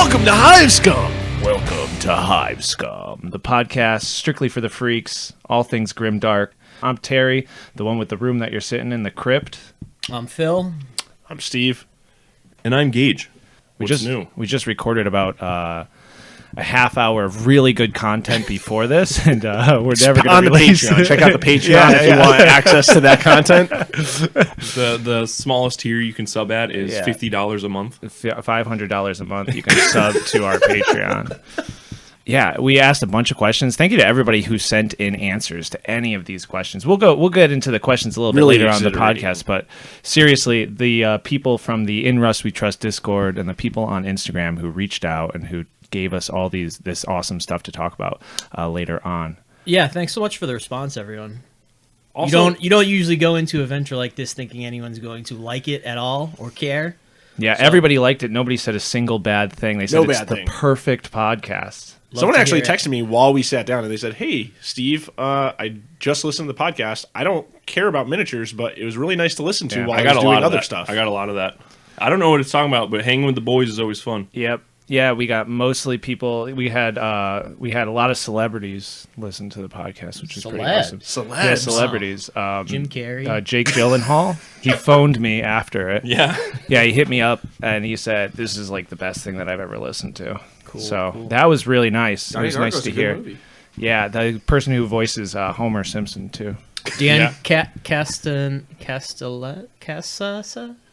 Welcome to Hive Scum! Welcome to Hive Scum, the podcast strictly for the freaks, all things grimdark. I'm Terry, the one with the room that you're sitting in, the crypt. I'm Phil. I'm Steve. And I'm Gage. What's new? We just recorded about a half hour of really good content before this, and we're never going to release Patreon. it. Check out the Patreon if you want access to that content. The smallest tier you can sub at is $50 a month. $500 a month you can sub to our Patreon. Yeah, we asked a bunch of questions. Thank you to everybody who sent in answers to any of these questions. We'll get into the questions a little bit later on in the podcast, but seriously, the people from the In Rust We Trust Discord and the people on Instagram who reached out and who gave us all this awesome stuff to talk about later on. Yeah, thanks so much for the response, everyone. Also, you don't usually go into a venture like this thinking anyone's going to like it at all or care. Yeah, everybody liked it. Nobody said a single bad thing. They said it's the perfect podcast. Someone actually texted me while we sat down, and they said, "Hey, Steve, I just listened to the podcast. I don't care about miniatures, but it was really nice to listen to while I was doing other stuff." I got a lot of that. I don't know what it's talking about, but hanging with the boys is always fun. Yep. Yeah, we got mostly people. We had a lot of celebrities listen to the podcast, which is pretty awesome. Celebs. Yeah, celebrities. Jim Carrey. Jake Gyllenhaal. He phoned me after it. Yeah. Yeah, he hit me up, and he said, "This is like the best thing that I've ever listened to." Cool. That was really nice. It was nice to hear. Yeah, the person who voices Homer Simpson, too. Dan Castanella?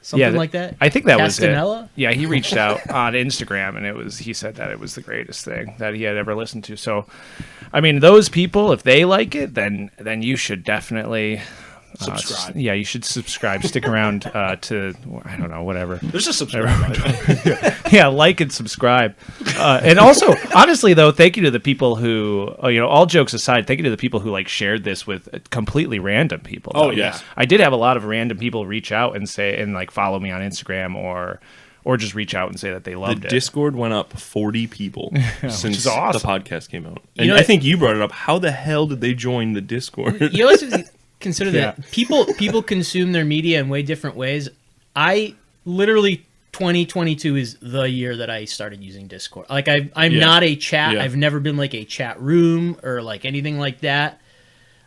Something like that? I think that was it. Castanella? Yeah, he reached out on Instagram, and he said that it was the greatest thing that he had ever listened to. So, I mean, those people, if they like it, then you should definitely subscribe. You should subscribe. Stick around to, I don't know, whatever. There's a subscribe button. Yeah, like and subscribe. And also, honestly, though, thank you to the people who, all jokes aside, thank you to the people who shared this with completely random people. Oh, yeah. I did have a lot of random people reach out and say, follow me on Instagram or just reach out and say that they loved it. The Discord went up 40 people since the podcast came out. And I think you brought it up. How the hell did they join the Discord? You always consider that people consume their media in way different ways. I literally 2022 is the year that I started using Discord. I'm not a chat. Yeah. I've never been a chat room or anything like that.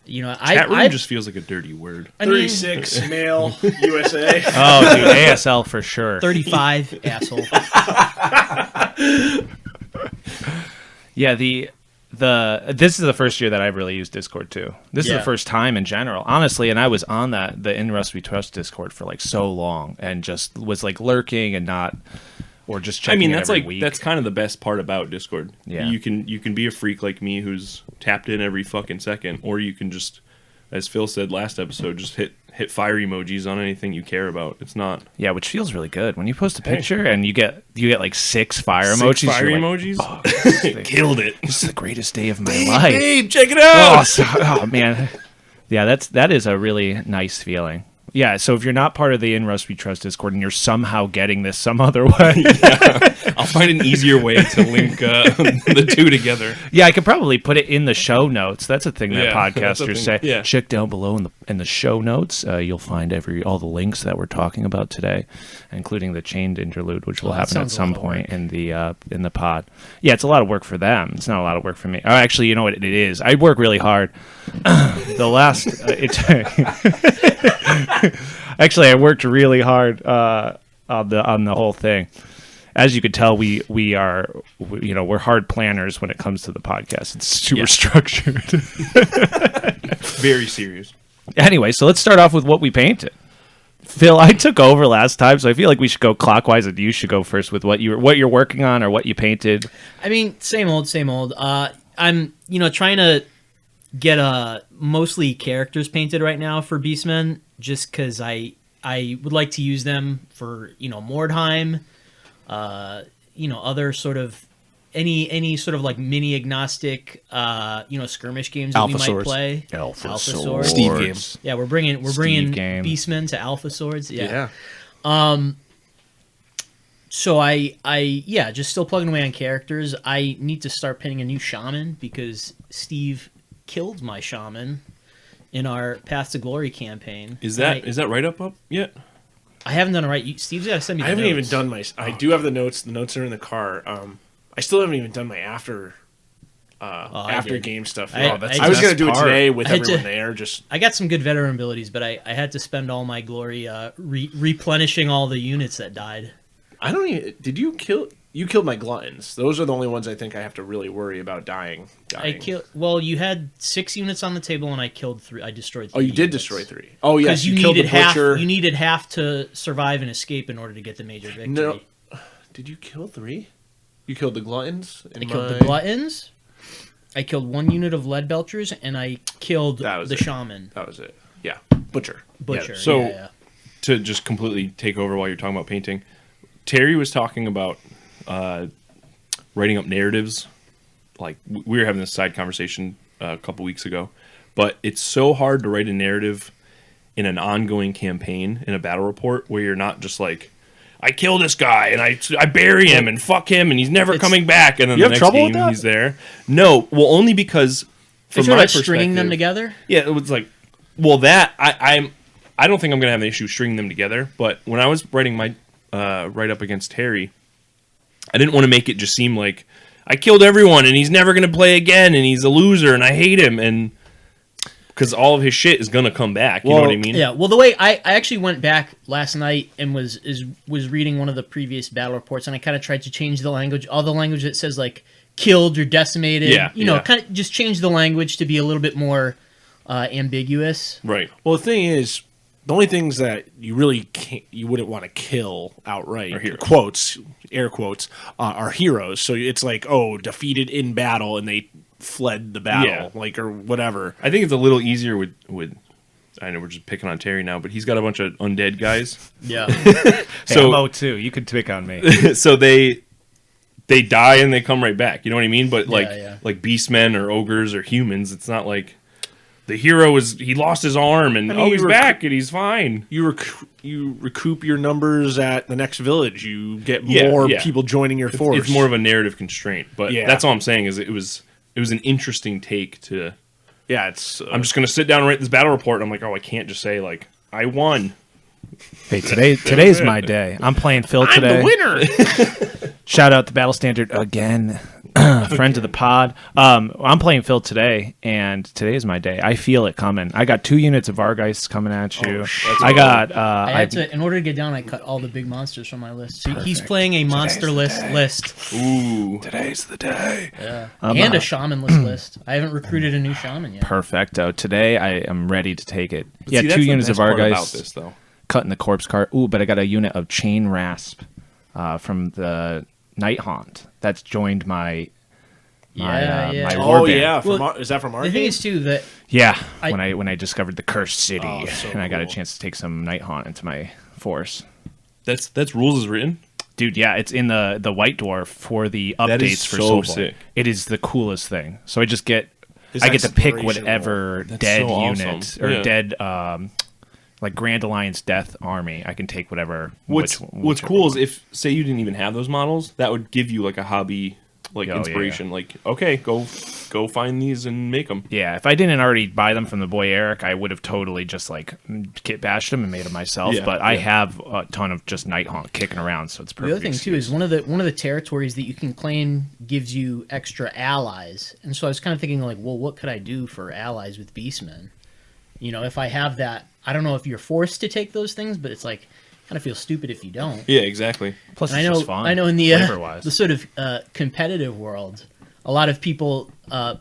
Chat room just feels like a dirty word. 36 male USA. Oh, dude, ASL for sure. 35 asshole. Yeah, this is the first year that I've really used Discord too. This is the first time in general, honestly. And I was on the In Rust We Trust Discord for so long, and just was lurking and not, or just checking. That's every week. That's kind of the best part about Discord. Yeah, you can be a freak like me who's tapped in every fucking second, or you can just, as Phil said last episode, just hit fire emojis on anything you care about. It's not. Yeah, which feels really good when you post a picture and you get 6 fire emojis. 6 fire emojis. Oh, killed it. This is the greatest day of my life. Babe, check it out. Oh man. Yeah, that is a really nice feeling. Yeah, so if you're not part of the In Rust We Trust Discord and you're somehow getting this some other way, I'll find an easier way to link the two together. Yeah, I could probably put it in the show notes. That's a thing that podcasters say. Yeah. Check down below in the show notes. You'll find all the links that we're talking about today, including the chained interlude, which will happen at some point in the pod. Yeah, it's a lot of work for them. It's not a lot of work for me. Oh, actually, you know what it is? I work really hard. Actually, I worked really hard on the whole thing. As you could tell, we're hard planners when it comes to the podcast. It's super structured. Very serious. Anyway, so let's start off with what we painted. Phil, I took over last time, so I feel like we should go clockwise, and you should go first with what you're working on or what you painted. I mean, same old. I'm trying to get mostly characters painted right now for Beastmen, just because I would like to use them for Mordheim, other sort of any sort of mini agnostic skirmish games that Alpha we might Swords. play. Alpha Swords. Steve games. Yeah, we're bringing game. Beastmen to Alpha Swords. Yeah. So I just still plugging away on characters. I need to start pinning a new shaman because Steve killed my shaman in our Path to Glory campaign. Is that right up yet? I haven't done it right. Steve's got to send me. I haven't even done my. I do have the notes. The notes are in the car. I still haven't even done my after game stuff. I was going to do it today with everyone there. I got some good veteran abilities, but I had to spend all my glory replenishing all the units that died. I don't even. Did you kill? You killed my gluttons. Those are the only ones I think I have to really worry about dying. Well, you had 6 units on the table, and I killed 3. I destroyed 3. Oh, you did destroy 3. Oh, yes, you killed the half. butcher. You needed half to survive and escape in order to get the major victory. No, did you kill 3? You killed the gluttons. I killed the gluttons. I killed 1 unit of lead belchers, and I killed the shaman. That was it. Yeah, butcher. Yeah. So to just completely take over while you're talking about painting, Terry was talking about writing up narratives. Like, we were having this side conversation a couple weeks ago, but it's so hard to write a narrative in an ongoing campaign in a battle report where you're not just like, I kill this guy and I bury him and fuck him and he's never coming back, and then the next game he's there. No, well, only because from my perspective, stringing them together. Yeah, it was like, well, that I don't think I'm gonna have an issue stringing them together. But when I was writing my write up against Terry, I didn't want to make it just seem like I killed everyone and he's never going to play again and he's a loser and I hate him, and because all of his shit is going to come back. You know what I mean? Yeah. Well, the way I actually went back last night and was reading one of the previous battle reports, and I kind of tried to change the language, all the language that says like killed or decimated. Yeah. Kind of just change the language to be a little bit more ambiguous. Right. Well, the thing is, the only things that you really you wouldn't want to kill outright, air quotes, are heroes. So it's like, defeated in battle and they fled the battle, or whatever. I think it's a little easier with. I know we're just picking on Terry now, but he's got a bunch of undead guys. Yeah. So I'm too. You could pick on me. So they die and they come right back. You know what I mean? But like beastmen or ogres or humans, it's not like the hero he lost his arm and he's back and he's fine. You recoup your numbers at the next village. You get more people joining your force. It's more of a narrative constraint, but that's all I'm saying is it was an interesting take to. Yeah, it's. I'm just gonna sit down and write this battle report. And I'm like, I can't just say like I won. Hey, today's my day. I'm playing Phil today. I'm the winner. Shout out to Battle Standard again. Friend of the pod. I'm playing Phil today, and today is my day. I feel it coming. I got 2 units of Vargeists coming at you. I got. I had to, in order to get down, I cut all the big monsters from my list. So he's playing a monster list. Ooh, today's the day. Yeah, and a shamanless list. I haven't recruited a new shaman yet. Perfecto. Today I am ready to take it. But 2 units of Vargeists. About this though. Cutting the corpse cart. Ooh, but I got a unit of Chain Rasp from the Night Haunt. That's joined my my warband. Well, is that from our The thing is too that when I discovered the Cursed City and I got a chance to take some Night Haunt into my force. That's rules as written? Dude, yeah, it's in the White Dwarf for the updates for so Soulfall. Sick. It is the coolest thing. So I just get to pick whatever dead unit or dead like Grand Alliance Death Army. I can take whatever. What's cool is if, say, you didn't even have those models, that would give you like a hobby, inspiration. Yeah. Like, okay, go find these and make them. Yeah, if I didn't already buy them from the boy Eric, I would have totally just kit bashed them and made them myself. Yeah, but I have a ton of just Night Haunt kicking around, so it's perfect. The other thing too is one of the territories that you can claim gives you extra allies, and so I was kind of thinking what could I do for allies with Beastmen? If I have that. I don't know if you're forced to take those things, but it's kind of feels stupid if you don't. Yeah, exactly. Plus, it's just fun. I know in the sort of competitive world, a lot of people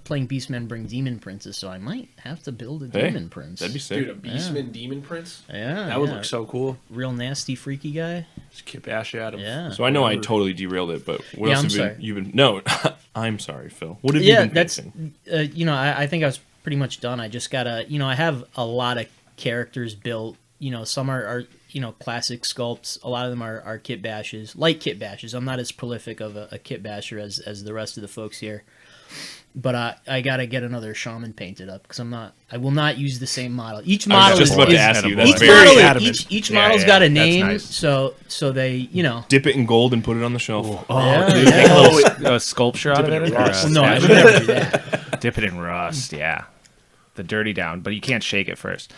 playing Beastmen bring Demon Princes, so I might have to build a Demon Prince. That'd be sick. Dude, a Beastman Demon Prince? Yeah. That would look so cool. Real nasty, freaky guy. Just kip ash at him. Yeah. So I know I totally derailed it, but what else have you been... No, I'm sorry, Phil. What have you been painting? I think I was pretty much done. I just gotta... I have a lot of characters built. Some are classic sculpts. A lot of them are kit bashes, light kit bashes. I'm not as prolific of a kit basher as the rest of the folks here, but I gotta get another shaman painted up because I will not use the same model. Each model is just about to ask you. That's very adamant. Each model's got a name, nice. so they dip it in gold and put it on the shelf. Take a little sculpture out of it. No, I would never do that. Dip it in rust. Yeah, the dirty down, but you can't shake it first.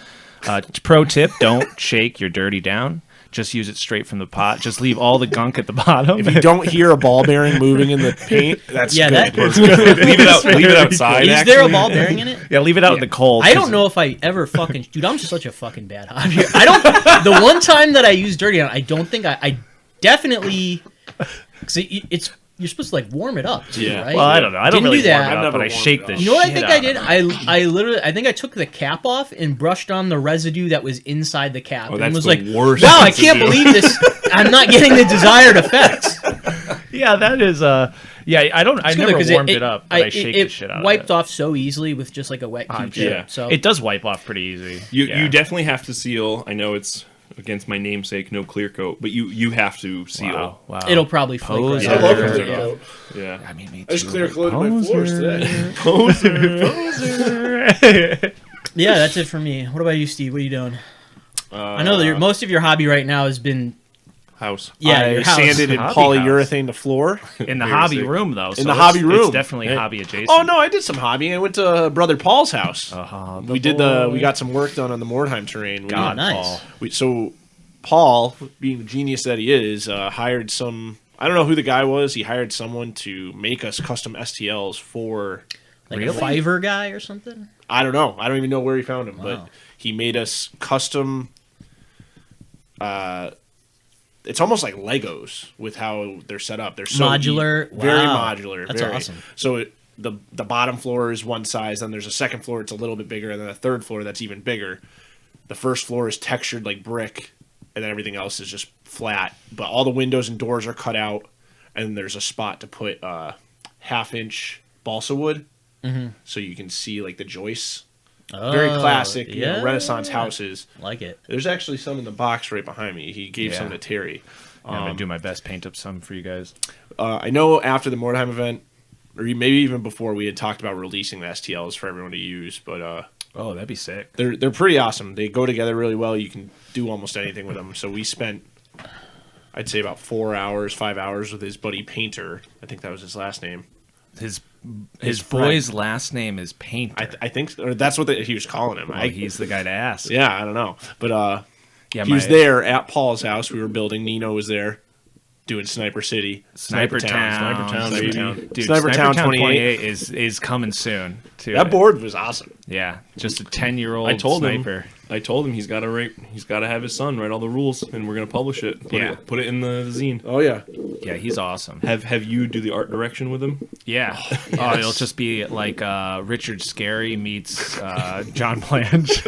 Pro tip: don't shake your dirty down. just use it straight from the pot. Just leave all the gunk at the bottom. If you don't hear a ball bearing moving in the paint, that's good. That's good. Leave it outside. Is there a ball bearing in it? Yeah, leave it out in the cold. I don't know if I ever fucking... Dude, I'm such a fucking bad hobby. I don't... The one time that I used Dirty on, I don't think I definitely... It's... You're supposed to like warm it up too, right? Well, I don't know. I don't Didn't really do that. warm it up, but I shake the shit. You know what I think I did? It. I literally, I think I took the cap off and brushed on the residue that was inside the cap, and was like, worst "Wow, I can't believe this! I'm not getting the desired effects." Yeah, that is. Yeah, I don't. I never warmed it up, but I shake the shit out of it. It wiped off so easily with just like a wet Q-tip. Yeah. So it does wipe off pretty easy. You definitely have to seal. I know it's against my namesake, no clear coat, but you have to seal. Wow. It'll probably flake right I out. love clear coat. Yeah. I mean, me too. I just clear coated my floors today. Yeah, that's it for me. What about you, Steve? What are you doing? I know that most of your hobby right now has been house. Yeah, I your house. sanded and Hobby polyurethane the floor. In the Very hobby sick. room, though. In the hobby room. It's definitely hobby adjacent. Oh no, I did some hobbying. I went to Brother Paul's house. The We got some work done on the Mordheim terrain. God, nice. So Paul, being the genius that he is, hired some. I don't know who the guy was. He hired someone to make us custom STLs for. Like a Fiverr guy or something? I don't know. I don't even know where he found him, Wow. but he made us custom. It's almost like Legos with how they're set up. They're so Modular? very Wow. modular. That's very. awesome. So the bottom floor is one size, then there's a second floor it's a little bit bigger, and then a third floor that's even bigger. The first floor is textured like brick, and then everything else is just flat. But all the windows and doors are cut out, and there's a spot to put 1/2-inch balsa wood, so you can see like the joists. Very classic, Renaissance houses. Like it. There's actually some in the box right behind me. He gave some to Terry. I'm gonna do my best, paint up some for you guys. I know after the Mordheim event, or maybe even before, we had talked about releasing the STLs for everyone to use. But Oh, that'd be sick. they're pretty awesome. They go together really well. You can do almost anything with them. So we spent, I'd say, about 5 hours with his buddy Painter. I think that was his last name. His boy's last name is Painter. I think, or that's what he was calling him. Well, he's the guy to ask. Yeah, I don't know, but Yeah, he was there at Paul's house. We were building. Nino was there doing Sniper City, Sniper Town, baby. Dude, Sniper Town 28 is coming soon. Too. That board was awesome. Yeah, just a 10-year-old I told sniper. him he's got to have his son write all the rules, and we're gonna publish it. Put it in the zine. Oh yeah, Yeah, he's awesome. Have you do the art direction with him? Yeah. Oh, it'll just be like Richard Scarry meets John Blanche.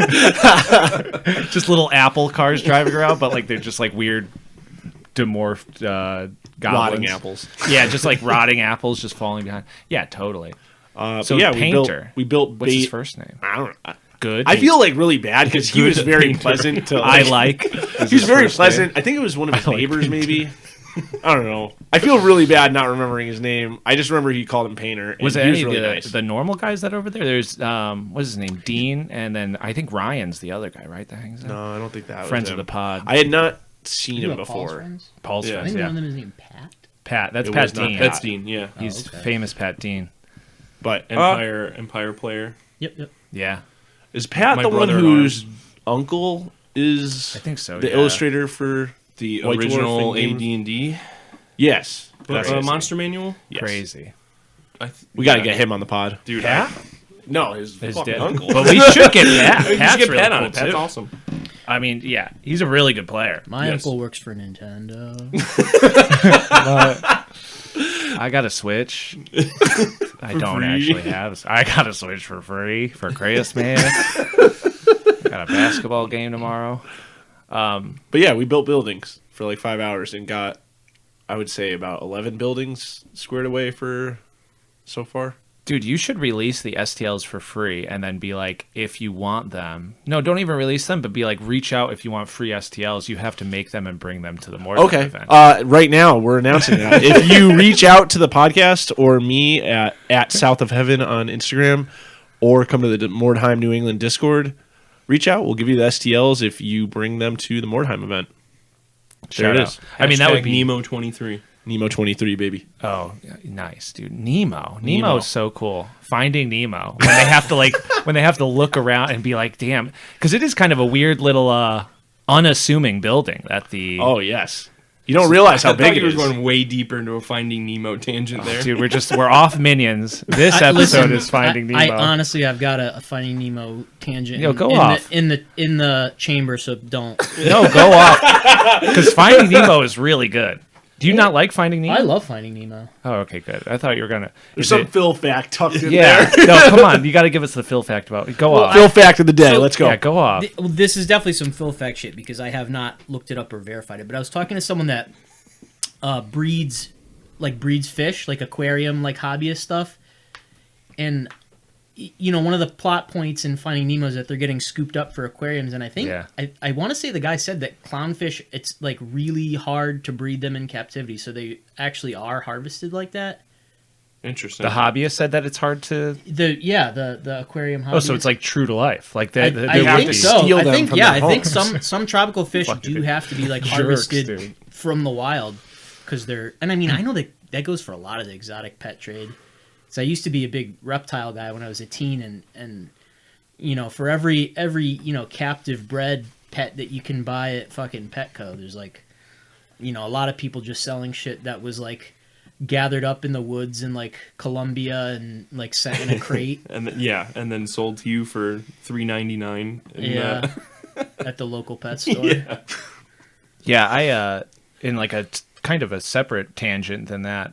Just little Apple cars driving around, but like they're just like weird, demorphed goblins. rotting apples. Yeah, just like rotting apples just falling behind. Yeah, totally. So yeah, Painter. we built. What's his first name? I don't know. Good. I feel like really bad because he was very pleasant to. I like. He was very pleasant. I think it was one of his neighbors, maybe. I don't know. I feel really bad not remembering his name. I just remember he called him Painter. Was it he any really of nice. the normal guys that are over there? There's what's his name, Dean, and then I think Ryan's the other guy, right? That hangs out. No, I don't think that was Friends him. of the pod. I had not seen You him know Paul's before. friends? Paul's Yeah. I friends. think Yeah, one of them is named Pat. Pat. That's It Pat was not Dean. Pat. That's Dean. Yeah, He's okay. famous Pat Dean. But Empire player. Yep. Yeah, is Pat My the one brother-in-law. whose uncle is I think so. the yeah. illustrator for The White Dwarf original and AD&D Yes, that's it. monster manual. Yes. Crazy. We got to get him on the pod. Dude. Pat? No, his fucking dad. uncle. But we should get Pat. We should Pat's get really Pat on cool, it. That's too. awesome. I mean, yeah, he's a really good player. My Yes. uncle works for Nintendo. I got a Switch. I don't free. actually have. I got a Switch for free for Christmas. Got a basketball game tomorrow. But yeah, we built buildings for like 5 hours and got, I would say, about 11 buildings squared away for so far. Dude, you should release the STLs for free and then be like, if you want them. No, don't even release them, but be like, reach out if you want free STLs. You have to make them and bring them to the Mordheim Okay. event. Right now, we're announcing that. If you reach out to the podcast or me at South of Heaven on Instagram or come to the Mordheim New England Discord, reach out. We'll give you the STLs if you bring them to the Mordheim event. There Shout it out. is. I mean, that would be Nemo 23. Nemo 23, baby. Oh, nice, dude. Nemo is so cool. Finding Nemo when they have to when they have to look around and be like, damn, because it is kind of a weird little unassuming building that the... Oh, yes. You don't realize how big it is. You were going way deeper into a Finding Nemo tangent there. Dude, we're off Minions. This episode is Finding Nemo. I honestly, I've got a Finding Nemo tangent. Go off. In the chamber, so don't. No, go off. Because Finding Nemo is really good. Do you not like Finding Nemo? I love Finding Nemo. Oh, okay, good. I thought you were gonna. There's some Phil fact tucked in there. No, come on. You got to give us the Phil fact about it. Go off. Phil fact of the day. Let's go. Yeah, go off. This is definitely some Phil fact shit because I have not looked it up or verified it. But I was talking to someone that breeds fish, like aquarium, like hobbyist stuff, and one of the plot points in Finding Nemo is that they're getting scooped up for aquariums, and I think I want to say the guy said that clownfish, it's like really hard to breed them in captivity, so they actually are harvested like that. Interesting. The hobbyist said that it's hard to... The aquarium hobbyist. Oh, so it's like true to life. Like they I think so. steal I them think from I their think homes. some tropical fish do have to be like harvested dude. from the wild because they're... And I mean, I know that goes for a lot of the exotic pet trade. So I used to be a big reptile guy when I was a teen, and for every captive bred pet that you can buy at fucking Petco, there's like a lot of people just selling shit that was like gathered up in the woods in like Colombia and like set in a crate. and then sold to you for $3.99. At the local pet store. Yeah, I in like a kind of a separate tangent than that.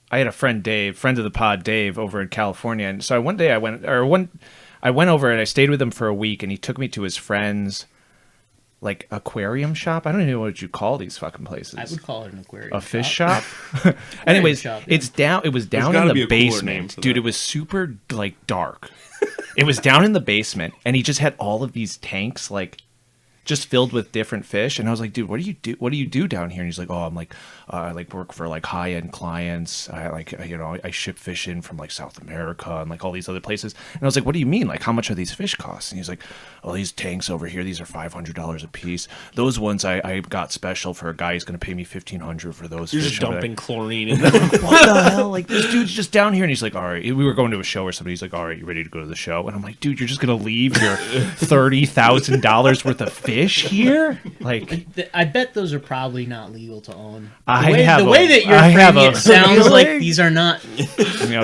I had a friend, Dave, friend of the pod, Dave, over in California, and so one day I went over and I stayed with him for a week, and he took me to his friend's like aquarium shop. I don't even know what you call these fucking places. I would call it an aquarium. A fish shop. Anyways, shop, yeah. It was down in the basement, dude. It was super like dark. It was down in the basement, and he just had all of these tanks like just filled with different fish, and I was like, dude, what do you do down here? And he's like, oh, I'm like I like work for like high end clients. I like I ship fish in from like South America and like all these other places. And I was like, what do you mean? Like, how much are these fish cost? And he's like, oh, these tanks over here, these are $500 a piece. Those ones I got special for a guy. He's gonna pay me $1,500 for those. You're fish just dumping there. chlorine in them. What the hell? Like, this dude's just down here, and he's like, all right. We were going to a show or something. He's like, all right, you ready to go to the show? And I'm like, dude, you're just gonna leave your $30,000 worth of fish here? Like, I bet those are probably not legal to own. The way that you're framing it sounds like these are not.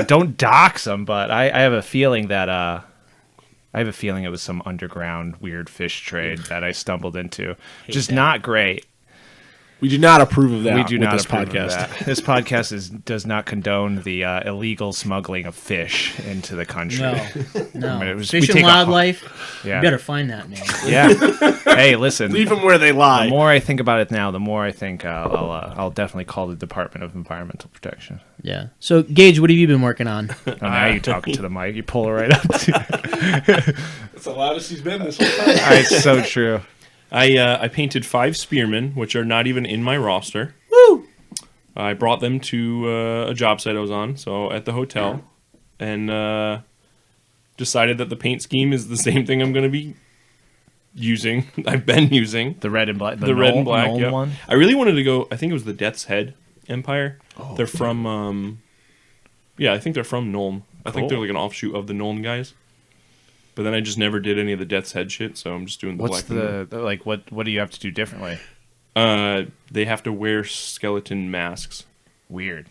Don't dox them, but I have a feeling that it was some underground weird fish trade that I stumbled into. Just not great. We do not approve of that. We do not this approve podcast. of that. This podcast does not condone the illegal smuggling of fish into the country. No. I mean, Fish and wildlife. Yeah. You better find that man. Yeah. Hey, listen. Leave them where they lie. The more I think about it now, the more I think I'll definitely call the Department of Environmental Protection. Yeah. So, Gage, what have you been working on? Oh, now you're talking to the mic. You pull it right up. That's the loudest he's been this whole time. It's so true. I painted 5 spearmen, which are not even in my roster. Woo! I brought them to a job site I was on, so at the hotel, and decided that the paint scheme is the same thing I'm going to be using. I've been using The red and black. the red and black. Yep. one. I really wanted to go. I think it was the Death's Head Empire. Oh, they're from. I think they're from Nuln. I think they're like an offshoot of the Nuln guys. But then I just never did any of the Death's Head shit, so I'm just doing the What's black. What do you have to do differently? They have to wear skeleton masks. Weird.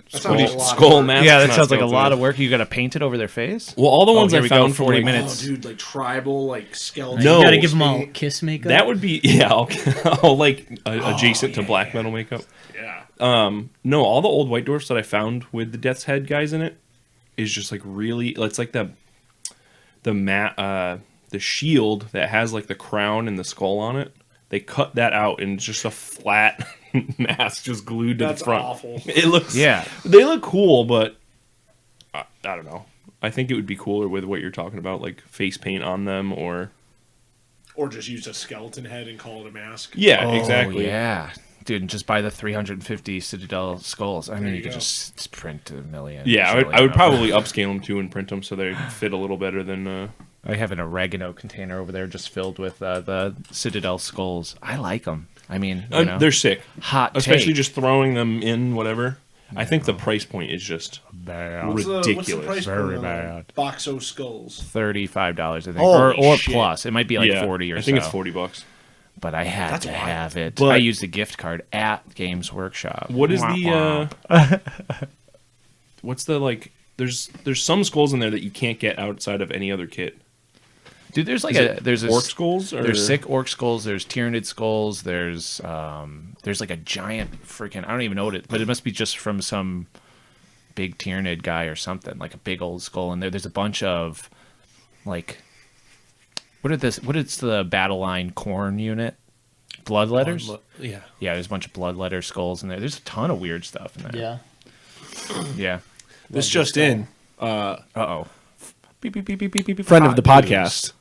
Skull masks. Yeah, that not sounds like a skeleton lot of masks. work. You got to paint it over their face. Well, all the ones here I we go, found 40 for minutes. Oh, dude, like tribal, like skeleton. No. You gotta give them all kiss makeup. That would be I'll like adjacent to black metal makeup. Yeah. No, all the old white dwarfs that I found with the Death's Head guys in it is just like really. It's like the shield that has like the crown and the skull on it. They cut that out and it's just a flat mask just glued to the front. That's awful. It looks. Yeah. They look cool, but I don't know. I think it would be cooler with what you're talking about, like face paint on them, or just use a skeleton head and call it a mask. yeah, exactly. Yeah. Dude, and just buy the 350 Citadel skulls. I mean, you could go. just print a million. Yeah, I would probably upscale them too and print them so they fit a little better than. I have an oregano container over there just filled with the Citadel skulls. I like them. I mean, they're sick. hot Especially take. just throwing them in whatever. I think the price point is just bad. Ridiculous. What's the price Very per bad. Boxo Skulls? $35, I think, Holy or shit. plus. It might be like 40 or so. I think it's $40. But I had to have it. But- I used a gift card at Games Workshop. What is what's the like? There's some skulls in there that you can't get outside of any other kit. Dude, there's like there's orc skulls. Or? There's sick orc skulls. There's Tyranid skulls. There's like a giant freaking, I don't even know what it, but it must be just from some big Tyranid guy or something, like a big old skull in there. There's a bunch of like, what is the battle line corn unit? Bloodletters? Yeah. Yeah, there's a bunch of bloodletter skulls in there. There's a ton of weird stuff in there. Yeah. Yeah. This just in. Uh-oh. Beep, beep, beep, beep, beep, beep, Friend of the hot news. podcast,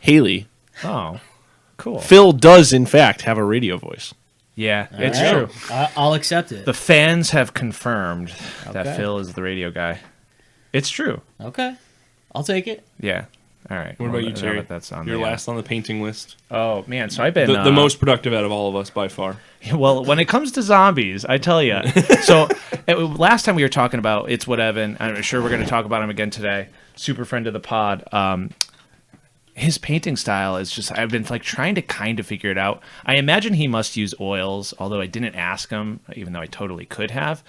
Haley. Oh, cool. Phil does, in fact, have a radio voice. Yeah, it's All true. right. I'll accept it. The fans have confirmed that Okay. Phil is the radio guy. It's true. Okay. I'll take it. Yeah. All right. What about you, Terry? That's on You're the, last on the painting list. Oh man, so I've been The most productive out of all of us by far. Well, when it comes to zombies, I tell you. So last time we were talking about It's What Evan. I'm sure we're going to talk about him again today. Super friend of the pod. His painting style is just, I've been like trying to kind of figure it out. I imagine he must use oils, although I didn't ask him, even though I totally could have.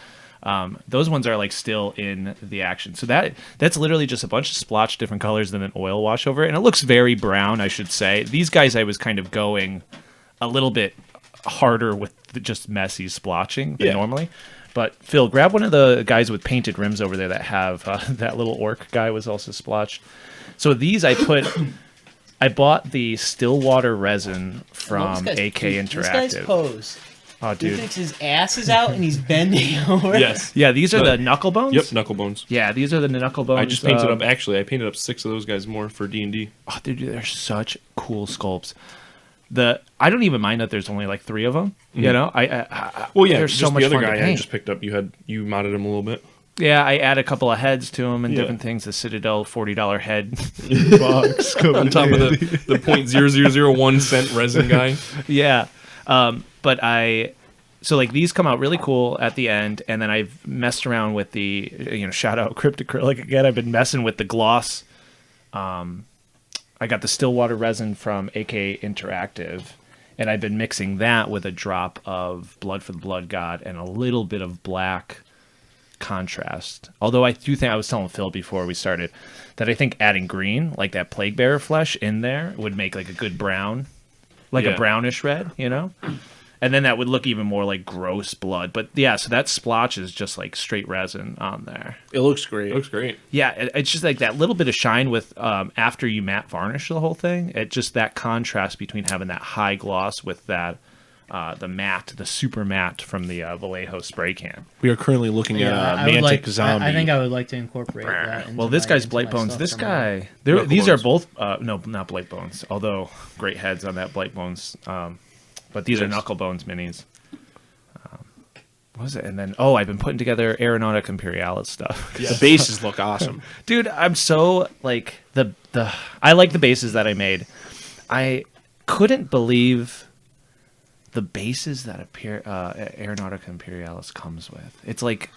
Those ones are like still in the action. So that's literally just a bunch of splotch different colors and an oil wash over it. And it looks very brown, I should say. These guys, I was kind of going a little bit harder with the just messy splotching than normally. But Phil, grab one of the guys with painted rims over there that have that little orc guy was also splotched. So these I bought the Stillwater resin from AK Interactive. This guy's pose. Oh, He dude. thinks his ass is out and he's bending over. Yes. Yeah, these are the knuckle bones? Yep, knuckle bones. Yeah, these are the knuckle bones. I just painted up. Actually, I painted up 6 of those guys more for D&D. Oh, dude, they're such cool sculpts. I don't even mind that there's only like 3 of them. You know, Well, yeah. there's Just so much the other fun to guy I paint. just picked up. You modded him a little bit. Yeah, I add a couple of heads to them and Yeah. different things. The Citadel $40 head box On top of the 0.0001 cent resin guy. Yeah, but so like these come out really cool at the end, and then I've messed around with the shout out Cryptacrylic again. I've been messing with the gloss. I got the Stillwater resin from AK Interactive, and I've been mixing that with a drop of Blood for the Blood God and a little bit of black contrast. Although I do think, I was telling Phil before we started, that I think adding green, like that Plague Bearer flesh in there, would make like a good brown, like a brownish red, And then that would look even more like gross blood. But yeah, so that splotch is just like straight resin on there. It looks great. It looks great. Yeah, it's just like that little bit of shine with after you matte varnish the whole thing. It just that contrast between having that high gloss with that the super matte from the Vallejo spray can. We are currently looking at a Mantic Zombie. I think I would like to incorporate that. Well, this guy's Blight Bones. This guy, these are both no, not Blight Bones. Although great heads on that Blight Bones. But these are Knuckle Bones minis. What was it? And then, I've been putting together Aeronautic Imperialis stuff. The bases look awesome. Dude, I'm so, like, I like the bases that I made. I couldn't believe the bases that Aeronautica Imperialis comes with. It's like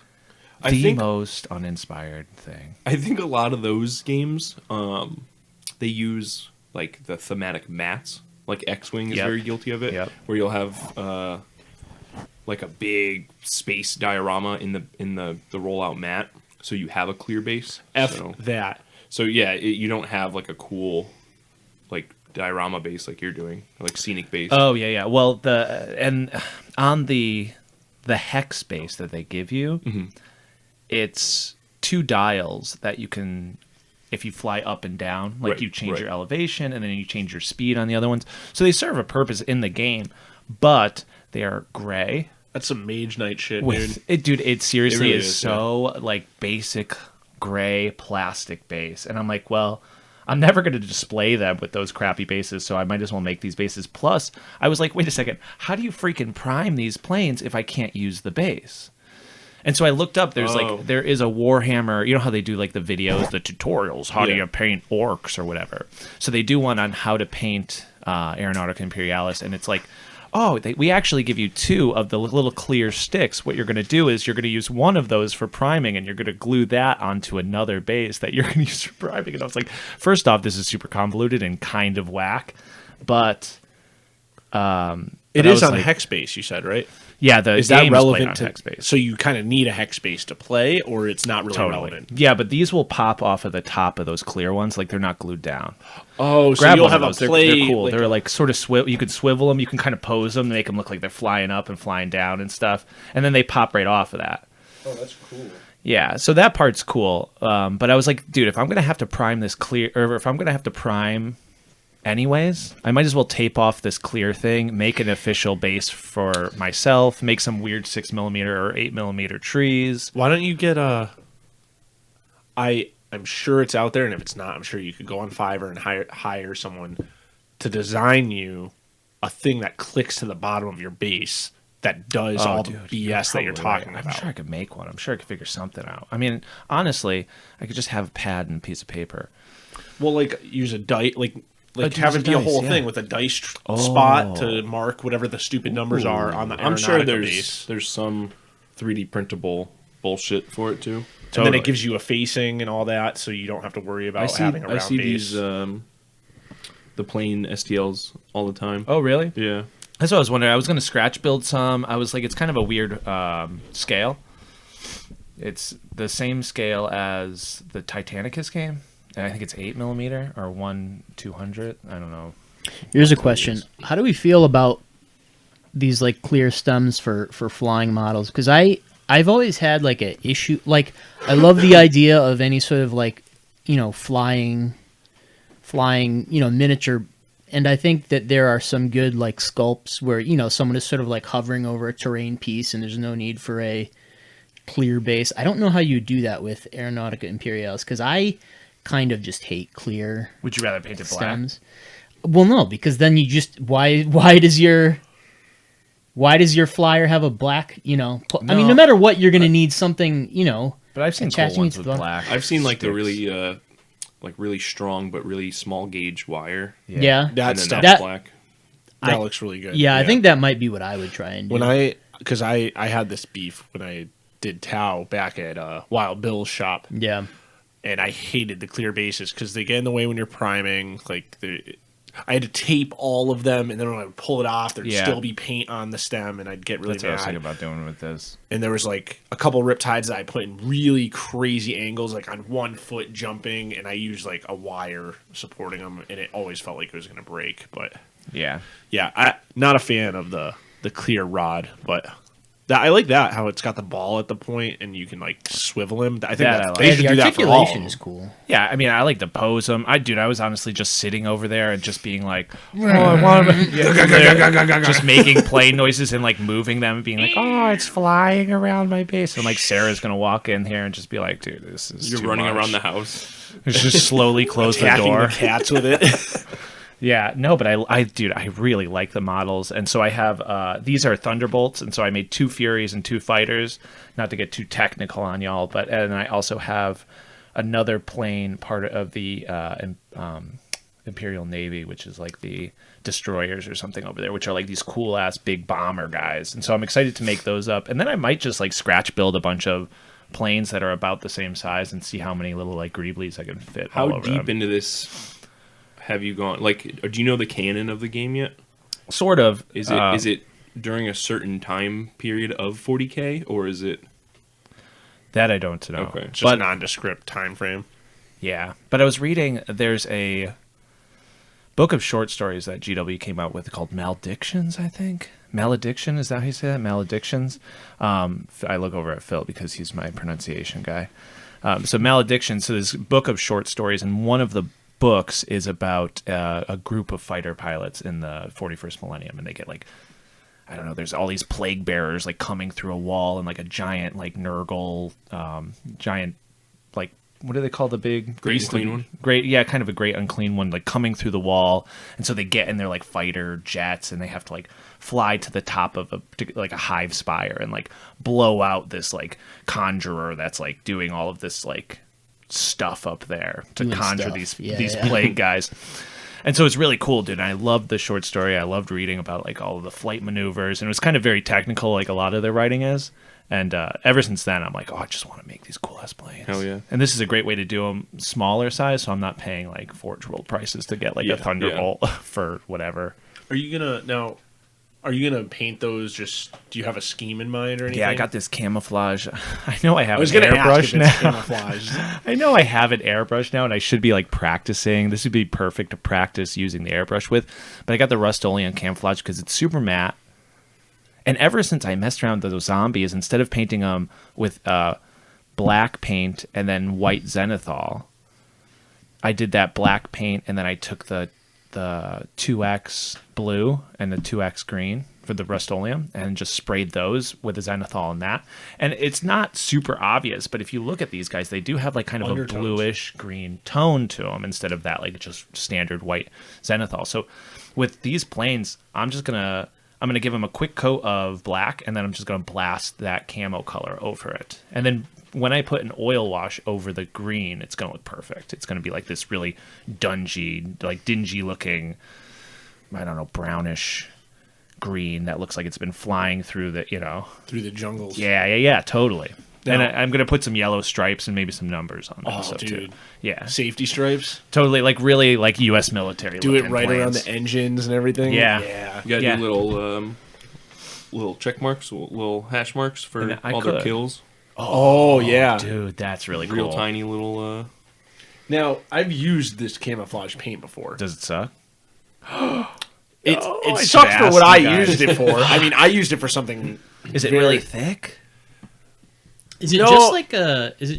the most uninspired thing. I think a lot of those games, they use, like, the thematic mats. Like X-Wing is very guilty of it, where you'll have like a big space diorama in the rollout mat, so you have a clear base. That. So yeah, you don't have like a cool like diorama base like you're doing, like scenic base. Oh yeah. Well, on the hex base that they give you, it's 2 dials that you can. If you fly up and down, like you change your elevation and then you change your speed on the other ones. So they serve a purpose in the game, but they are gray. That's some Mage Knight shit, dude. It seriously really is so like basic gray plastic base. And I'm like, well, I'm never going to display them with those crappy bases, so I might as well make these bases. Plus, I was like, wait a second, how do you freaking prime these planes if I can't use the base? And so I looked up, there is a Warhammer, you know how they do like the videos, the tutorials, how do you paint orcs or whatever. So they do one on how to paint Aeronautica Imperialis, and it's like we actually give you 2 of the little clear sticks. What you're going to do is you're going to use one of those for priming, and you're going to glue that onto another base that you're going to use for priming. And I was like, first off, this is super convoluted and kind of whack, but it is on hex base, you said, right? Yeah, is that relevant to hex base? So you kind of need a hex base to play, or it's not really relevant? Yeah, but these will pop off of the top of those clear ones, like they're not glued down. Oh, so you'll have a play. They're cool. They're like sort of swivel. You can swivel them. You can kind of pose them, make them look like they're flying up and flying down and stuff, and then they pop right off of that. Oh, that's cool. Yeah, so that part's cool. But I was like, dude, if I'm gonna have to prime this clear, or if I'm gonna have to prime anyways, I might as well tape off this clear thing, make an official base for myself, make some weird 6mm or 8mm trees. Why don't you get I'm sure it's out there, and if it's not, I'm sure you could go on Fiverr and hire someone to design you a thing that clicks to the bottom of your base that does all the BS that you're talking about. I'm sure I could make one. I'm sure I could figure something out. I mean, honestly, I could just have a pad and a piece of paper. Well, like use a dice, like have it be a whole thing with a dice spot to mark whatever the stupid numbers are on the aeronautical I'm sure base. There's some 3D printable bullshit for it too. And then it gives you a facing and all that, so you don't have to worry about having a round base. I see these the plain STLs all the time. Oh, really? Yeah. That's what I was wondering. I was going to scratch build some. I was like, it's kind of a weird scale. It's the same scale as the Titanicus game. And I think it's 8mm or 1/200. I don't know. Here's a question: how do we feel about these like clear stems for flying models? Because I've always had like a issue. Like I love the idea of any sort of like flying miniature, and I think that there are some good like sculpts where someone is sort of like hovering over a terrain piece and there's no need for a clear base. I don't know how you do that with Aeronautica Imperialis, because I kind of just hate clear. Would you rather paint it stems? Black? Well, no, because then you just why does your flyer have a black? No. I mean, no matter what, you're going to need something. But I've seen cool ones with black. I've seen like the really really strong but really small gauge wire. Yeah. That's black. That looks really good. Yeah, I think that might be what I would try and do. Because I had this beef when I did Tau back at Wild Bill's shop. Yeah. And I hated the clear bases because they get in the way when you're priming. Like I had to tape all of them, and then when I would pull it off, there'd still be paint on the stem, and I'd get really mad. That's what I was thinking about doing with this. And there was like a couple riptides that I put in really crazy angles, like on 1 foot jumping, and I used like a wire supporting them, and it always felt like it was going to break. But yeah, I'm not a fan of the clear rod, but I like that, how it's got the ball at the point and you can like swivel him. I think they should do that for all. The articulation is cool. Yeah, I mean, I like to pose him. I was honestly just sitting over there and just being like, I want to just making plane noises and like moving them and being like, oh, it's flying around my base. And like Sarah's gonna walk in here and just be like, dude, this is you're running around the house. Just slowly close the door. The cats with it. Yeah, no, but I really like the models, and so I have these are Thunderbolts, and so I made 2 Furies and 2 Fighters. Not to get too technical on y'all, and I also have another plane part of the Imperial Navy, which is like the destroyers or something over there, which are like these cool ass big bomber guys, and so I'm excited to make those up, and then I might just like scratch build a bunch of planes that are about the same size and see how many little like Greeblies I can fit. How all over deep them. into this have you gone? Like, do you know the canon of the game yet? Sort of. Is it during a certain time period of 40K, or is it? That I don't know. Okay, it's just a nondescript time frame. Yeah, but I was reading. There's a book of short stories that GW came out with called Maledictions, I think. Malediction, is that how you say that? Maledictions. I look over at Phil because he's my pronunciation guy. So Malediction. So this book of short stories, and one of the books is about a group of fighter pilots in the 41st millennium, and they get like, I don't know, there's all these plague bearers like coming through a wall, and like a giant like Nurgle, giant like, what do they call the big great unclean one? Great, yeah, kind of a great unclean one, like coming through the wall, and so they get in their like fighter jets, and they have to like fly to the top of a hive spire and like blow out this like conjurer that's like doing all of this like stuff up there to conjure these plague guys. And so it's really cool, dude. And I loved the short story. I loved reading about like all of the flight maneuvers, and it was kind of very technical, like a lot of their writing is. And ever since then, I'm like, oh, I just want to make these cool ass planes. Hell yeah! And this is a great way to do them smaller size, so I'm not paying like Forge World prices to get like a Thunderbolt for whatever. Are you gonna paint those? Just do you have a scheme in mind or anything? Yeah, I got this camouflage. I know I have. I was an gonna airbrush ask if it's camouflage. I know I have an airbrush now, and I should be like practicing. This would be perfect to practice using the airbrush with. But I got the Rust-Oleum camouflage because it's super matte. And ever since I messed around with those zombies, instead of painting them with black paint and then white zenithal, I did that black paint, and then I took the 2X blue and the 2X green for the Rust-Oleum and just sprayed those with the zenithal and that. And it's not super obvious, but if you look at these guys, they do have like kind of a bluish green tone to them instead of that like just standard white zenithal. So with these planes, I'm gonna give them a quick coat of black, and then I'm just gonna blast that camo color over it. And then when I put an oil wash over the green, it's gonna look perfect. It's gonna be like this really dungy, like dingy looking, I don't know, brownish green that looks like it's been flying through through the jungles. Yeah, totally. Now, and I'm gonna put some yellow stripes and maybe some numbers on them. Oh, dude. Too. Yeah, safety stripes. Totally, like really like U.S. military. Do it right planes. around the engines and everything. Yeah. You gotta do little check marks, little hash marks for all their kills. Oh yeah, dude, that's really cool. Real tiny little. Now I've used this camouflage paint before. Does it suck? It sucks for what I used it for. I mean, I used it for something. Is it really thick? Is it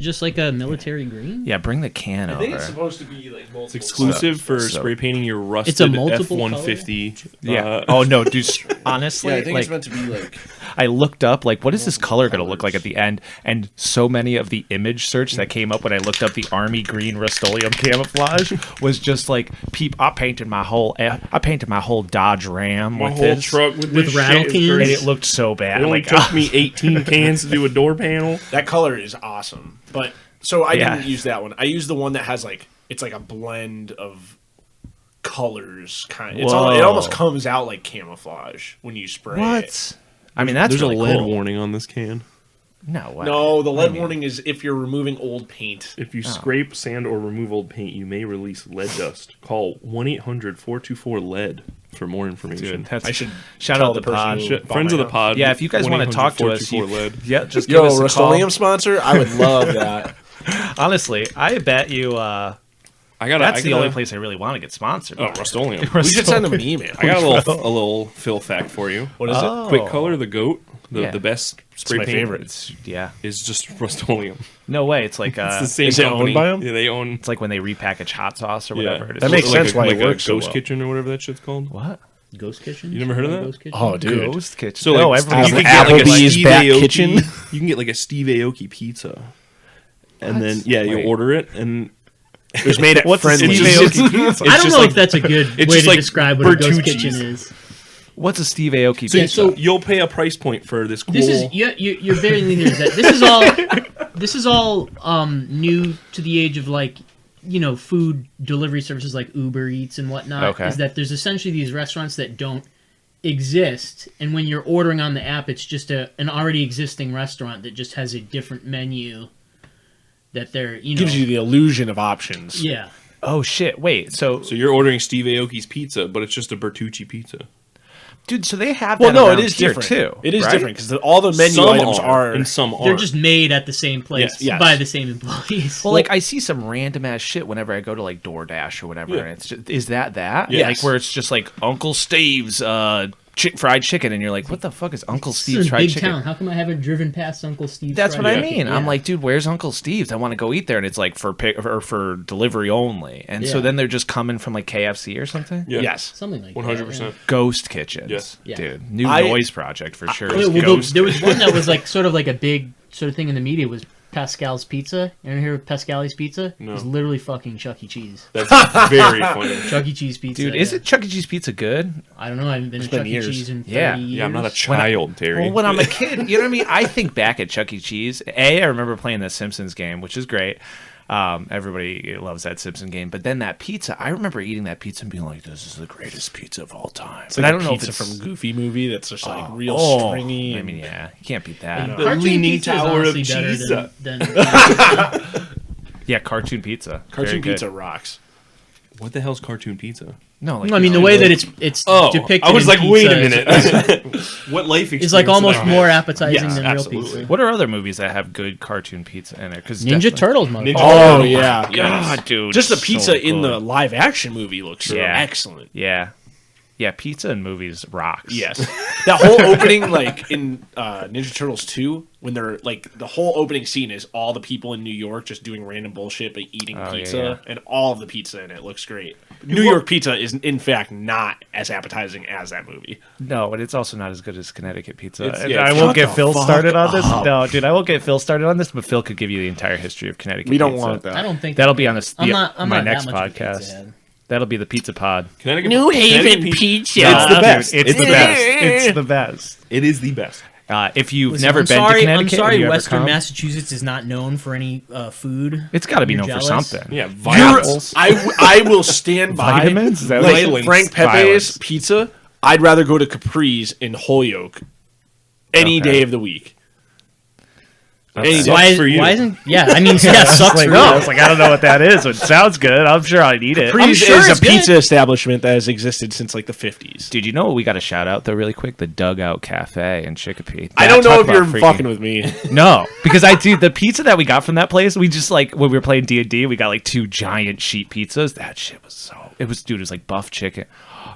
just like a military green? Yeah, bring the can over. I think it's supposed to be like multiple. It's exclusive for spray painting your rusted It's a multiple F-150. Yeah. Oh no, dude. Honestly, yeah, I think it's meant to be like. I looked up like what is this color going to look like at the end, and so many of the image search that came up when I looked up the army green Rust-Oleum camouflage was just like, I painted my whole Dodge Ram My with whole this truck with rattle shit. cans. and it looked so bad. It only took me 18 cans to do a door panel. That color is awesome, but so I didn't use that one. I used the one that has like it's like a blend of colors. It almost comes out like camouflage when you spray it. I mean, that's There's really a lead cool. warning on this can. No way. No, the lead warning is if you're removing old paint. If you scrape, sand, or remove old paint, you may release lead dust. Call 1-800-424-LEAD for more information. Dude, I should shout out the pod. Friends of the pod. Yeah, if you guys want to talk to us, lead. yeah, just give us a Rust-Oleum call. sponsor. I would love that. Honestly, I bet you. That's the only place I really want to get sponsored. Oh, Rust-Oleum. We should send them an email. I got a little Phil fact for you. What is it? Quick Color, the GOAT, the best spray my paint. favorite. Yeah. Is just Rust-Oleum. No way. It's like It's the same is it company. owned by 'em? Yeah, they own. it's like when they repackage hot sauce or whatever. That makes sense why like it works a so Ghost well. Kitchen or whatever that shit's called. What? Ghost Kitchen? You never heard of that? Ghost Kitchen? Oh, dude. Ghost kitchen. So no, like, everyone. you can get like a Applebee's Steve back Aoki, kitchen. You can get like a Steve Aoki pizza, and then you order it, and It was made at What's a Friendly's. Steve Aoki I don't know if that's a good way just to like describe what a Ghost Bertucci's. Kitchen is. What's a Steve Aoki So, pizza? so- you'll pay a price point for this cool. This is you're very leaning into that. This is all new to the age of like food delivery services like Uber Eats and whatnot. Okay. Is that there's essentially these restaurants that don't exist, and when you're ordering on the app, it's just an already existing restaurant that just has a different menu that they're Gives you the illusion of options. yeah. Oh shit! Wait, so you're ordering Steve Aoki's pizza, but it's just a Bertucci pizza. dude, so they have Well, that no, around it is here different too. It is right? different because all the menu Some items are and some They're aren't. just made at the same place Yes. by the same employees. Well, like I see some random ass shit whenever I go to like DoorDash or whatever, and it's just, is that? Yes. Like where it's just like Uncle Steve's fried chicken, and you're like, what the fuck is Uncle This Steve's is a fried big chicken? town. How come I haven't driven past Uncle Steve's? That's what fried I chicken? mean. Yeah. I'm like, dude, where's Uncle Steve's? I want to go eat there, and it's like for delivery only. And so Yeah. then they're just coming from like KFC or something. Yeah. yes. something like 100%. Ghost kitchens, Yes. Yeah. dude. New I- noise project for sure. Yeah, is well, Ghost there was one that was like sort of like a big sort of thing in the media was Pascal's Pizza. You ever hear of Pascal's Pizza? No. It's literally fucking Chuck E. Cheese. That's very funny. Chuck E. Cheese pizza. Dude, is it Chuck E. Cheese pizza good? I don't know. I haven't been to been Chuck E. years. Cheese in 30 Yeah. years. Yeah, I'm not a child, Terry. Well, when I'm a kid, you know what I mean? I think back at Chuck E. Cheese. I remember playing the Simpsons game, which is great. Everybody loves that Simpson game. But then that pizza, I remember eating that pizza and being like, this is the greatest pizza of all time. It's but like I don't know if pizza it's from Goofy movie that's just like real stringy. I mean, yeah, you can't beat that. The Leaning Tower of Pizza is honestly Cheese. better than Yeah, cartoon pizza. Cartoon Very pizza good. rocks. What the hell's cartoon pizza? No, like I mean, the way that it's depicted. I was in like, pizza wait a minute. What life experience? Is like almost did I more have? appetizing Yes, than absolutely. real pizza. What are other movies that have good cartoon pizza in it? Because Ninja Turtles, Ninja motherfucker. Oh, yeah. God, dude. Just the so pizza in the good. live action movie looks Yeah. excellent. Yeah. Yeah, pizza in movies rocks. Yes. That whole opening, like in Ninja Turtles 2, when they're like, the whole opening scene is all the people in New York just doing random bullshit but eating pizza, yeah. and all of the pizza in it looks great. New York pizza is, in fact, not as appetizing as that movie. No, and it's also not as good as Connecticut pizza. It's- And yeah, I it's- won't Shut get the Phil fuck started on this. up. No, dude, I won't get Phil started on this, but Phil could give you the entire history of Connecticut We don't pizza. want that. I don't think That'll be on this, I'm not my that next much of a pizza podcast. head. That'll be the pizza pod. Connecticut Pizza. No, It's the dude, best. It's It's the the best. best. It's the best. It is the best. If you've Listen, never I'm been sorry, to Connecticut, I'm sorry, have you ever Western come? Massachusetts is not known for any food. It's got to be You're known for jealous? something. Yeah, You're- violence. I will stand by Vitamins? Is that like Violence. Frank Pepe's Violence. pizza. I'd rather go to Capri's in Holyoke any Okay. day of the week. Any Sucks day. Why, for you. why isn't? Yeah, I mean, yeah, sucks Like, for no, you. it's like I don't know what that is. It sounds good. I'm sure I'd eat it. Capri's sure is it's a pizza good. establishment that has existed since like the 50s. Dude, you know what we got to shout out though, really quick? The Dugout Cafe in Chicopee. I don't know Talk if you're about freaking- fucking with me. No, because I do the pizza that we got from that place. We just like when we were playing D&D, we got like 2 giant sheet pizzas. That shit was so. It was like buff chicken.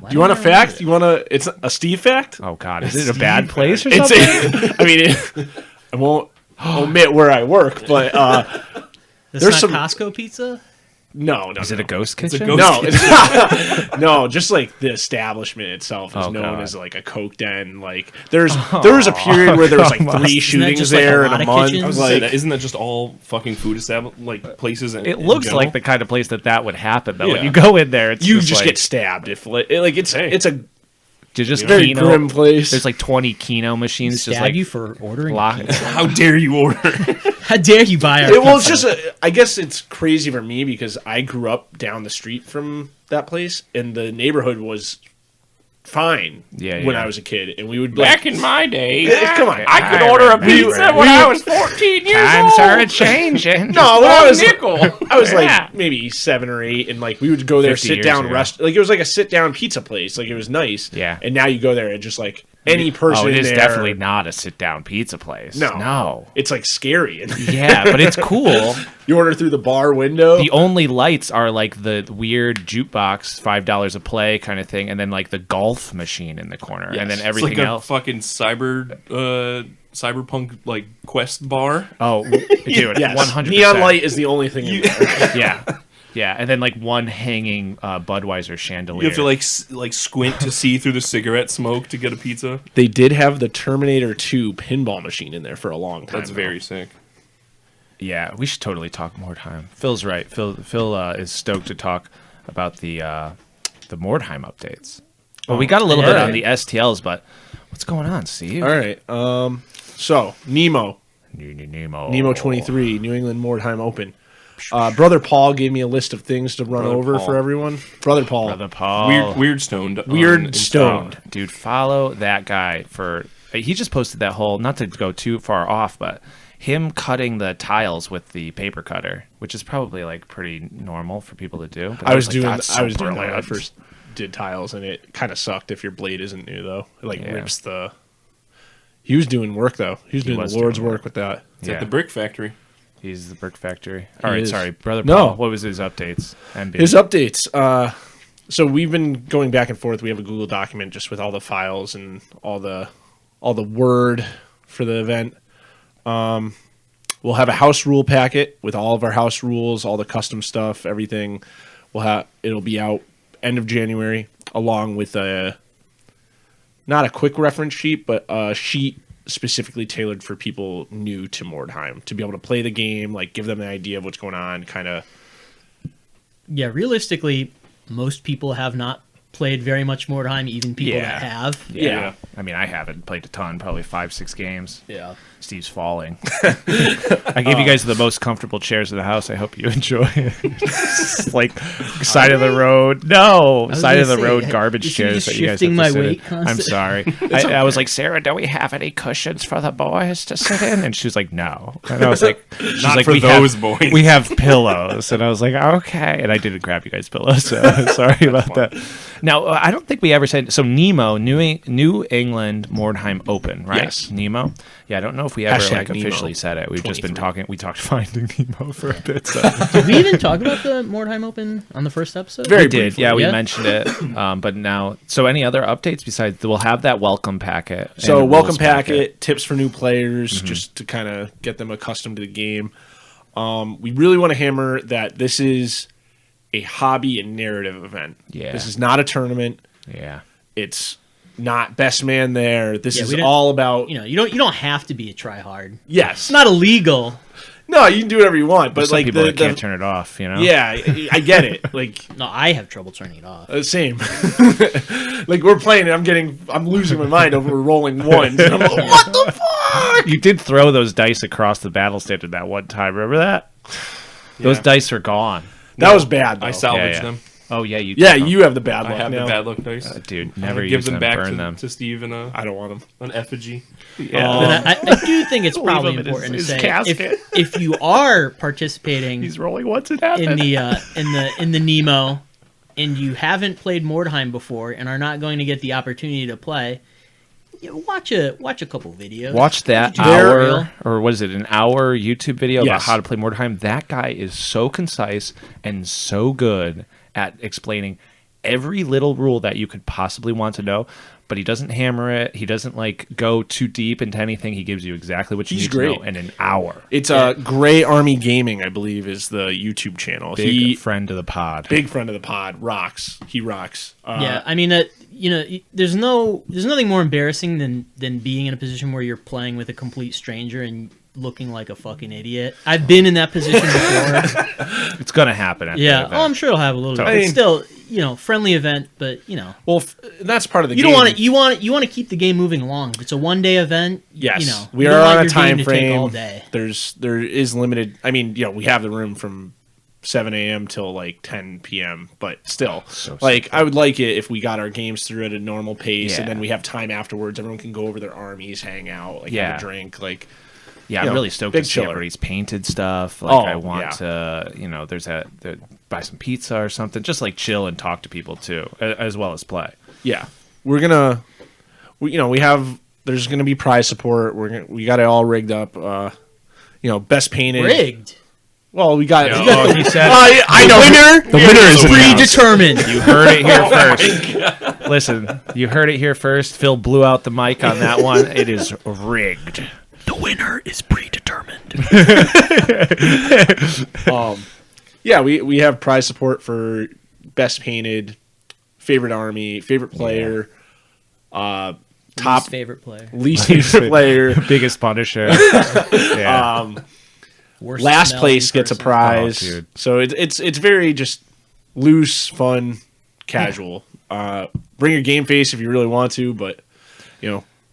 Do you want a fact? You want a? It's a Steve fact. Oh God, is it a bad place or It's something? I mean, I won't omit where I work, but That's there's not some- Costco pizza. no. Is it a ghost kitchen? ghost- No, it's no, just like the establishment itself is Oh, known God. as like a coke den. Like there was a period where there was like come on. 3 Isn't that shootings just, like, a there in lot a of month. kitchens? I was gonna say Like, that. Isn't that just all fucking food like places? It looks like the kind of place that would happen though. When Yeah. you go in there, it's you just just like, get stabbed if like it's a you're just very Keno. grim place. There's like 20 Keno machines just Stab like you for ordering. lock- How dare you order? How dare you buy our? Well, it's pizza? just I guess it's crazy for me because I grew up down the street from that place, and the neighborhood was fine Yeah, when yeah. I was a kid, and we would like, in my day, Yeah, come on. I could order a We- pizza when I was 14 years Times old. are changing. no, when I was nickel. I was Yeah. like maybe 7 or 8, and like we would go there, 50 sit years down, ago. rest. Like it was like a sit down pizza place. Like it was nice. Yeah. And now you go there and just like any person. Oh, it is there, definitely not a sit-down pizza place. No. It's like scary. And Yeah, but it's cool. you order through the bar window. The only lights are like the weird jukebox, $5 a play kind of thing, and then like the golf machine in the corner, and then Yes. everything It's like else. a fucking cyberpunk like quest bar. Oh, dude, Yes. 100%. Neon light is the only thing. In there. Yeah, yeah, and then like one hanging Budweiser chandelier. You have to like squint to see through the cigarette smoke to get a pizza. They did have the Terminator 2 pinball machine in there for a long time. That's very sick. Yeah, we should totally talk more time. Phil's right. Phil is stoked to talk about the Mordheim updates. Well, we got a little bit on the STLs, but what's going on, Steve? All right. So Nemo Nemo 23, New England Mordheim Open. Brother Paul gave me a list of things to run Brother over Paul. for everyone. Brother Paul. Brother Paul. Weird stoned. Weird on stoned. Instagram. Dude, follow that guy for. He just posted that whole. Not to go too far off, but him cutting the tiles with the paper cutter, which is probably like pretty normal for people to do. But I was like, doing "That's so that when I brilliant." first did tiles, and it kind of sucked if your blade isn't new though. It like Yeah. rips the. He was doing work though. He was doing was the Lord's doing work with that. It's at the Brick Factory. He's the brick factory. All right, is. sorry, brother. No. Paul, what was his updates? MB. His updates. So we've been going back and forth. We have a Google document just with all the files and all the word for the event. We'll have a house rule packet with all of our house rules, all the custom stuff, everything. It'll be out end of January, along with not a quick reference sheet, but a sheet specifically tailored for people new to Mordheim to be able to play the game, like give them an idea of what's going on, kind of. Yeah, realistically, most people have not played very much Mordheim, even people that have. Yeah. I mean, I haven't played a ton, probably 5-6 games. Yeah. Steve's falling. I gave you guys the most comfortable chairs in the house. I hope you enjoy it. Like side of the road. No, side of the road garbage chairs that you guys have to sit in. I'm sorry. I was like, Sarah, do we have any cushions for the boys to sit in? And she was like, no. And I was like, not for those boys. We have pillows. And I was like, okay. And I didn't grab you guys' pillows, so sorry about that. Now, I don't think we ever said so. Nemo, New England Mordheim Open, right? Yes. Nemo. Yeah, I don't know if we ever Nemo officially said it. We've just been talking. We talked Finding Nemo for a bit. So. Did we even talk about the Mordheim Open on the first episode? We did. Yeah, we mentioned it. But now, so any other updates besides we'll have that welcome packet. So welcome packet, tips for new players, just to kind of get them accustomed to the game. We really want to hammer that this is a hobby and narrative event. Yeah. This is not a tournament. Yeah. It's not best man there. This is all about you don't have to be a tryhard. Yes. It's not illegal. No, you can do whatever you want, but some like people that can't turn it off, you know? Yeah, I get it. Like no, I have trouble turning it off. Same. Like we're playing and I'm losing my mind over rolling ones. And I'm like, what the fuck? You did throw those dice across the battle standard that one time. Remember that? Those dice are gone. That was bad, though. I salvaged them. Oh, yeah, you Yeah, you have the bad luck I have now. the bad luck dice. Dude, never give use them them, back burn them. to Steve in I don't want them. an effigy. Yeah. I do think it's probably him in important his to say casket. if you are participating He's rolling once it happens. in the Nemo and you haven't played Mordheim before and are not going to get the opportunity to play, watch a couple videos. Watch that hour, or what is it, an hour YouTube video about how to play Mordheim. That guy is so concise and so good at explaining every little rule that you could possibly want to know, but he doesn't hammer it. He doesn't like go too deep into anything. He gives you exactly what you need to know in an hour. It's Gray Army Gaming, I believe, is the YouTube channel. Big friend of the pod. Big friend of the pod. Rocks. He rocks. Yeah, I mean that. There's nothing more embarrassing than being in a position where you're playing with a complete stranger and looking like a fucking idiot. I've been in that position before. It's gonna happen. Yeah. Oh, I'm sure it'll have a little bit. It's still, friendly event, but Well, that's part of the game. You don't want to keep the game moving along. If it's a 1-day event, yes, we are on a time frame. All day. There is limited. I mean, we have the room from 7 a.m. till like 10 p.m. But still, I would like it if we got our games through at a normal pace, and then we have time afterwards. Everyone can go over their armies, hang out, have a drink, I'm really stoked to see everybody's painted stuff. I want to, buy some pizza or something. Just chill and talk to people too, as well as play. Yeah, we're gonna, there's gonna be prize support. We got it all rigged up. Best painted. Rigged. Well, we got. He said, I know. The winner is predetermined. You heard it here first. Listen, you heard it here first. Phil blew out the mic on that one. It is rigged. The winner is predetermined. We have prize support for best painted, favorite army, favorite player, top favorite player, least favorite player, biggest punisher. Last place gets a prize. So it's very just loose, fun, casual. Bring your game face if you really want to, but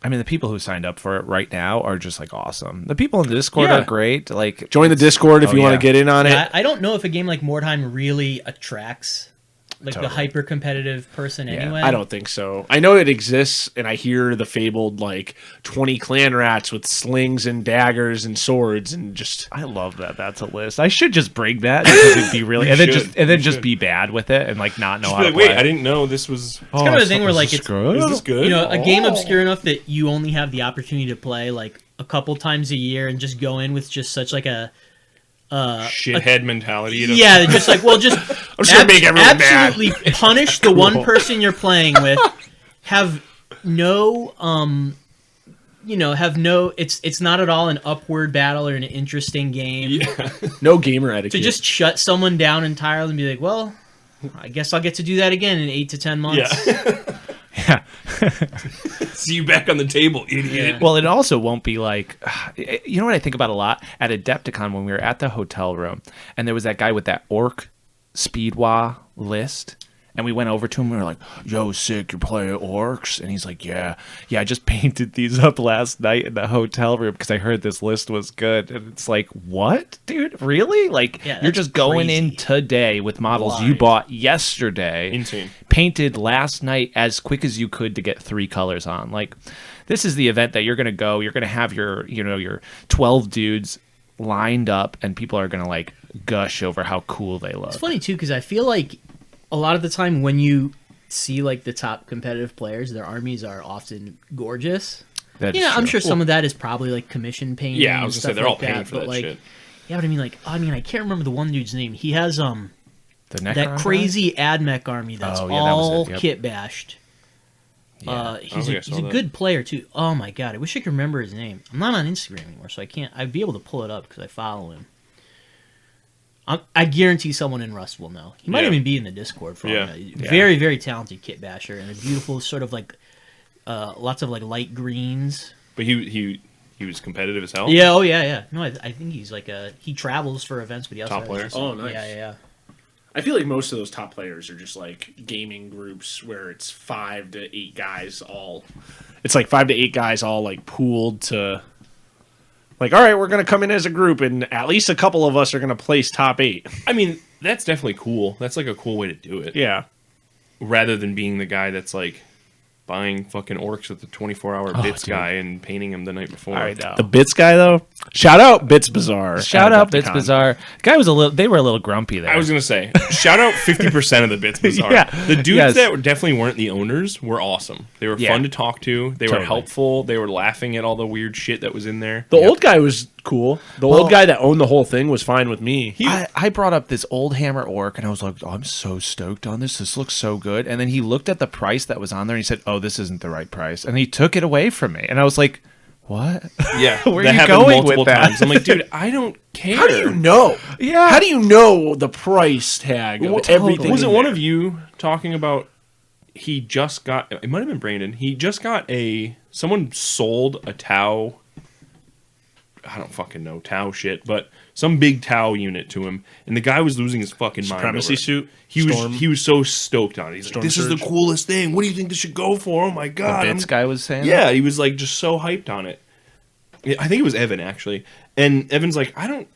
I mean, the people who signed up for it right now are just awesome. The people in the Discord are great. Join the Discord if you want to get in on it. I don't know if a game like Mordheim really attracts the hyper competitive person anyway. I don't think so. I know it exists, and I hear the fabled 20 clan rats with slings and daggers and swords, and just I love that. That's a list. I should just bring that because it'd be really and then just be bad with it and not know how to play. Wait, I didn't know this was. It's kind of a thing where is this good? A game obscure enough that you only have the opportunity to play a couple times a year and just go in with just such a shithead mentality. Yeah, just I'm just gonna make everyone absolutely mad. Punish the one person you're playing with. Have no, It's not at all an upward battle or an interesting game. Yeah. No gamer etiquette. To just shut someone down entirely and be like, well, I guess I'll get to do that again in 8 to 10 months. Yeah. See you back on the table, idiot. Yeah. Well, it also won't be you know what I think about a lot? At Adepticon, when we were at the hotel room, and there was that guy with that orc speedwa list, And we went over to him. We were like, "Yo, sick, you're playing orcs?" And he's like, "Yeah, I just painted these up last night in the hotel room because I heard this list was good." And it's like, "What, dude? Really? Like, you're just going in today with models you bought yesterday, insane, painted last night as quick as you could to get 3 colors on. Like, this is the event that you're going to go. You're going to have your 12 dudes lined up, and people are going to like gush over how cool they look." It's funny too because I feel like a lot of the time when you see like the top competitive players, their armies are often gorgeous. That's true. I'm sure some of that is probably like commission painting. Yeah, I was gonna say they're all paying for but that shit. Yeah, but I mean, I can't remember the one dude's name. He has the that crazy AdMech army that's all kit bashed. Yeah. He's a good player too. Oh my god, I wish I could remember his name. I'm not on Instagram anymore, so I can't. I'd be able to pull it up because I follow him. I guarantee someone in Rust will know. He might even be in the Discord for all very, very talented kit basher and a beautiful sort of like lots of like light greens. But he was competitive as hell. Yeah, yeah. No, I think he's like he travels for events, but he also top players. Oh, nice. Yeah. I feel like most of those top players are just like gaming groups where it's 5 to 8 guys all. It's like 5 to 8 guys all like pooled to. Like, all right, we're going to come in as a group, and at least a couple of us are going to place top 8. I mean, that's definitely cool. That's like a cool way to do it. Yeah. Rather than being the guy that's like buying fucking orcs with the 24-hour bits guy and painting him the night before. I know. The bits guy, though? Shout out Bits Bazaar. Shout out Bits Bazaar. Guy was they were a little grumpy there. I was going to say, shout out 50% of the Bits Bazaar. Yeah. The dudes that definitely weren't the owners were awesome. They were fun to talk to. They were helpful. They were laughing at all the weird shit that was in there. The old guy was cool. The old guy that owned the whole thing was fine with me. I brought up this old hammer orc, and I was like, "Oh, I'm so stoked on this. This looks so good." And then he looked at the price that was on there, and he said, "Oh, this isn't the right price." And he took it away from me. And I was like, "What?" Yeah. Where are you going with that? Times. I'm like, dude, I don't care. How do you know? Yeah. How do you know the price tag of everything? Was it one of you talking about he just got... It might have been Brandon. He just got someone sold a Tau... I don't fucking know Tau shit, but some big Tau unit to him, and the guy was losing his fucking mind. Supremacy suit? He was so stoked on it. He's like, "This is the coolest thing. What do you think this should go for? Oh my god!" The Bits guy was saying. Yeah, he was like just so hyped on it. I think it was Evan actually, and Evan's like, "I don't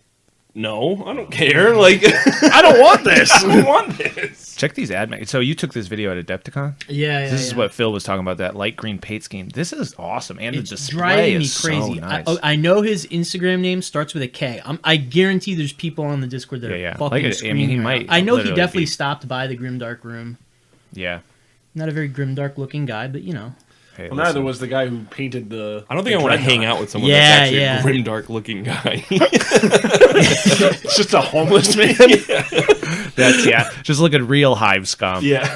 care. Like, I don't want this. I don't want this." Check these ad. So you took this video at Adepticon? Yeah. This is what Phil was talking about, that light green paint scheme. This is awesome, and It's the display driving me is crazy. so nice. I know his Instagram name starts with a K. I guarantee there's people on the Discord that are fucking screaming. he might. I know he definitely stopped by the Grimdark room. Yeah. Not a very Grimdark looking guy, but you know. Hey, well, neither was the guy who painted the... I don't think I want to hang out with someone that's actually a grimdark looking guy. It's just a homeless man. That's just look at real hive scum. Yeah.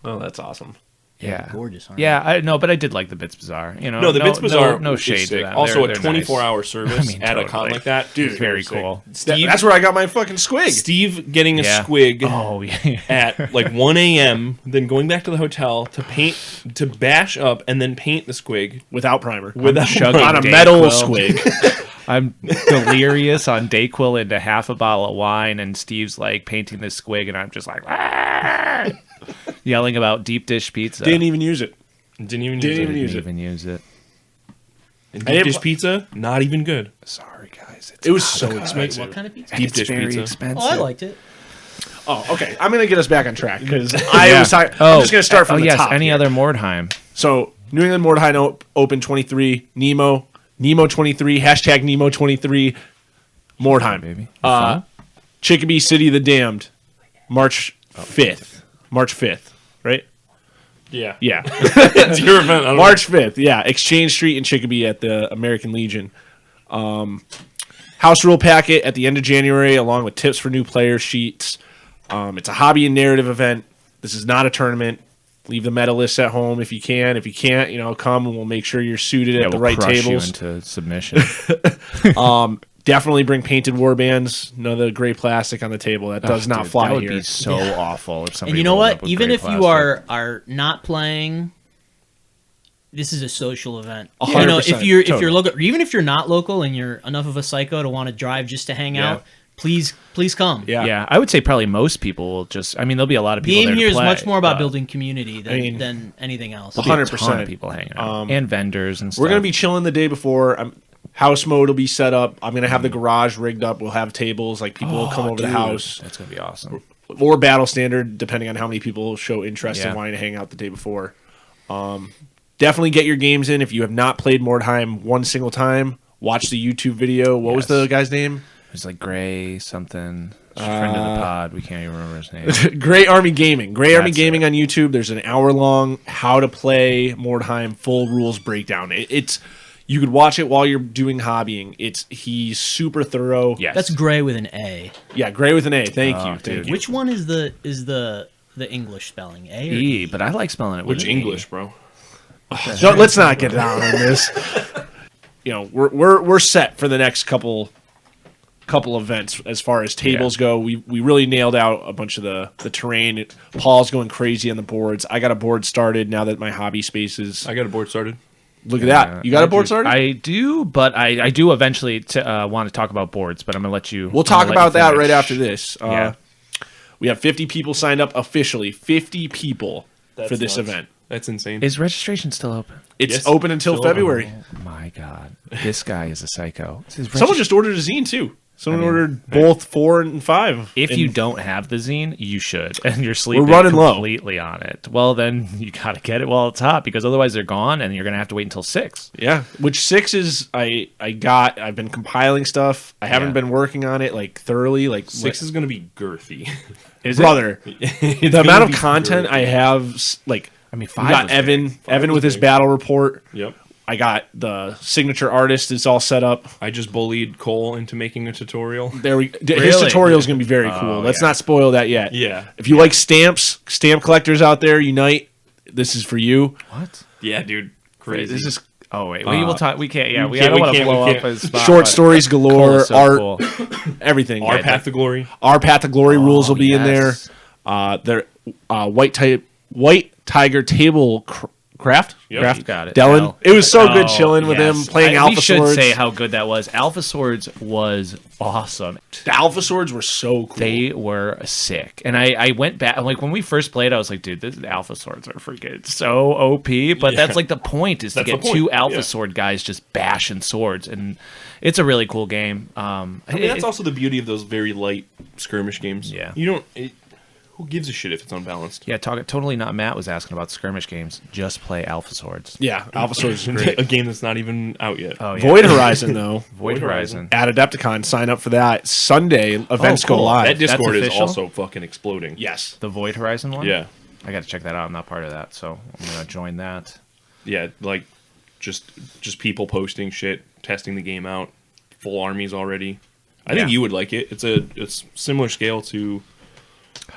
Oh, that's awesome. Yeah, gorgeous. Yeah, I know, but I did like the Bits Bazaar. You know, no, the Bits Bazaar, no shade to them. Also, they're a 24-hour nice. service at a con like that, dude, very cool. Steve, that's where I got my fucking squig. Steve getting a squig at like 1 a.m., then going back to the hotel to bash up and then paint the squig without primer, on a metal squig. I'm delirious on Dayquil into half a bottle of wine, and Steve's like painting this squig, and I'm just like yelling about deep dish pizza. Didn't even use it. Didn't even use it. And deep dish pizza, not even good. Sorry, guys. It was so expensive. What kind of pizza? Deep dish pizza. Expensive. Oh, I liked it. Oh, okay. I'm gonna get us back on track because I'm just gonna start from the top. Any other Mordheim? So New England Mordheim Open 23, Nemo 23, hashtag Nemo 23, Mordheim, baby. Chicopee City of the Damned, March 5th, right? Yeah. It's your event. March 5th, yeah. Exchange Street in Chicopee at the American Legion. House rule packet at the end of January, along with tips for new player sheets. It's a hobby and narrative event. This is not a tournament. Leave the medalists at home if you can. If you can't, come and we'll make sure you're suited at the right tables. You into submission. Definitely bring painted warbands. Another gray plastic on the table. That does not fly here. That would be so awful if somebody. And you know what? Even if you are not playing, this is a social event. 100%. If you're local, even if you're not local and you're enough of a psycho to want to drive just to hang out, please come. Yeah. I would say probably most people will just. I mean, there'll be a lot of people. Game there here to play, is much more about building community than anything else. 100% of people hanging out and vendors and stuff. We're gonna be chilling the day before. House mode will be set up. I'm gonna have the garage rigged up. We'll have tables. Like people will come over the house. That's gonna be awesome. Or battle standard, depending on how many people show interest in wanting to hang out the day before. Definitely get your games in. If you have not played Mordheim one single time, watch the YouTube video. What was the guy's name? It was like Gray something. Friend of the pod. We can't even remember his name. Gray Army Gaming. Army Gaming on YouTube. There's an hour-long how to play Mordheim full rules breakdown. It's you could watch it while you're doing hobbying. He's super thorough. Yes. That's Gray with an A. Yeah, Gray with an A. Thank you. Which one is the English spelling? A or E? But I like spelling it with Which English, bro? So let's not get down on this. We're set for the next couple events as far as tables go. We really nailed out a bunch of the terrain. Paul's going crazy on the boards. I got a board started now that my hobby space is. I got a board started. Look at that. You got a board started? I do, but I do eventually want to talk about boards, but I'm going to let you. We'll talk about that right after this. Yeah. We have 50 people signed up officially. 50 people for this nuts. event. That's insane. Is registration still open? It's open until February. Oh my God. This guy is a psycho. Someone just ordered a zine, too. Someone ordered both 4 and 5. If you don't have the zine, you should, and you're sleeping completely on it. Well, then you got to get it while it's hot, because otherwise they're gone, and you're going to have to wait until 6. Yeah, which 6 is I've been compiling stuff. I haven't been working on it thoroughly. 6 is going to be girthy. Is brother, the amount of content I have, 5. We got Evan with his battle report. Yep. I got the signature artist is all set up. I just bullied Cole into making a tutorial. His tutorial is going to be very cool. Let's not spoil that yet. Yeah. If you like stamps, stamp collectors out there, unite. This is for you. What? Yeah, dude. Crazy. This is. Oh wait, we will talk. We can't. Yeah, we don't want to can't- blow we up can't. his spot. Short stories galore, Cool, so art, cool. everything. Our Path to Glory. Our Path to Glory rules will be in there. yes. White Tiger table craft. Yep. Craft. You got it. Dylan. Al. It was so good chilling with him, playing Alpha Swords. We should say how good that was. Alpha Swords was awesome. The Alpha Swords were so cool. They were sick. And I went back, when we first played, I was like, dude, the Alpha Swords are freaking so OP. But that's the point, is to get 2 Alpha Sword guys just bashing swords. And it's a really cool game. That's also the beauty of those very light skirmish games. Yeah. Who gives a shit if it's unbalanced? Yeah, Totally Not Matt was asking about skirmish games. Just play Alpha Swords. Yeah, Alpha Swords is great. A game that's not even out yet. Oh, yeah. Void Horizon, though. Void Horizon. At Adepticon, sign up for that. Sunday, events go cool. live. That Discord is official? also fucking exploding. Yes. The Void Horizon one? Yeah. I got to check that out. I'm not part of that, so I'm going to join that. Yeah, just people posting shit, testing the game out, full armies already. I think you would like it. It's similar scale to.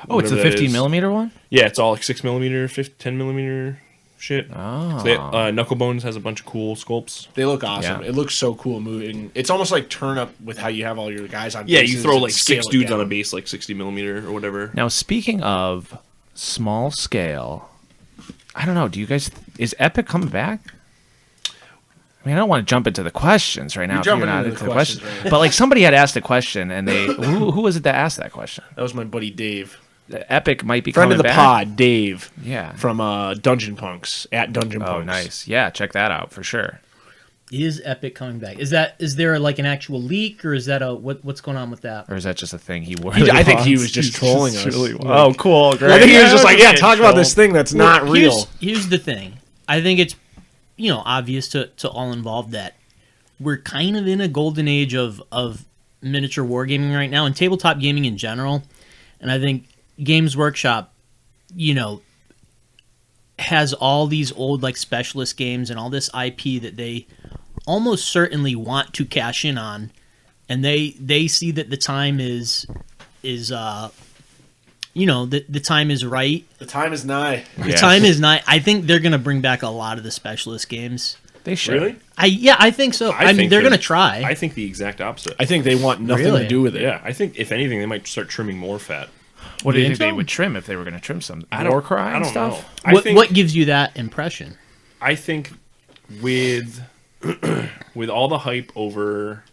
Oh, it's the 15 millimeter one? Yeah, it's all 6 millimeter, 10 millimeter shit. Oh. So Knucklebones has a bunch of cool sculpts. They look awesome. Yeah. It looks so cool moving. It's almost like turn up with how you have all your guys on. Yeah, you throw bases like and 6 scale it dudes on down. a base, like 60 millimeter or whatever. Now, speaking of small scale, I don't know. Do you guys? Is Epic coming back? I mean, I don't want to jump into the questions right now. jumping not into the questions right now. But somebody had asked a question, and who was it that asked that question? That was my buddy Dave. Epic might be Friend coming of the back. pod, Dave. Yeah. From Dungeon Punks, at Dungeon Punks. Oh, nice. Yeah, check that out for sure. Is Epic coming back? Is there an actual leak, or is that what's going on with that? Or is that just a thing he I think he was just trolling us. Oh, cool. Great. I think he was just talk about this thing that's not real. Here's the thing. I think it's obvious to all involved that we're kind of in a golden age of miniature wargaming right now, and tabletop gaming in general. And I think Games Workshop, has all these old specialist games and all this IP that they almost certainly want to cash in on, and they see that the time is the time is right. The time is nigh. The time is nigh. I think they're going to bring back a lot of the specialist games. They should. Really? I think so. I mean, they're going to try. I think the exact opposite. I think they want nothing Really? to do with it. Yeah, I think if anything, they might start trimming more fat. What do you think think they so? would trim if they were going to trim some? I don't- Warcry I and don't stuff? know. What gives you that impression? I think with all the hype over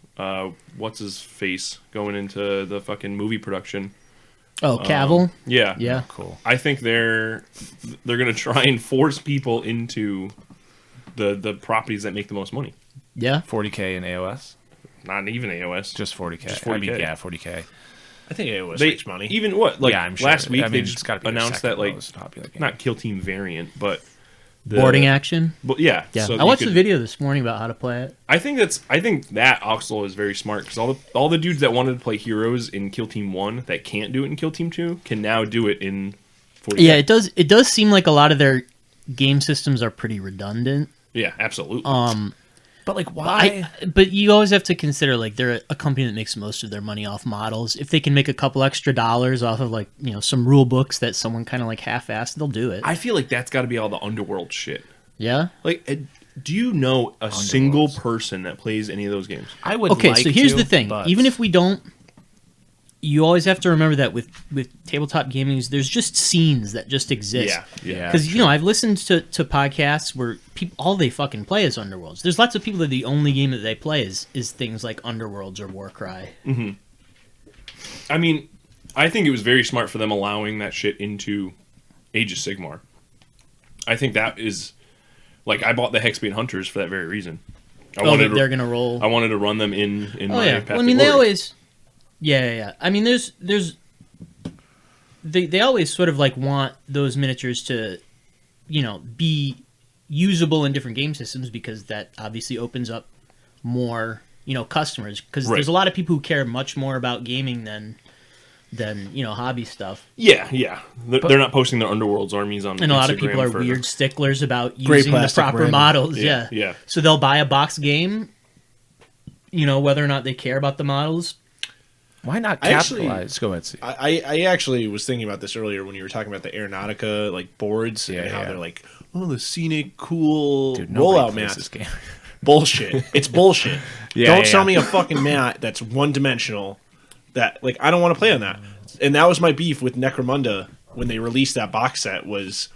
what's his face going into the fucking movie production. Oh, Cavill? Yeah. Yeah. Cool. I think they're going to try and force people into the properties that make the most money. Yeah. 40K in AOS? Not even AOS. Just 40K. Just 40K. I mean, yeah, 40K. I think AOS makes money. Even what? Like, yeah, I'm sure. last week I mean, they it's just gotta be announced that, like, game. not Kill Team variant, but boarding action. But yeah. Yeah. So I watched the video this morning about how to play it. I think that Oxel is very smart because all the dudes that wanted to play heroes in Kill Team 1 that can't do it in Kill Team 2 can now do it in 40K. Yeah, it does seem like a lot of their game systems are pretty redundant. Yeah, absolutely. But like, why? But you always have to consider, like, they're a company that makes most of their money off models. If they can make a couple extra dollars off of, like, you know, some rule books that someone kind of like half-assed, they'll do it. I feel like that's got to be all the Underworld shit. Yeah. Like, do you know a single person that plays any of those games? I would. Okay, like so here's to, the thing. but... Even if we don't, you always have to remember that with tabletop gaming, there's just scenes that just exist. Yeah. Because, you know, I've listened to podcasts where all they fucking play is Underworlds. There's lots of people that the only game that they play is things like Underworlds or Warcry. Mm-hmm. I mean, I think it was very smart for them allowing that shit into Age of Sigmar. I think that is... Like, I bought the Hexbane Hunters for that very reason. They're going to roll. I wanted to run them in my Path Well, I mean, to they Glory. always... Yeah. I mean, they always sort of, like, want those miniatures to, you know, be usable in different game systems because that obviously opens up more, you know, customers. Because there's a lot of people who care much more about gaming than you know, hobby stuff. Yeah. They're not posting their Underworlds armies on and a lot of Instagram people are for... weird sticklers about using the proper branding. models. Yeah. So they'll buy a box game, you know, whether or not they care about the models. Why not capitalize? Go ahead, Steve. I actually was thinking about this earlier when you were talking about the Aeronautica like boards and how they're like, oh, the scenic, cool rollout mats. Bullshit. It's bullshit. Don't sell me a fucking mat that's one dimensional. That, like, I don't want to play on that. And that was my beef with Necromunda when they released that box set. It was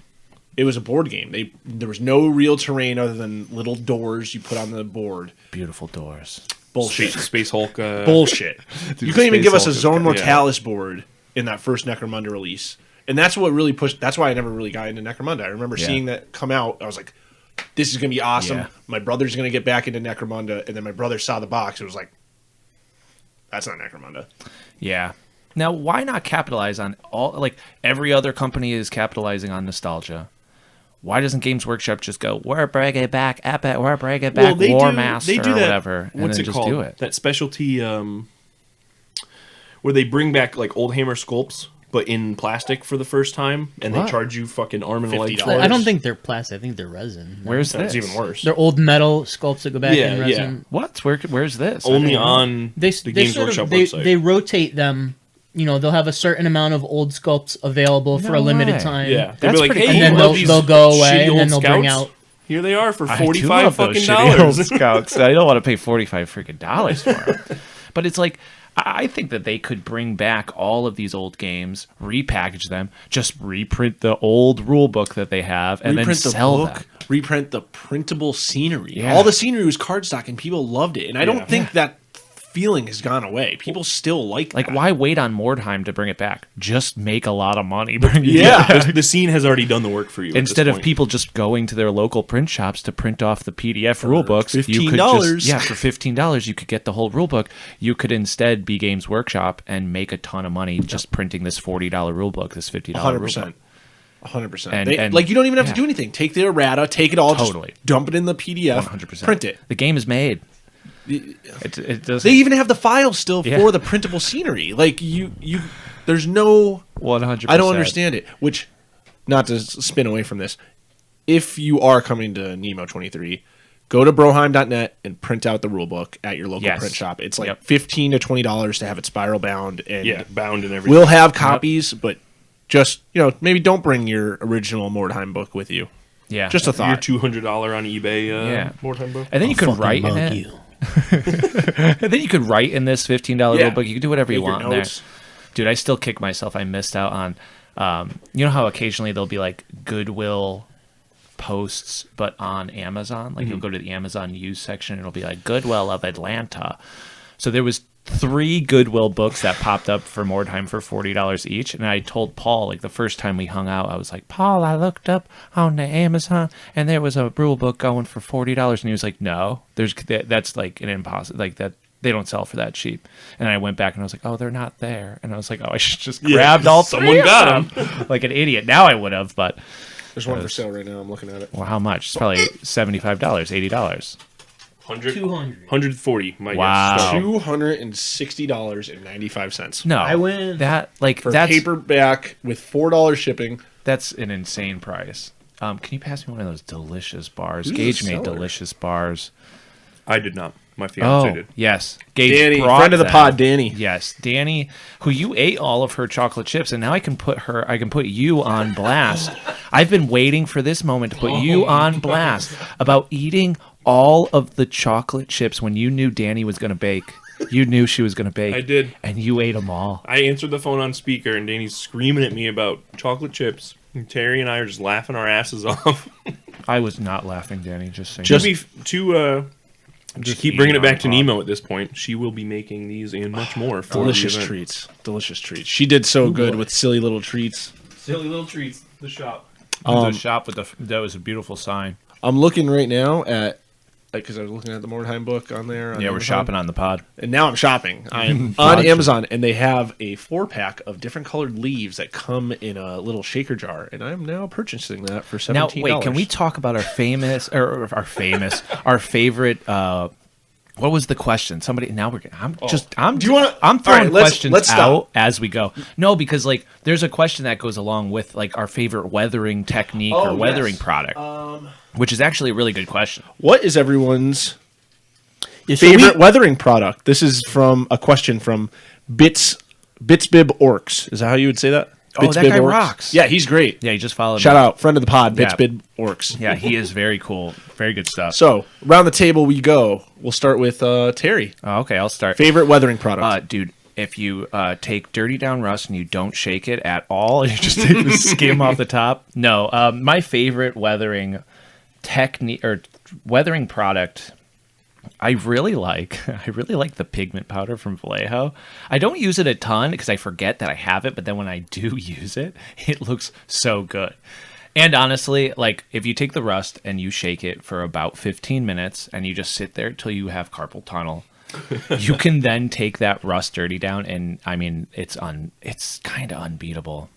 a board game. There was no real terrain other than little doors you put on the board. Beautiful doors. Bullshit. Space Hulk. Bullshit. Dude, you couldn't even give us a Zone Hulk Mortalis board in that first Necromunda release. And that's what really pushed... That's why I never really got into Necromunda. I remember seeing that come out. I was like, this is going to be awesome. Yeah. My brother's going to get back into Necromunda. And then my brother saw the box. It was like, that's not Necromunda. Yeah. Now, why not capitalize on all... Like, every other company is capitalizing on nostalgia. Why doesn't Games Workshop just go, we're bringing back Epic, we're bringing back War Master, or whatever, and then just do it? That specialty where they bring back, like, old Hammer sculpts, but in plastic for the first time, and they charge you fucking arm and leg. $50. I don't think they're plastic. I think they're resin. Where's this? It's even worse. They're old metal sculpts that go back in resin. What? Where's this? Only on the Games sort Workshop of, website. They rotate them. You know, they'll have a certain amount of old sculpts available for a limited time. Yeah, That's like, pretty hey, and then they'll go away, and then they'll bring out. Here they are for I do $45 love those fucking shitty old dollars. Scouts. I don't want to pay $45 freaking dollars for them. But it's like, I think that they could bring back all of these old games, repackage them, just reprint the old rule book that they have, and then sell them. Reprint the printable scenery. Yeah. All the scenery was cardstock, and people loved it. And I don't think that feeling has gone away. People still like that. Why wait on Mordheim to bring it back? Just make a lot of money. The scene has already done the work for you. Instead of people just going to their local print shops to print off the PDF rule books, $15. you could for $15 you could get the whole rule book. You could instead be Games Workshop and make a ton of money just printing this $40 rule book, this $50 rule book. 100%. And like, you don't even have to do anything. Take the errata, take it all, Totally. just dump it in the PDF, 100%. print it. The game is made. It doesn't. They even have the file still for the printable scenery. Like, there's no 100%. I don't understand it. Which, not to spin away from this, if you are coming to Nemo 23, go to broheim.net and print out the rulebook at your local print shop. It's like $15 to $20 to have it spiral bound and bound and everything. We'll have copies, but just, maybe don't bring your original Mordheim book with you. Yeah, just a thought. Your $200 on eBay Mordheim book, and then you can write in it. And then you could write in this $15 rulebook. You can do whatever you want in there. Dude, I still kick myself. I missed out on, you know how occasionally there'll be like Goodwill posts, but on Amazon? Like you'll go to the Amazon used section and it'll be like Goodwill of Atlanta. So there was 3 Goodwill books that popped up for Mordheim for $40 each, and I told Paul, like, the first time we hung out, I was like, Paul, I looked up on the Amazon and there was a rule book going for $40, and he was like, no, that's like an impossible, like that. They don't sell for that cheap. And I went back and I was like, oh, they're not there. And I was like, oh, I should just grabbed all 3. Someone got them. Like an idiot. Now I would have, but there's one for sale right now. I'm looking at it. Well, how much? It's probably $75, $80. 140. Wow. $260.95. No, I win. That for that's paperback with $4 shipping. That's an insane price. Can you pass me one of those delicious bars? Gage made delicious bars. I did not. My fiance did. Yes. Gage Danny, friend of the pod, Danny. Yes, Danny, who you ate all of her chocolate chips, and now I can put you on blast. I've been waiting for this moment to put you on blast about eating all of the chocolate chips when you knew Danny was going to bake. You knew she was going to bake. I did. And you ate them all. I answered the phone on speaker, and Danny's screaming at me about chocolate chips. And Terry and I are just laughing our asses off. I was not laughing, Danny. Just saying. Just keep bringing it back to Nemo at this point. She will be making these and much more for delicious treats. Delicious treats. She did so good with Silly Little Treats. Silly Little Treats, the shop. The shop that was a beautiful sign. I'm looking right now at, because I was looking at the Mordheim book on there. We're shopping on the pod. And now I'm shopping. I'm on Amazon, and they have a 4-pack of different colored leaves that come in a little shaker jar, and I'm now purchasing that for $17. Now, wait, can we talk about our favorite? What was the question? Somebody. Now we're. I'm throwing questions out as we go. No, because like there's a question that goes along with like our favorite weathering technique or weathering product, which is actually a really good question. What is everyone's favorite weathering product? This is from a question from Bitsbib Orcs. Is that how you would say that? Oh, that guy rocks. Yeah, he's great. Yeah, he just followed me. Shout out, friend of the pod, Bitsbib Orcs. Yeah, he is very cool. Very good stuff. So, around the table we go. We'll start with Terry. Oh, okay, I'll start. Favorite weathering product? Dude, if you take Dirty Down Rust and you don't shake it at all, you just take the skim off the top. No, my favorite weathering technique or weathering product, I really like the pigment powder from Vallejo. I don't use it a ton because I forget that I have it, but then when I do use it, it looks so good. And honestly, like if you take the rust and you shake it for about 15 minutes and you just sit there till you have carpal tunnel, you can then take that rust dirty down, and I mean it's kind of unbeatable.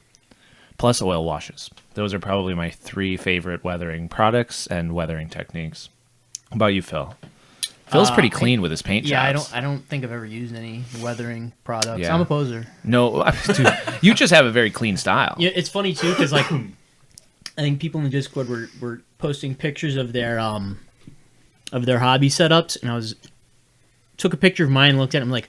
Plus oil washes. Those are probably my 3 favorite weathering products and weathering techniques. How about you, Phil? Phil's pretty clean with his paint jobs. Yeah, I don't think I've ever used any weathering products. Yeah. I'm a poser. No, dude, you just have a very clean style. Yeah, it's funny too because like I think people in the Discord were posting pictures of their hobby setups, and I took a picture of mine and looked at it. I'm like,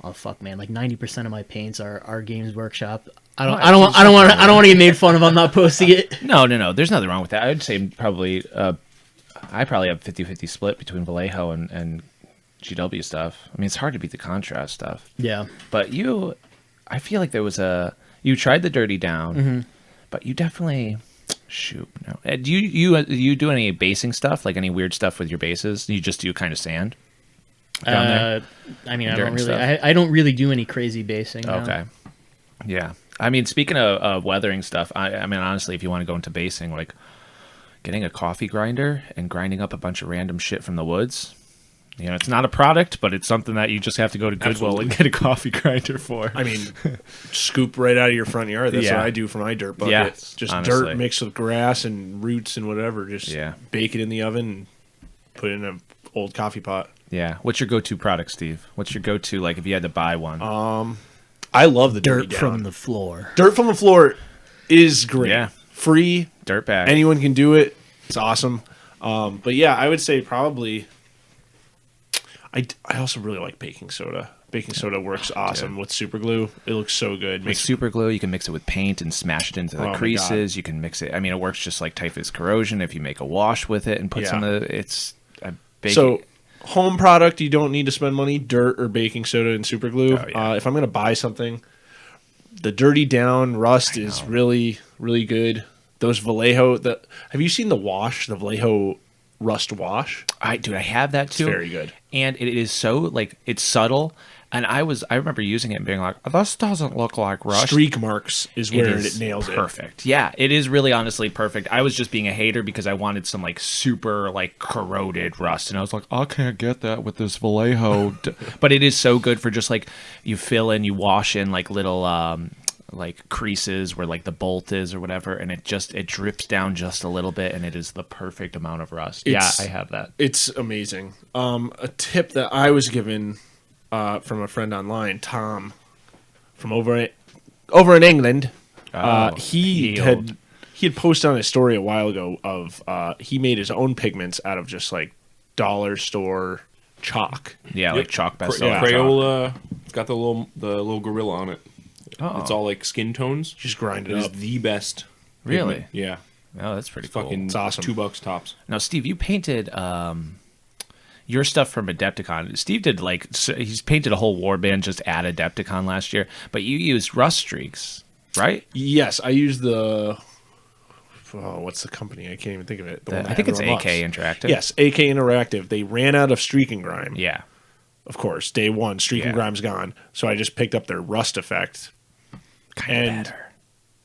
oh fuck, man! Like 90% of my paints are Games Workshop. I don't want to get made fun of. I'm not posting it. No. There's nothing wrong with that. I'd say probably. I probably have 50-50 split between Vallejo and GW stuff. I mean, it's hard to beat the contrast stuff. Yeah. But I feel like there was you tried the dirty down, but you definitely, no. Do you do any basing stuff, like any weird stuff with your bases? You just do kind of sand down there? I mean, I don't really do any crazy basing. No. Okay. Yeah. I mean, speaking of weathering stuff, I mean, honestly, if you want to go into basing, like, getting a coffee grinder and grinding up a bunch of random shit from the woods. You know, it's not a product, but it's something that you just have to go to Goodwill and get a coffee grinder for. I mean, scoop right out of your front yard. That's what I do for my dirt bucket. Yeah, just honestly. Dirt mixed with grass and roots and whatever. Just bake it in the oven and put it in an old coffee pot. Yeah. What's your go-to product, Steve? What's your go-to, like, if you had to buy one? I love the dirt from the floor. Dirt from the floor is great. Yeah. Free. Dirt bag. Anyone can do it. It's awesome. But yeah, I would say probably I also really like baking soda. Baking soda works awesome with super glue. It looks so good. With super glue, you can mix it with paint and smash it into the creases. You can mix it. I mean, it works just like typhus corrosion if you make a wash with it and put some of the... It's a baking... So, home product, you don't need to spend money. Dirt or baking soda and super glue. Oh, yeah. If I'm going to buy something, the Dirty Down Rust is really, really good. Those Vallejo... have you seen the wash? The Vallejo rust wash. I have that too. It's very good. And it is so like it's subtle. And I remember using it and being like, this doesn't look like rust. Streak marks is where it nails it. Perfect. Yeah, it is really honestly perfect. I was just being a hater because I wanted some like super like corroded rust. And I was like, I can't get that with this Vallejo. But it is so good for just like you fill in, you wash in like little like creases where like the bolt is or whatever. And it drips down just a little bit and it is the perfect amount of rust. I have that. It's amazing. A tip that I was given from a friend online, Tom, from over in England. He had posted on his story a while ago of he made his own pigments out of just like dollar store chalk. Yeah, like chalk pastel. Crayola. It's got the little gorilla on it. Oh. It's all like skin tones. Just grind it up. It's the best. Really? Pigment. Yeah. Oh, that's pretty cool. It's awesome. $2 tops. Now, Steve, you painted your stuff from Adepticon. Steve did he's painted a whole warband just at Adepticon last year, but you used rust streaks, right? Yes, I used what's the company? I can't even think of it. I think it's AK Interactive. Yes, AK Interactive. They ran out of streak and grime. Yeah. Of course, day one, streak and grime's gone. So I just picked up their rust effect. Kind of better.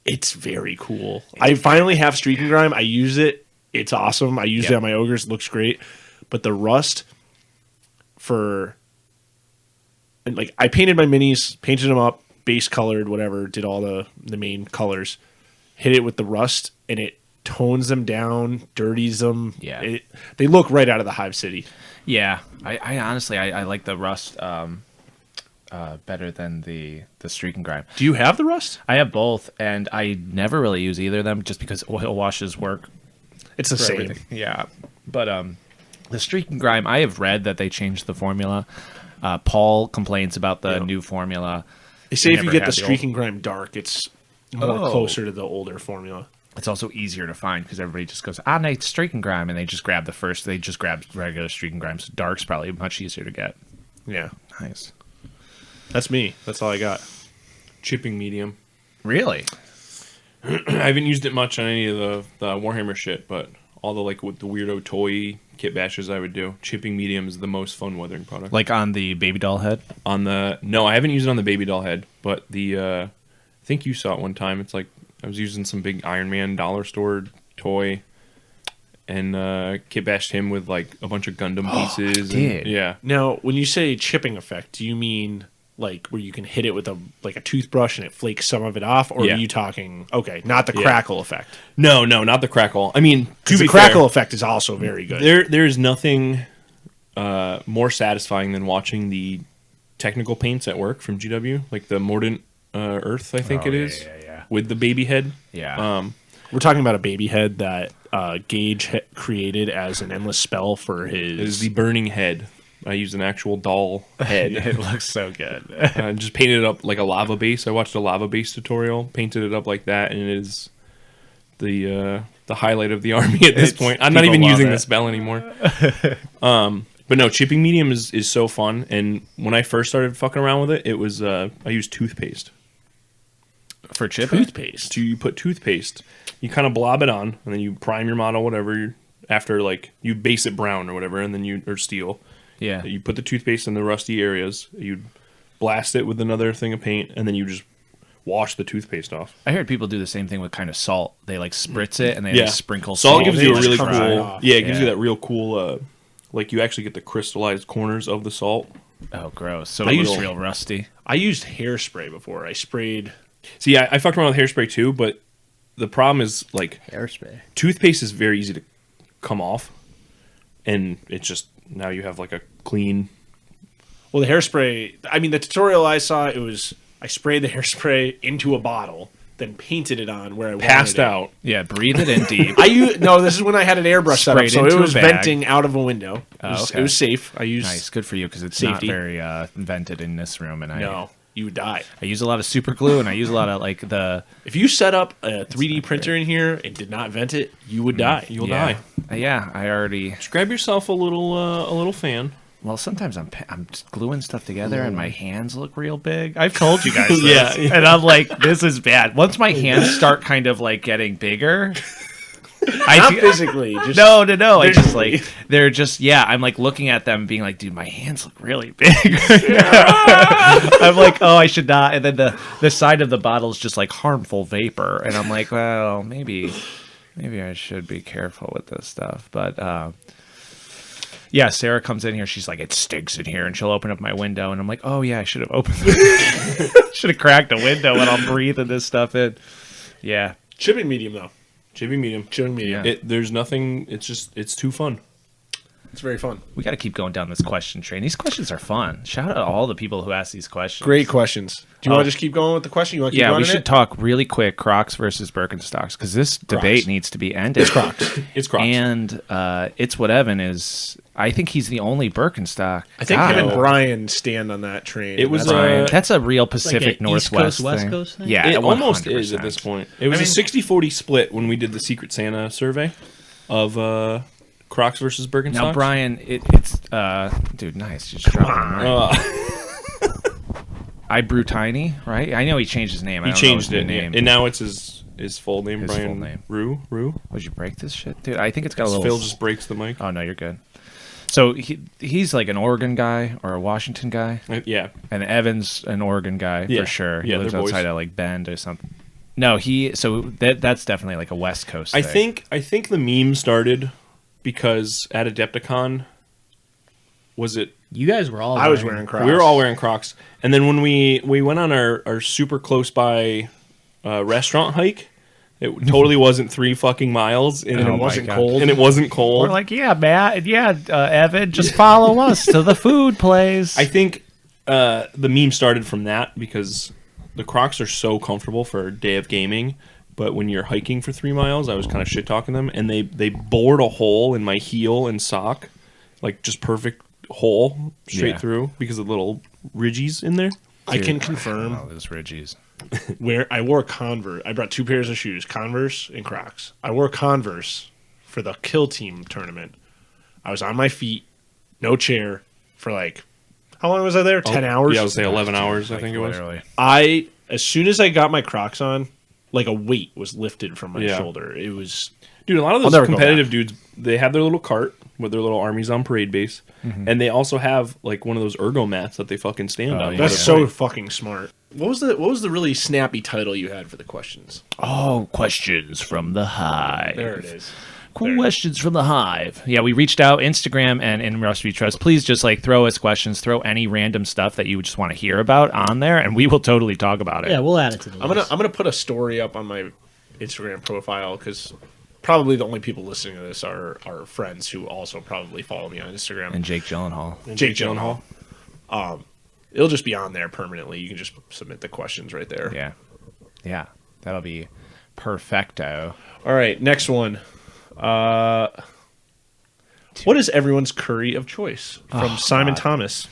It's very cool. I finally have streak and grime. I use it. It's awesome. I used it on my ogres. It looks great. But the rust I painted my minis, painted them up, base colored, whatever, did all the main colors, hit it with the rust, and it tones them down, dirties them. Yeah. They look right out of the Hive City. Yeah. I honestly, I like the rust better than the streak and grime. Do you have the rust? I have both, and I never really use either of them just because oil washes work. It's the same. Everything. Yeah. But the streak and grime, I have read that they changed the formula. Paul complains about the new formula. They say if you get the streak and grime dark, it's more closer to the older formula. It's also easier to find because everybody just goes, I need streak and grime, and they just grab regular streak and grime. So dark's probably much easier to get. Yeah. Nice. That's me. That's all I got. Chipping medium. Really? I haven't used it much on any of the Warhammer shit, but all the with the weirdo toy kit bashes I would do. Chipping medium is the most fun weathering product. Like on the baby doll head? No, I haven't used it on the baby doll head, but I think you saw it one time. It's like I was using some big Iron Man dollar store toy and kit bashed him with like a bunch of Gundam pieces. Yeah. Now, when you say chipping effect, do you mean like where you can hit it with a toothbrush and it flakes some of it off, or are you talking not the crackle effect? No, not the crackle. I mean, the crackle effect is also very good. There is nothing more satisfying than watching the technical paints at work from GW, like the Mordant Earth, I think it is, with the baby head. Yeah. We're talking about a baby head that Gage created as an endless spell for his. It is the burning head. I used an actual doll head. It looks so good. I just painted it up like a lava base. I watched a lava base tutorial, painted it up like that, and it is the highlight of the army at this point. I'm not even using the spell anymore. But no, chipping medium is so fun. And when I first started fucking around with it, it was I used toothpaste. For chipping? Toothpaste. You put toothpaste. You kind of blob it on, and then you prime your model, whatever. After you base it brown or whatever, and then or steel. Yeah. You put the toothpaste in the rusty areas. You blast it with another thing of paint, and then you just wash the toothpaste off. I heard people do the same thing with kind of salt. They spritz it and they sprinkle salt. Salt gives you a really cool. It gives you that real cool. You actually get the crystallized corners of the salt. Oh, gross! So I used real rusty. I used hairspray before. I sprayed. See, I fucked around with hairspray too, but the problem is hairspray. Toothpaste is very easy to come off, and it's just. Now you have a clean. Well, the hairspray. I mean, the tutorial I saw, I sprayed the hairspray into a bottle, then painted it on where I passed wanted out. It. Yeah, breathe it in deep. This is when I had an airbrush set up, so it was venting out of a window. It was safe. I used nice, good for you because it's safety. Not very vented in this room, and you would die. I use a lot of super glue, and I use a lot of the. If you set up a 3D printer in here and did not vent it, you would die. You'll die. Yeah, I already. Just grab yourself a little fan. Well, sometimes I'm just gluing stuff together, and my hands look real big. I've told you guys this, and I'm like, this is bad. Once my hands start kind of getting bigger, Not physically. Just no. I just like they're just I'm like looking at them, being like, dude, my hands look really big. I'm like, oh, I should not. And then the side of the bottle is just like harmful vapor, and I'm like, well, maybe I should be careful with this stuff. But yeah, Sarah comes in here. She's like, it stinks in here, and she'll open up my window, and I'm like, oh yeah, I should have opened. Should have cracked the window, and I'll breathe this stuff in. Yeah, chipping medium though. Chipping medium. Yeah. There's nothing. It's too fun. It's very fun. We got to keep going down this question train. These questions are fun. Shout out to all the people who ask these questions. Great questions. Do you want to just keep going with the question? You want to keep we running should talk really quick. Crocs versus Birkenstocks, because this debate needs to be ended. It's Crocs. It's Crocs. And it's what Evan is. I think he's the only Birkenstock. I think him and Brian stand on that train. It was that's a real Pacific like Northwest East Coast, West Coast thing? Yeah, it almost 100%. is at this point. It was a 60-40 split when we did the Secret Santa survey of Crocs versus Birkenstocks. Now, Brian, it's dude, nice. You just dropped him right. I Brew Tiny, right? I know he changed his name. He changed it, and now it's his full name. His Brian full name. Rue. Would you break this shit, dude? I think it's got a little. Phil just breaks the mic. Oh no, you're good. So he's like an Oregon guy or a Washington guy. Yeah. And Evan's an Oregon guy for sure. He lives outside of like Bend or something. No, that's definitely like a West Coast thing. I think the meme started because at Adepticon, was it? You guys were all. I was wearing Crocs. We were all wearing Crocs, and then when we went on our super close by restaurant hike, it totally wasn't 3 fucking miles, and it wasn't cold. And it wasn't cold. We're like, yeah, Matt, Evan, just follow us to the food place. I think the meme started from that because the Crocs are so comfortable for a day of gaming. But when you're hiking for 3 miles, I was kind of shit-talking them, and they bored a hole in my heel and sock, like just perfect hole straight through because of little ridges in there. I can confirm. Oh, those ridges. I wore Converse. I brought 2 pairs of shoes, Converse and Crocs. I wore Converse for the Kill Team tournament. I was on my feet, no chair, for like, how long was I there? 10 hours? Yeah, I would say 11 hours, I think it was. Literally. As soon as I got my Crocs on, like a weight was lifted from my shoulder. It was... Dude, a lot of those competitive dudes, they have their little cart with their little armies on parade base, and they also have like one of those ergo mats that they fucking stand on. Yeah. That's so fucking smart. What was the really snappy title you had for the questions? Oh, questions from the Hive. There it is. Questions from the Hive. Yeah, we reached out, Instagram and in Rust We Trust. Please just like throw us questions, throw any random stuff that you just want to hear about on there, and we will totally talk about it. Yeah, we'll add it to the list. I'm gonna put a story up on my Instagram profile because probably the only people listening to this are friends who also probably follow me on Instagram. And Jake Gyllenhaal. It'll just be on there permanently. You can just submit the questions right there. Yeah. That'll be perfecto. All right, next one. What is everyone's curry of choice? From Simon Thomas.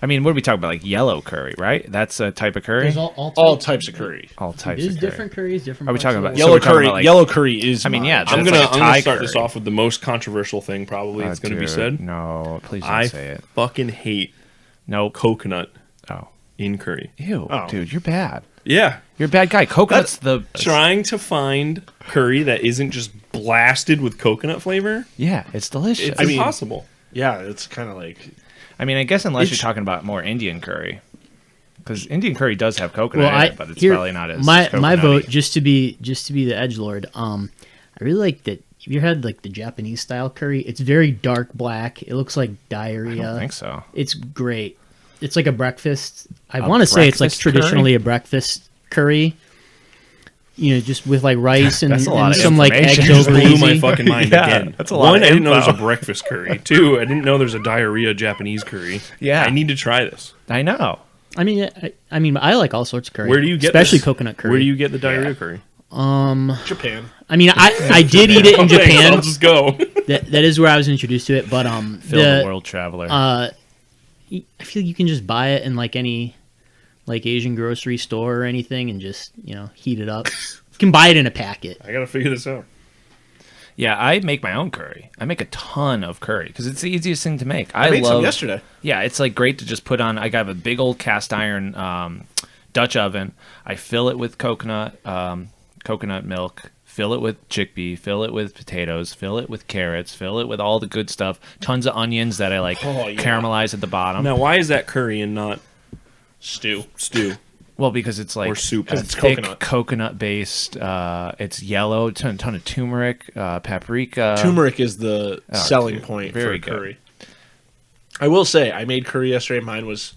I mean, what are we talking about? Like yellow curry, right? That's a type of curry? There's all types of curry. All types There's of curry. different curries, different. Are we talking about yellow curry? Yellow curry is. I mean, yeah. I'm gonna start this off with the most controversial thing probably that's gonna be said. No, please don't say it. Fucking hate coconut. In curry. Ew, dude, you're bad. Yeah, you're a bad guy. Coconut's trying to find curry that isn't just blasted with coconut flavor. Yeah, it's delicious. It's impossible. Yeah, it's kind of like. I mean, I guess unless you're talking about more Indian curry, because Indian curry does have coconut in it, but it's probably not as my vote just to be the edgelord. I really like that. Have you had like the Japanese style curry? It's very dark black. It looks like diarrhea. I don't think so. It's great. It's like a breakfast. I want to say it's like traditionally a breakfast curry. You know, just with like rice and some like eggs over blew my fucking mind again. That's a lot. 1, I didn't know there's a breakfast curry. 2, I didn't know there's a diarrhea Japanese curry. Yeah, I need to try this. I know. I mean, I like all sorts of curry. Where do you get especially this? Coconut curry? Where do you get the diarrhea curry? Japan. I mean, I did eat it in Japan. I'll just go. That is where I was introduced to it. But Phil, the world traveler. I feel you can just buy it in like any like Asian grocery store or anything, and just heat it up. You can buy it in a packet. I gotta figure this out. Yeah, I make my own curry. I make a ton of curry because it's the easiest thing to make. I made some yesterday. Yeah, it's like great to just put on. I got a big old cast iron Dutch oven. I fill it with coconut milk. fill it with chickpea, fill it with potatoes, fill it with carrots, fill it with all the good stuff. Tons of onions that I caramelize at the bottom. Now, why is that curry and not stew? Well, because it's or soup. Because it's thick, coconut based. It's yellow. Ton of turmeric, paprika. Turmeric is the selling point for curry. I will say, I made curry yesterday. Mine was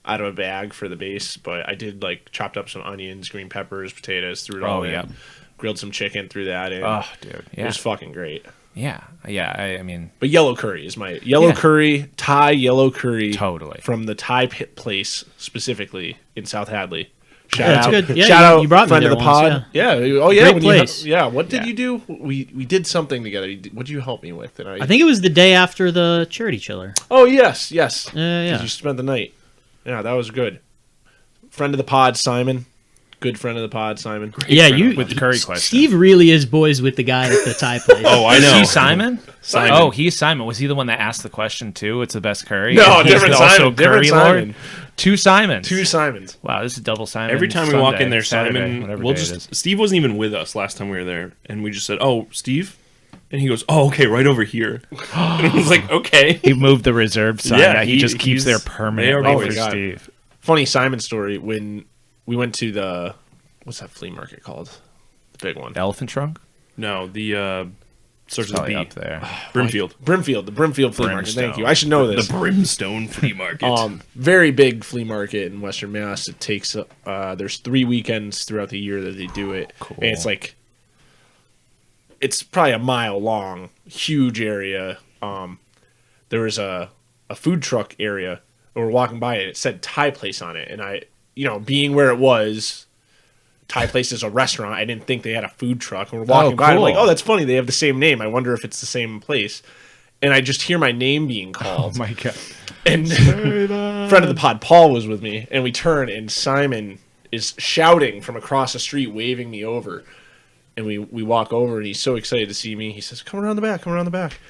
out of a bag for the base, but I did chopped up some onions, green peppers, potatoes, threw it all in. Grilled some chicken, threw that in. Oh, dude, yeah. It was fucking great. Yeah. I mean, but yellow curry is my curry, Thai yellow curry. Totally. From the Thai place specifically in South Hadley. Shout out. Good. Yeah, shout out, you brought friend me of the pod. Yeah. Oh yeah. Great place. What did you do? We did something together. What did you help me with? I think it was the day after the charity chiller. Oh yes. Yeah. You spent the night. Yeah, that was good. Friend of the pod, Simon. Good friend of the pod, Simon. Great with the curry question. Steve really is boys with the guy at the Thai place. Oh, I know. Is he Simon? Simon? Oh, he's Simon. Was he the one that asked the question too? It's the best curry. No, and different also Simon. Curry Different Lord. Simon. Two Simons. Wow, this is double Simon. Every time we walk in there, Simon. Saturday, Steve wasn't even with us last time we were there, and we just said, "Oh, Steve," and he goes, "Oh, okay, right over here." And I was like, "Okay." He moved the reserve sign. Yeah, that he just keeps there permanently for Steve. Funny Simon story when we went to what's that flea market called? The big one. Elephant Trunk? No, the starts with a B. Up there. Brimfield. The Brimfield flea market. Thank you. I should know this. The Brimstone flea market. Very big flea market in Western Mass. It takes there's 3 weekends throughout the year that they do it. Cool. And it's probably a mile long, huge area. There was a food truck area. We're walking by it. It said Thai place on it, and I, being where it was, Thai place is a restaurant. I didn't think they had a food truck. And we're walking by, I'm like, oh, that's funny. They have the same name. I wonder if it's the same place. And I just hear my name being called. Oh my god! And friend of the pod, Paul, was with me, and we turn, and Simon is shouting from across the street, waving me over. And we walk over, and he's so excited to see me. He says, "Come around the back. Come around the back."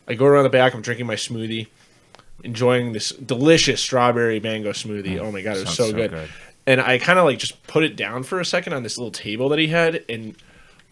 I go around the back. I'm drinking my smoothie, enjoying this delicious strawberry mango smoothie. Oh my god, it was so good. And I kind of just put it down for a second on this little table that he had, and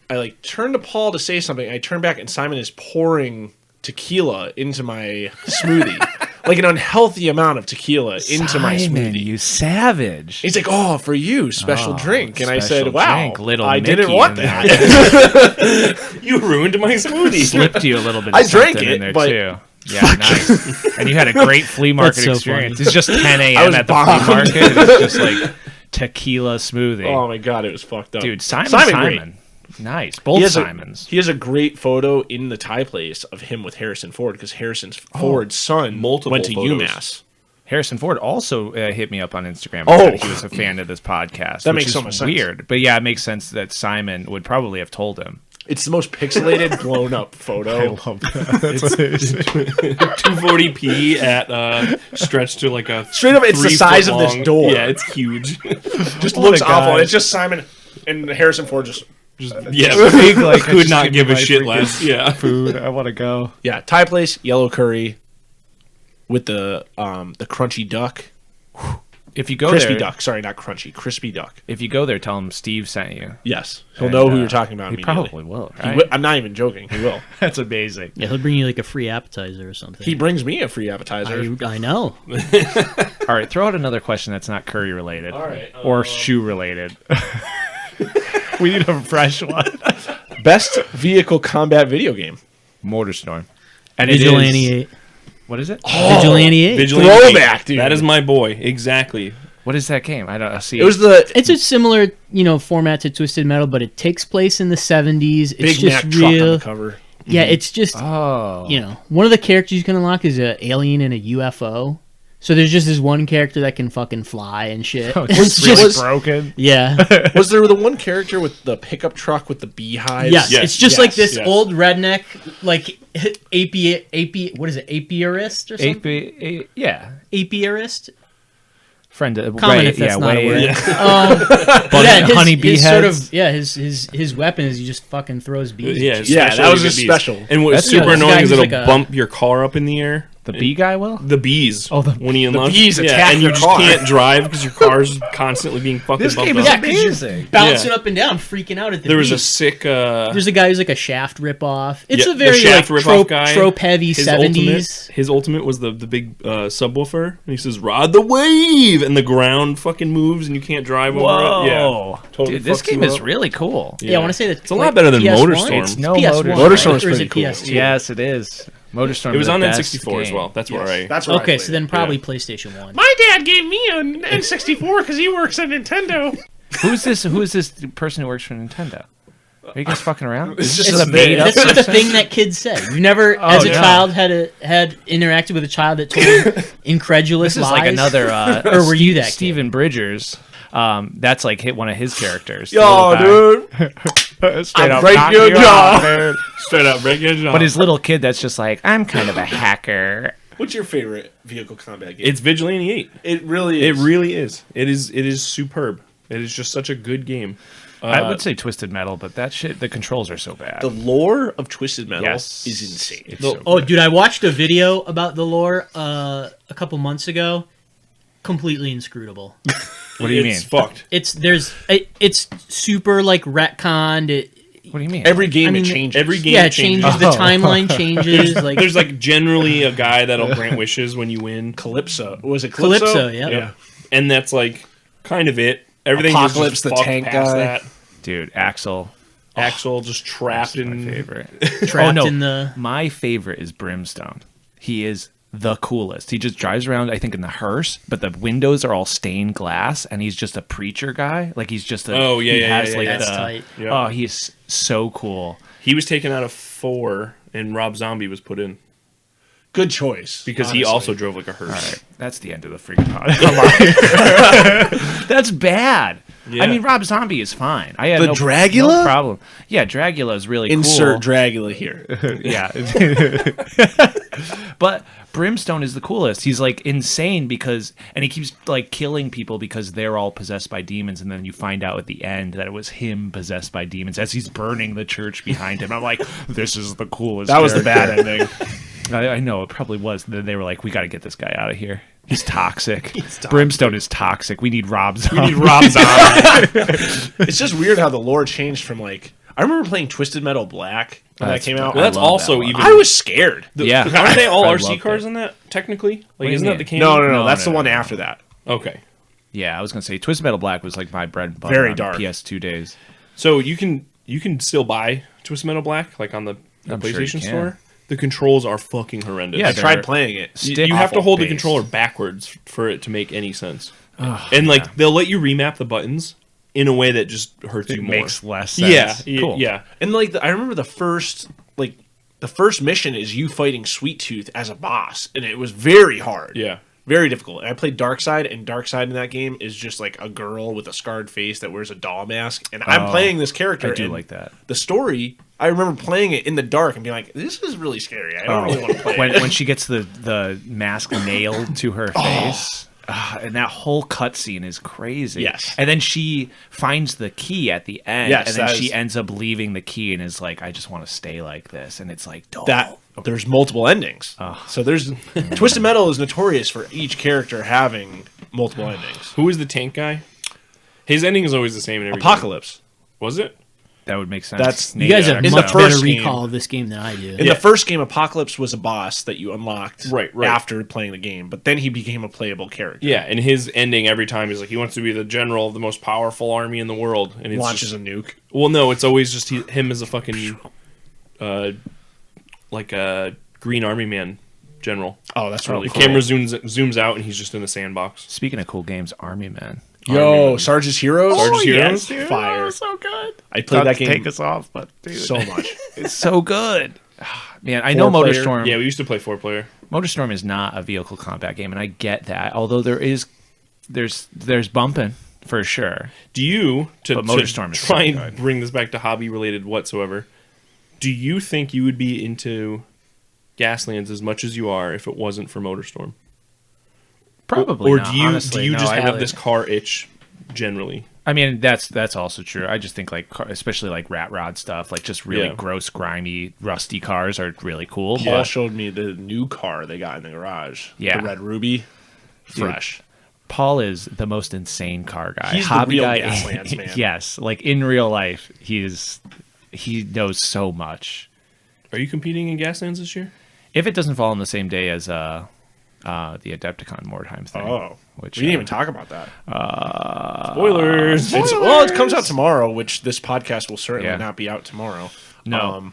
I turned to Paul to say something. I turn back, and Simon is pouring tequila into my smoothie, an unhealthy amount of tequila into my smoothie. You savage! He's like, "Oh, for you, special drink." And I said, "Wow, little I Mickey didn't want that." You ruined my smoothie. Slipped you a little bit. I drank it, in there but too. Yeah, nice. And you had a great flea market experience. It's just 10 a.m. at the flea market. It's just tequila smoothie. Oh my god, it was fucked up. Dude, Simon. Nice. Both Simons. He has a great photo in the Thai place of him with Harrison Ford, because Harrison Ford's son went to UMass. Harrison Ford also hit me up on Instagram. Oh, he was a fan of this podcast. That makes so much sense. Weird, but yeah, it makes sense that Simon would probably have told him. It's the most pixelated, blown up photo. I love that. That's amazing. 240p at stretched to a straight up. It's the size of this door. Yeah, it's huge. Just looks awful. It's just Simon and Harrison Ford just big, could not give a shit less. Yeah, food. I want to go. Yeah, Thai place, yellow curry with the crunchy duck. If you go crispy there, duck. Sorry, not crunchy. Crispy duck. If you go there, tell him Steve sent you. Yes, he'll know who you're talking about. He probably will. Right? I'm not even joking. He will. That's amazing. Yeah, he'll bring you a free appetizer or something. He brings me a free appetizer. I know. All right, throw out another question that's not curry related. All right, or shoe related. We need a fresh one. Best vehicle combat video game. Motorstorm. And Vigilante 8. What is it? Oh, Vigilante 8. Vigilante Throwback, 8. dude. That is my boy. Exactly. What is that game? I don't see. It's a similar, format to Twisted Metal, but it takes place in the 70s. It's Big just Mac real. truck on the cover. Yeah, it's just one of the characters you can unlock is an alien in a UFO. So there's just this one character that can fucking fly and shit. It's just broken. Yeah. Was there the one character with the pickup truck with the beehives? Yes. It's just this old redneck, what is it, apiarist or something? Apiarist? Friend of Comment if that's not a word. Honeybee heads. His weapon is he just fucking throws bees. Yeah, that was just special. And what's super annoying is it'll bump your car up in the air. The bee guy will? The bees. Oh, when he unlocks the bees attack and your you car. just can't drive because your car's constantly being fucking This bumped game is up. amazing. Bouncing up and down, freaking out at the There was a beat. sick... There's a guy who's like a Shaft ripoff. It's Yeah, a very the Shaft like ripoff guy, trope-heavy his 70s. His ultimate was the big subwoofer. And he says, "Ride the wave!" And the ground fucking moves and you can't drive over it. Yeah. Totally Dude, this fucks you game is up. really cool. Yeah, I want to say that It's a lot better than PS1? MotorStorm. It's no PS1, Motorstorm. Motorstorm right? is Or is pretty it cool. PS2? Yes, it is. MotorStorm. It was the on best N64 as game. well. That's where I... That's where I Okay, played so then it. probably PlayStation 1. My dad gave me an N64 because he works at Nintendo. Who is this person who works for Nintendo? Are you guys fucking around? It's Is just this a a made up That's just the thing that kids say. You never, as a no. child, had interacted with a child that told incredulous This is lies. like another or were you that kid? Steven Bridgers. That's like one of his characters. Yo, dude. Straight up break knock your you jaw. out, dude. Straight up break your jaw. But his little kid that's just like, I'm kind of a hacker. What's your favorite vehicle combat game? It's Vigilante 8. It really It is. really is. It is superb. It is just such a good game. I would say Twisted Metal, but that shit, the controls are so bad. The lore of Twisted Metal Yes. is insane. It's so Oh, good. dude, I watched a video about the lore a couple months ago. Completely inscrutable. What do you It's mean? fucked. It's super like retconned. What do you mean? Every game I mean, it changes. Every game Yeah, it changes. changes. The timeline changes. Like There's like generally a guy that'll grant wishes when you win. Calypso. Was it Calypso? Calypso, yeah. Yeah. And that's like kind of it. Everything is Apocalypse, just the fucked tank past guy. that. Dude, Axel. Axel just trapped That's my in... favorite. trapped in the. My favorite is Brimstone. He is the coolest. He just drives around, I think, in the hearse, but the windows are all stained glass, and he's just a preacher guy. Like he's just a. Oh, yeah, he yeah, has, yeah, like, yeah. That's the- tight. Yeah. Oh, he's so cool. He was taken out of 4, and Rob Zombie was put in. Good choice. Because honestly. he also drove like a hearse. All right, that's the end of the freaking pod. Come on. That's bad. Yeah. I mean, Rob Zombie is fine. I had The no Dragula? no problem. Yeah, Dragula is really Insert cool. Dragula here. Yeah. But Brimstone is the coolest. He's like insane and he keeps like killing people because they're all possessed by demons, and then you find out at the end that it was him possessed by demons as he's burning the church behind him. I'm like, this is the coolest. That was the bad character. ending. I know it probably was. Then they were like, we got to get this guy out of here. He's toxic. Brimstone is toxic. We need Rob Zombie. We need Rob Zombie. It's just weird how the lore changed from like. I remember playing Twisted Metal Black when that That's- came out. Well, that's I love also that one. even... I was scared. Yeah. Aren't they all I RC loved cars it. in that, technically? do Like, you isn't that mean? the canon? No, No, that's no, the one no. after that. Okay. Yeah, I was gonna say Twisted Metal Black was like my bread and butter. Very on dark. PS2 days. So you can still buy Twisted Metal Black, like on the I'm sure you PlayStation can. Store. The controls are fucking horrendous. Yeah, I tried playing it. You have to hold the Awful controller base. backwards for it to make any sense. And like they'll let you remap the buttons in a way that just hurts you It more. makes less sense. Yeah, Cool. yeah. And like I remember the first mission is you fighting Sweet Tooth as a boss, and it was very hard. Yeah. Very difficult. And I played Darkseid, and Darkseid in that game is just like a girl with a scarred face that wears a doll mask. And I'm Oh, playing this character. I do and like that. The story, I remember playing it in the dark and being like, this is really scary. I don't really want to play it. when she gets the mask nailed to her face. And that whole cutscene is crazy. Yes. And then she finds the key at the end. Yes, and then that she is- ends up leaving the key and is like, I just want to stay like this. And it's like, dope. That there's multiple endings. So there's Twisted Metal is notorious for each character having multiple endings. Who is the tank guy? His ending is always the same in every Apocalypse. game. Was it? That would make sense. That's- You guys have In the much first better game- recall of this game than I do. In the first game, Apocalypse was a boss that you unlocked Right. after playing the game, but then he became a playable character. Yeah, and his ending every time is like he wants to be the general of the most powerful army in the world, and it's Launches just, a nuke. well, no, it's always just him as a fucking, like a Green Army Man general. Oh, that's really The cool. camera zooms out, and he's just in the sandbox. Speaking of cool games, Army Men. Yo, Sarge's Heroes? Sarge's Heroes? dude. Fire. Oh, so good. I played that game Take us off, but dude, so much. it's so good. Man, I know Four-player. MotorStorm. Yeah, we used to play 4-player. MotorStorm is not a vehicle combat game, and I get that. Although there's bumping for sure. Do you But MotorStorm is try so and good. bring this back to hobby related whatsoever? Do you think you would be into Gaslands as much as you are if it wasn't for MotorStorm? Probably Or not, do you honestly. do you No, just I have really- this car itch generally? I mean, that's also true. I just think like, especially like rat rod stuff, like just really gross, grimy, rusty cars are really cool. Paul showed me the new car they got in the garage. Yeah. The Red Ruby. Fresh. Dude, Paul is the most insane car guy. He's Hobby the real guy. Gaslands man. Yes. Like in real life, he knows so much. Are you competing in Gaslands this year? If it doesn't fall on the same day as the Adepticon Mordheim thing. Oh. Which, we didn't even talk about that. Spoilers. It comes out tomorrow, which this podcast will certainly not be out tomorrow. No.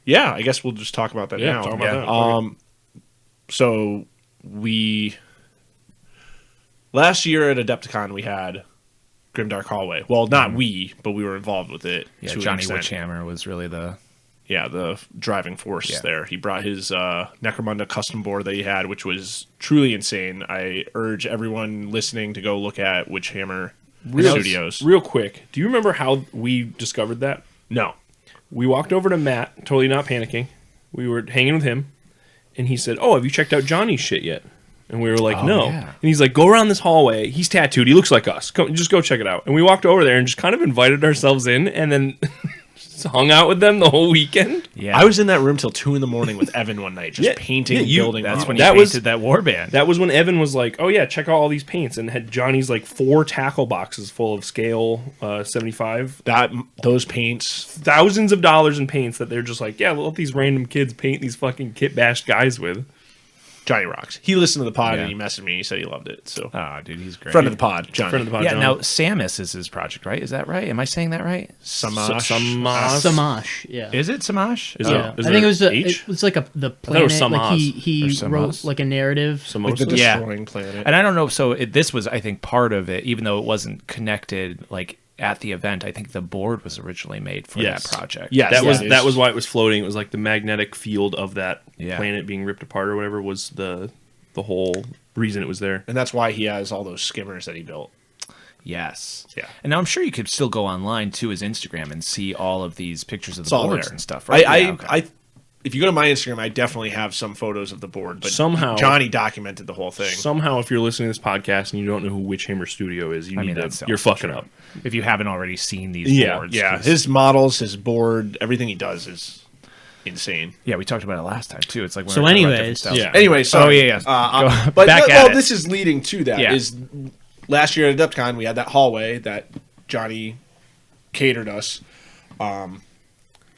Yeah, I guess we'll just talk about that now. Talk about that. So we last year at Adepticon we had Grimdark Hallway. Well, not we, but we were involved with it. Yeah, to Johnny Witchhammer was really the driving force there. He brought his Necromunda custom board that he had, which was truly insane. I urge everyone listening to go look at Witchhammer Studios. Real quick, do you remember how we discovered that? No. We walked over to Matt, Totally Not Panicking. We were hanging with him, and he said, "Oh, have you checked out Johnny's shit yet?" And we were like, "No." Yeah. And he's like, "Go around this hallway. He's tattooed. He looks like us. Just go check it out." And we walked over there and just kind of invited ourselves in, and then hung out with them the whole weekend. Yeah. I was in that room till 2 a.m. with Evan one night, just painting and building. That's when that you painted that warband. That was when Evan was like, "Oh yeah, check out all these paints," and had Johnny's like 4 tackle boxes full of scale 75. Those paints, Thousands of dollars in paints that they're just like, yeah, let these random kids paint these fucking kit bashed guys with. Johnny rocks. He listened to the pod and he messaged me. He said he loved it. So, dude, he's great. friend of the pod, Johnny. Friend of the pod, Yeah. Johnny. Now Samus is his project, right? Is that right? Am I saying that right? Samash. Yeah. Is it Samash? Yeah. Is I think it was H? it was like the thought it was planet. Like Samaz. he Or wrote Samaz. like a narrative. Like the Yeah. destroying planet. And I don't know. So this was, I think, part of it, even though it wasn't connected. Like at the event, I think the board was originally made for that project. Yes. That was why it was floating. It was like the magnetic field of that Yeah. planet being ripped apart or whatever was the whole reason it was there. And that's why he has all those skimmers that he built. Yes. Yeah. And now I'm sure you could still go online to his Instagram and see all of these pictures of It's the all boards there. and stuff. Right? Yeah, okay. If you go to my Instagram, I definitely have some photos of the board. But Somehow- Johnny documented the whole thing. Somehow, if you're listening to this podcast and you don't know who Witchhammer Studio is, you're fucking up. If you haven't already seen these boards. Yeah, 'cause- his models, his board, everything he does is insane. Yeah, we talked about it last time too. It's like when So we were talking about anyways, different styles. yeah. Anyway, so but back at it. this is leading to that. Yeah. Is last year at Adepticon we had that hallway that Johnny catered us.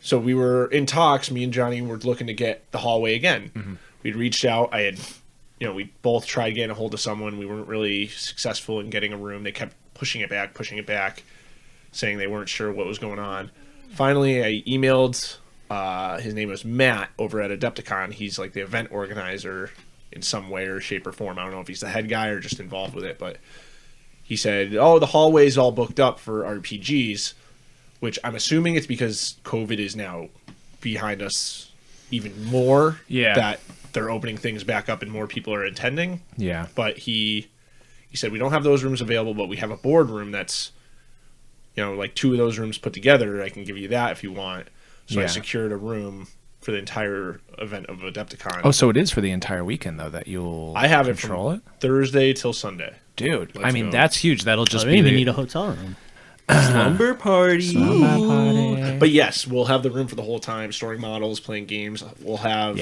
So we were in talks. Me and Johnny were looking to get the hallway again. Mm-hmm. We'd reached out. We both tried getting a hold of someone. We weren't really successful in getting a room. They kept pushing it back, saying they weren't sure what was going on. Finally, I emailed. His name was Matt over at Adepticon. He's like the event organizer in some way or shape or form. I don't know if he's the head guy or just involved with it, but he said, "Oh, the hallway's all booked up for RPGs," which I'm assuming it's because COVID is now behind us even more. Yeah. That they're opening things back up and more people are attending. Yeah. But he said, "We don't have those rooms available, but we have a board room that's, like 2 of those rooms put together. I can give you that if you want." So I secured a room for the entire event of Adepticon. Oh, so it is for the entire weekend though that you'll I have control it from Thursday till Sunday. Dude, Let's go. that's huge. That'll just I don't even need a hotel room. Slumber party. But yes, we'll have the room for the whole time, storing models, playing games. We'll have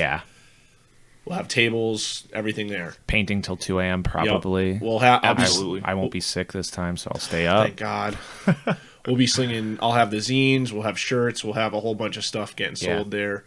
tables, everything there. Painting till 2 a.m. probably. Yep. We'll have Absolutely. I won't be sick this time, so I'll stay up. Thank God. We'll be slinging. I'll have the zines. We'll have shirts. We'll have a whole bunch of stuff getting sold there.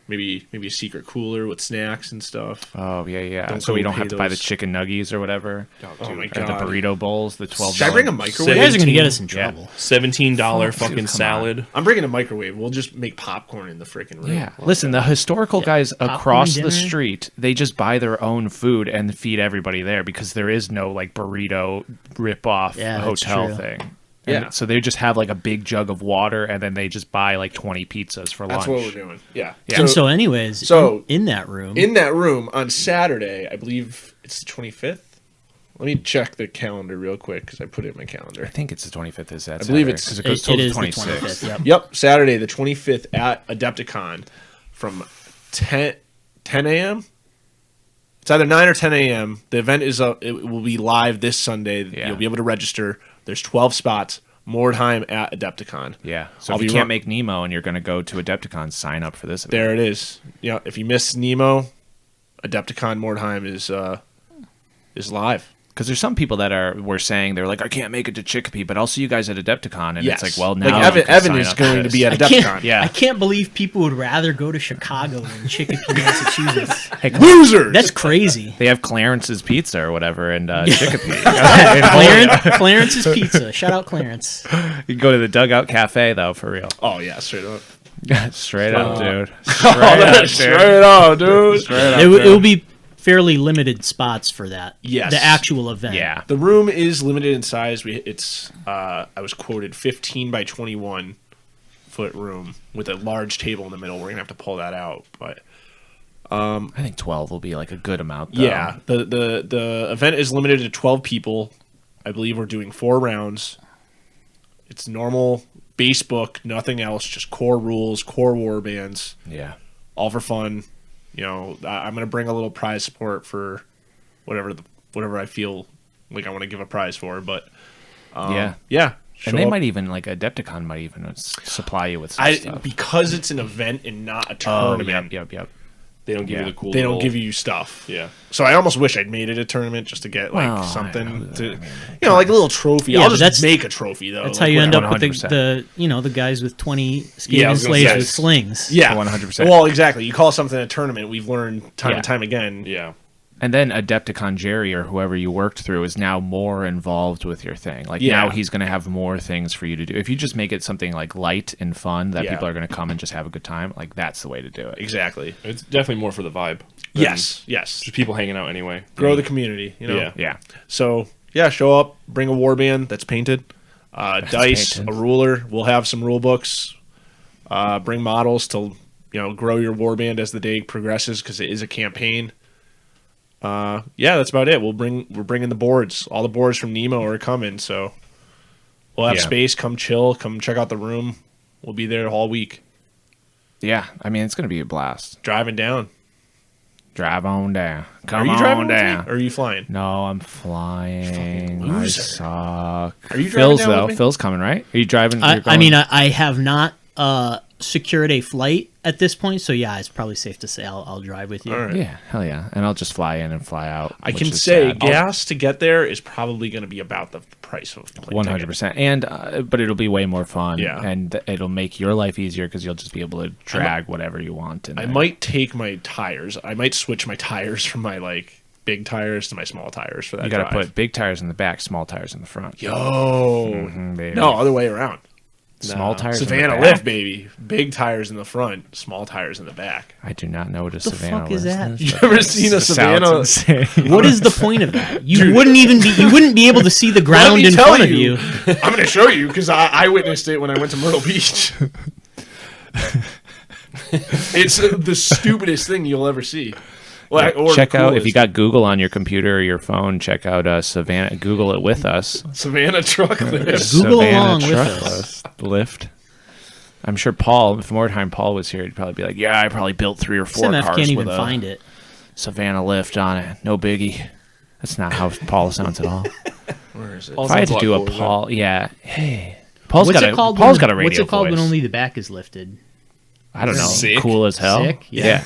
Maybe a secret cooler with snacks and stuff. Oh yeah. Don't So go we don't pay have to buy the those. chicken nuggies or whatever. Oh my Or God. the burrito bowls, the 12. Should I bring a You microwave? guys are gonna get us in trouble. $17 Fuck, fucking dude, come salad. I'm bringing a microwave. We'll just make popcorn in the freaking room. Yeah. Listen, the historical guys across dinner. the street, they just buy their own food and feed everybody there because there is no like burrito rip-off Yeah, that's hotel true. thing. Yeah. And so they just have like a big jug of water and then they just buy like 20 pizzas for lunch. That's what we're doing. Yeah. And so, anyways, so- in that room, In that room on Saturday, I believe it's the 25th. Let me check the calendar real quick because I put it in my I calendar. think it's the 25th. Is that? I believe Saturday, it's- 'cause it goes it till the is the 26th. 25th. Yep. Yep, Saturday the 25th at Adepticon from 10 a.m. It's either 9 or 10 a.m. The event is up. It will be live this Sunday. Yeah. You'll be able to register. There's 12 spots. More time at Adepticon. Yeah. So if you can't make Nemo and you're going to go to Adepticon, sign up for this event. There it is. Yeah. If you miss Nemo, Adepticon Mordheim is live. Because there's some people that were saying they're like, I can't make it to Chicopee, but I'll see you guys at Adepticon, and it's like, well, now Evan is going to be at Adepticon. I can't believe people would rather go to Chicago than Chicopee, Massachusetts. Hey, losers! That's crazy. They have Clarence's Pizza or whatever in Chicopee. Clarence's Pizza. Shout out Clarence. You can go to the Dugout Cafe though, for real. Oh yeah, straight up. Straight up, dude. Straight up, dude. It will be fairly limited spots for that. Yes. The actual event. Yeah. The room is limited in size. I was quoted 15 by 21 foot room with a large table in the middle. We're going to have to pull that out, but I think 12 will be like a good amount though. Yeah. The event is limited to 12 people. I believe we're doing 4 rounds. It's normal base book, nothing else, just core rules, core war bands. Yeah. All for fun. You know, I'm going to bring a little prize support for whatever I feel like I want to give a prize for. But yeah. And they might even, like, Adepticon might even supply you with some stuff. Because it's an event and not a tournament. Yep. They don't give you the cool. They don't give you stuff. Yeah. So I almost wish I'd made it a tournament just to get something like a little trophy. Yeah, I'll just make a trophy though. That's how you end up with the guys with 20 skating slaves with slings. Yeah, 100%. Well, exactly. You call something a tournament. We've learned time and time again. Yeah. And then Adepticon Jerry or whoever you worked through is now more involved with your thing. Like now he's going to have more things for you to do. If you just make it something like light and fun that people are going to come and just have a good time, like that's the way to do it. Exactly. It's definitely more for the vibe. Yes. Just people hanging out anyway. Grow the community, you know? Yeah. So, show up, bring a warband that's painted, dice, a ruler. We'll have some rule books. Bring models to, grow your warband as the day progresses because it is a campaign. That's about it. We're bringing the boards. All the boards from Nemo are coming, so we'll have space. Come chill. Come check out the room. We'll be there all week. Yeah, I mean it's gonna be a blast. Driving down. Drive on down. Come on down. Or are you flying? No, I'm flying. I suck. Are you driving down with me? Phil's coming, right? Are you driving? I have not secured a flight at this point, so it's probably safe to say I'll drive with you. All right. Yeah, hell yeah. And I'll just fly in and fly out. I can say gas to get there is probably going to be about the price of the plane 100%. And but it'll be way more fun. Yeah. And it'll make your life easier because you'll just be able to drag whatever you want. I might take my tires. I might switch my tires from my big tires to my small tires for that. You got to put big tires in the back, small tires in the front. Yo, no, other way around. Small tires. Savannah in the back. lift, baby. Big tires in the front, small tires in the back. I do not know what a the Savannah fuck is that? You ever seen a Savannah? What is the point of that? You wouldn't be able to see the ground in front of you. I'm going to show you because I witnessed it when I went to Myrtle Beach. It's the stupidest thing you'll ever see. Check out if you got Google on your computer or your phone. Check out Savannah. Google it with us. Savannah truck lift. Google along with us. Lift. I'm sure Paul, if Mordheim Paul was here, he'd probably be like, "Yeah, I probably built 3 or 4 SMF cars can't with even find it. Savannah lift on it. No biggie." That's not how Paul sounds at all. Where is it? If I had to do a Paul, hey, Paul's got a radio. What's it called when only the back is lifted? I don't know. Sick. Cool as hell. Sick? Yeah.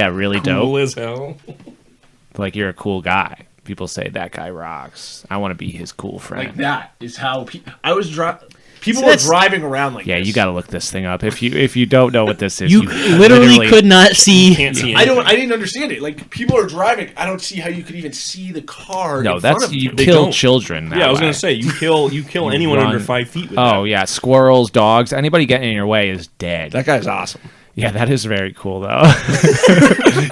Really dope. Cool as hell. Like you're a cool guy. People say that guy rocks. I want to be his cool friend. Like that is how I was people were driving around like this. this. You got to look this thing up. If you don't know what this is, you literally could not see. Can't see it. I didn't understand it. Like people are driving. I don't see how you could even see the car. No, in front of you you. kill children. I was gonna say you kill anyone under 5 feet. With that. Yeah, squirrels, dogs, anybody getting in your way is dead. That guy's awesome. Yeah, that is very cool though.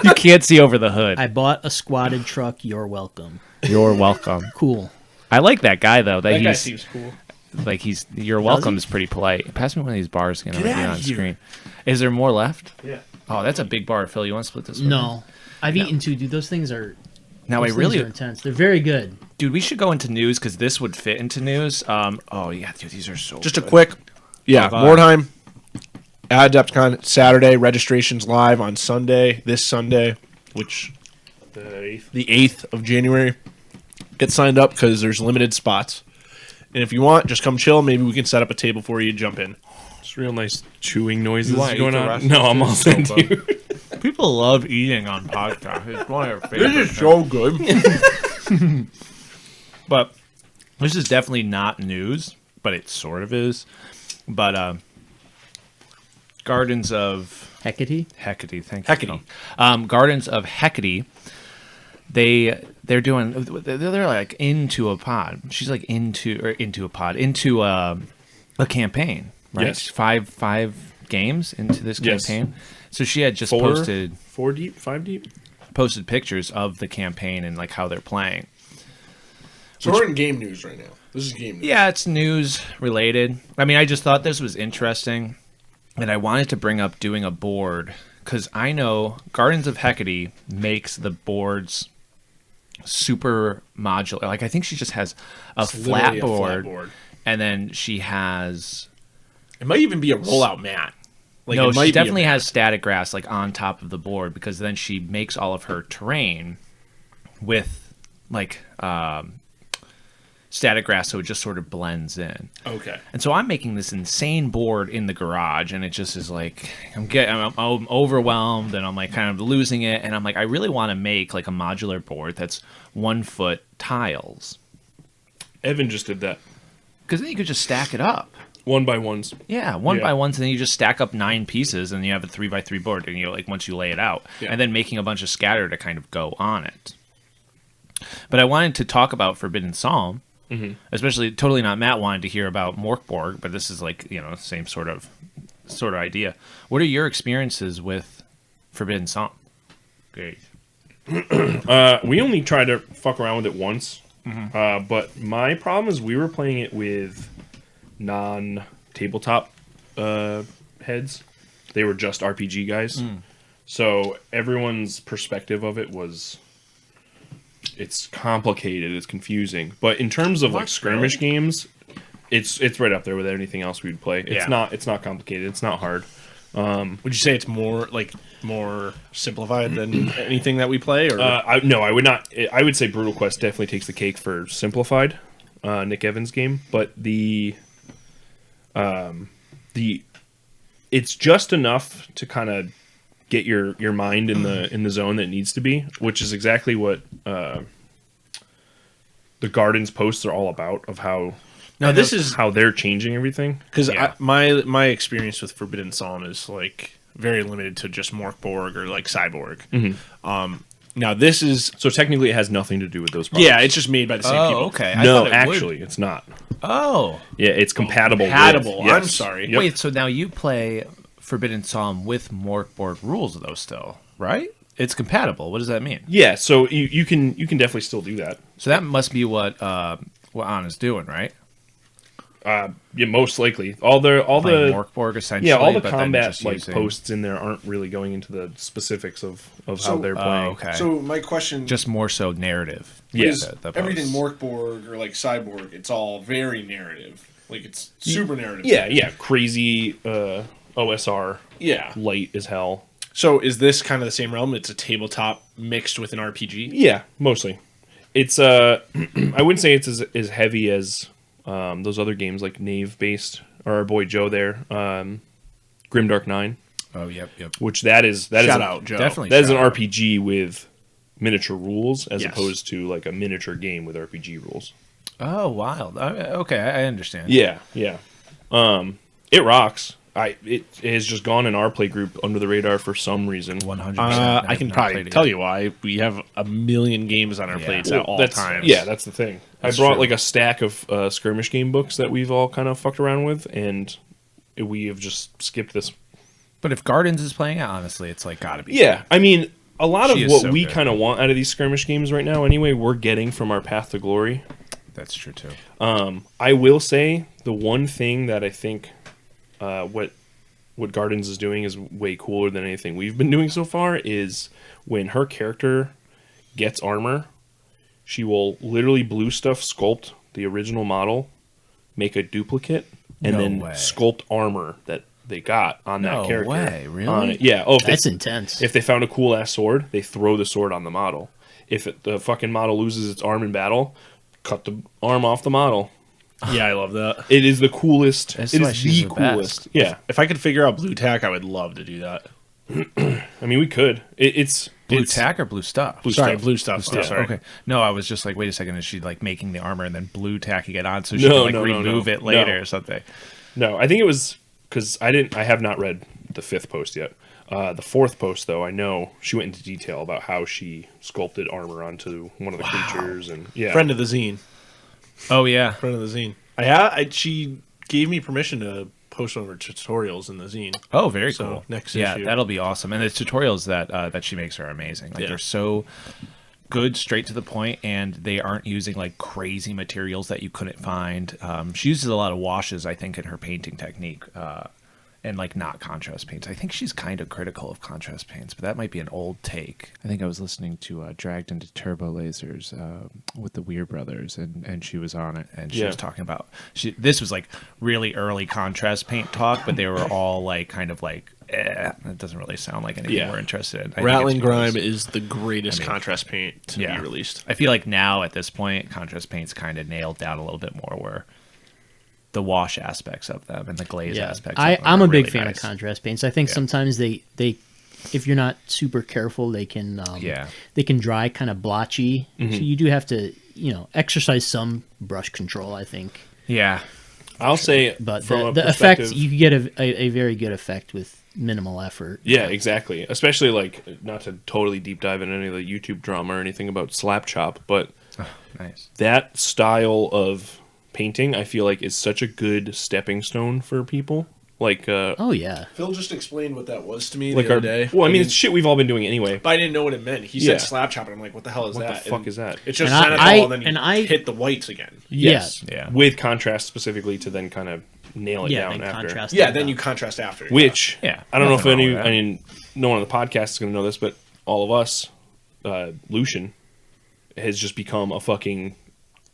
You can't see over the hood. I bought a squatted truck. You're welcome. You're welcome. Cool. I like that guy though. That guy seems cool. Like you're welcome is pretty polite. Pass me one of these bars again. Get on screen. Is there more left? Yeah. Oh, that's a big bar, Phil. You want to split this? No, I've eaten 2, dude. Those things are. Now those things are intense. They're very good, dude. We should go into news because this would fit into news. Dude, these are so. Just good. a quick. Yeah, Mordheim. At Adepticon Saturday. Registration's live on Sunday. This Sunday, which the 8th of January. Get signed up because there's limited spots. And if you want, just come chill. Maybe we can set up a table for you. Jump in. It's real nice chewing noises want going to eat the on. rest No, of I'm this? all set, dude. People love eating on podcasts. It's one of their favorite. This is so good. But this is definitely not news, but it sort of is. But Gardens of Hecate. Thank Hecate. you. Gardens of Hecate. They're like into a pod. She's like into a campaign, right? Yes. Five games into this Yes. campaign. So she had just posted 4 deep, 5 deep. posted pictures of the campaign and like how they're playing. So we're in game news right now. This is game news. Yeah, it's news related. I mean, I just thought this was interesting, and I wanted to bring up doing a board because I know Gardens of Hecate makes the boards super modular. Like I think she just has a flat board, and then she has. It might even be a rollout mat. Like, no, it might she be definitely a mat. has static grass like on top of the board because then she makes all of her terrain with like static grass, so it just sort of blends in. Okay. And so I'm making this insane board in the garage, and it just is like I'm overwhelmed, and I'm like kind of losing it, and I'm like I really want to make like a modular board that's 1 foot tiles Evan just did that. because then you could just stack it up. 1 by 1s. Yeah, one by ones, and then you just stack up 9 pieces, and you have a 3 by 3 board, and you like once you lay it out, and then making a bunch of scatter to kind of go on it. But I wanted to talk about Forbidden Psalm. Mm-hmm. Especially, Totally Not Matt wanted to hear about Morkborg, but this is like same sort of idea. What are your experiences with Forbidden Psalm, Gage? We only tried to fuck around with it once, but my problem is we were playing it with non-tabletop heads. They were just RPG guys, so everyone's perspective of it was. It's complicated. It's confusing. But in terms of like skirmish games, it's right up there with anything else we'd play. It's not complicated. It's not hard. Would you say it's more simplified than anything that we play? Or No, I would not. I would say Brutal Quest definitely takes the cake for simplified. Nick Evans game, but it's just enough to kind of get your mind in the zone that it needs to be, which is exactly what the Gardens posts are all about, of how how they're changing everything. Because my experience with Forbidden Psalm is like very limited to just Morkborg or like Cyborg. Mm-hmm. Now this is so technically it has nothing to do with those products. Yeah, it's just made by the same people. Okay. No, actually, it's not. Oh. Yeah, it's compatible. Compatible. With, I'm sorry. Yep. Wait, so now you play Forbidden Psalm with Morkborg rules though still, right? It's compatible. What does that mean? Yeah, so you can definitely still do that. So that must be what Anna's doing, right? Yeah, most likely. All the Morkborg essentially. Yeah, all the but then combat just like using- posts in there aren't really going into the specifics of how they're playing. okay. So my question Just more so narrative. is the everything posts. Morkborg or like Cyborg, it's all very narrative. Like it's super narrative. Yeah, crazy OSR. Yeah. Light as hell. So is this kind of the same realm? It's a tabletop mixed with an RPG? Yeah, mostly. It's I wouldn't say it's as heavy as those other games like Knave based, or our boy Joe there, Grimdark 9. Oh, yep. Which that is Shout out, Joe. Definitely. That is an shout out. RPG with miniature rules as Yes. opposed to like a miniature game with RPG rules. Oh, wild. Okay, I understand. Yeah. It rocks. It has just gone in our play group under the radar for some reason. 100%. I can probably tell you why. We have a million games on our plates at all times. Yeah, that's the thing. That's I brought true. like a stack of skirmish game books that we've all kind of fucked around with, and we have just skipped this. But if Gardens is playing it, honestly, it's like gotta be. Yeah, I mean, a lot of She is what so we good. kind of want out of these skirmish games right now, anyway, we're getting from our Path to Glory. That's true too. I will say the one thing that I think what Gardens is doing is way cooler than anything we've been doing so far is when her character gets armor, she will literally blue stuff sculpt the original model, make a duplicate, and No then way. sculpt armor that they got on that No character. way, really? On it. Yeah. Oh, That's intense. if they found a cool ass sword, they throw the sword on the model. If the fucking model loses its arm in battle, cut the arm off the model. Yeah, I love that. It is the coolest. That's It why is she's the the coolest. best. Yeah. If I could figure out blue tack, I would love to do that. I mean, we could. It's Blue tack or blue stuff? Blue stuff. Sorry. Okay. No, I was just like, wait a second. Is she like making the armor and then blue tacking it on so she can like remove it later or something? No, I think it was because I have not read the 5th post yet. The 4th post, though, I know she went into detail about how she sculpted armor onto one of the creatures, and Friend of the zine. Oh yeah, Friend of the zine. She gave me permission to post one of her tutorials in the zine. Oh, very cool. Next yeah, issue. that'll be awesome. And the tutorials that she makes are amazing. Like they're so good, straight to the point, and they aren't using like crazy materials that you couldn't find. She uses a lot of washes, I think, in her painting technique. And like not contrast paints. I think she's kind of critical of contrast paints, but that might be an old take. I think I was listening to Dragged Into Turbolasers with the Weir brothers, and she was on it, and she was talking about this was like really early contrast paint talk, but they were all like kind of like, that doesn't really sound like anything we're interested in. Rattling Grime is the greatest contrast paint to be released. I feel like now at this point, contrast paint's kind of nailed down a little bit more where the wash aspects of them and the glaze aspects of them I'm a big really fan of contrast paints. I think sometimes they if you're not super careful, they can dry kind of blotchy. So you do have to, exercise some brush control, I think. Yeah. I'll say, but the effect, you get a very good effect with minimal effort. Yeah, exactly. Especially like, not to totally deep dive into any of the YouTube drama or anything about slap chop, but nice. That style of painting, I feel like, is such a good stepping stone for people. Like, Phil just explained what that was to me like the other day. Well, I mean, it's shit we've all been doing anyway. But I didn't know what it meant. He said slap chop, and I'm like, what the hell is that? What the fuck is that? It's just zenithal, and then you hit the whites again. Yes. Yeah. With contrast specifically to then kind of nail it down after. Then you contrast after. Which, I don't know if no one on the podcast is going to know this, but all of us, Lucian, has just become a fucking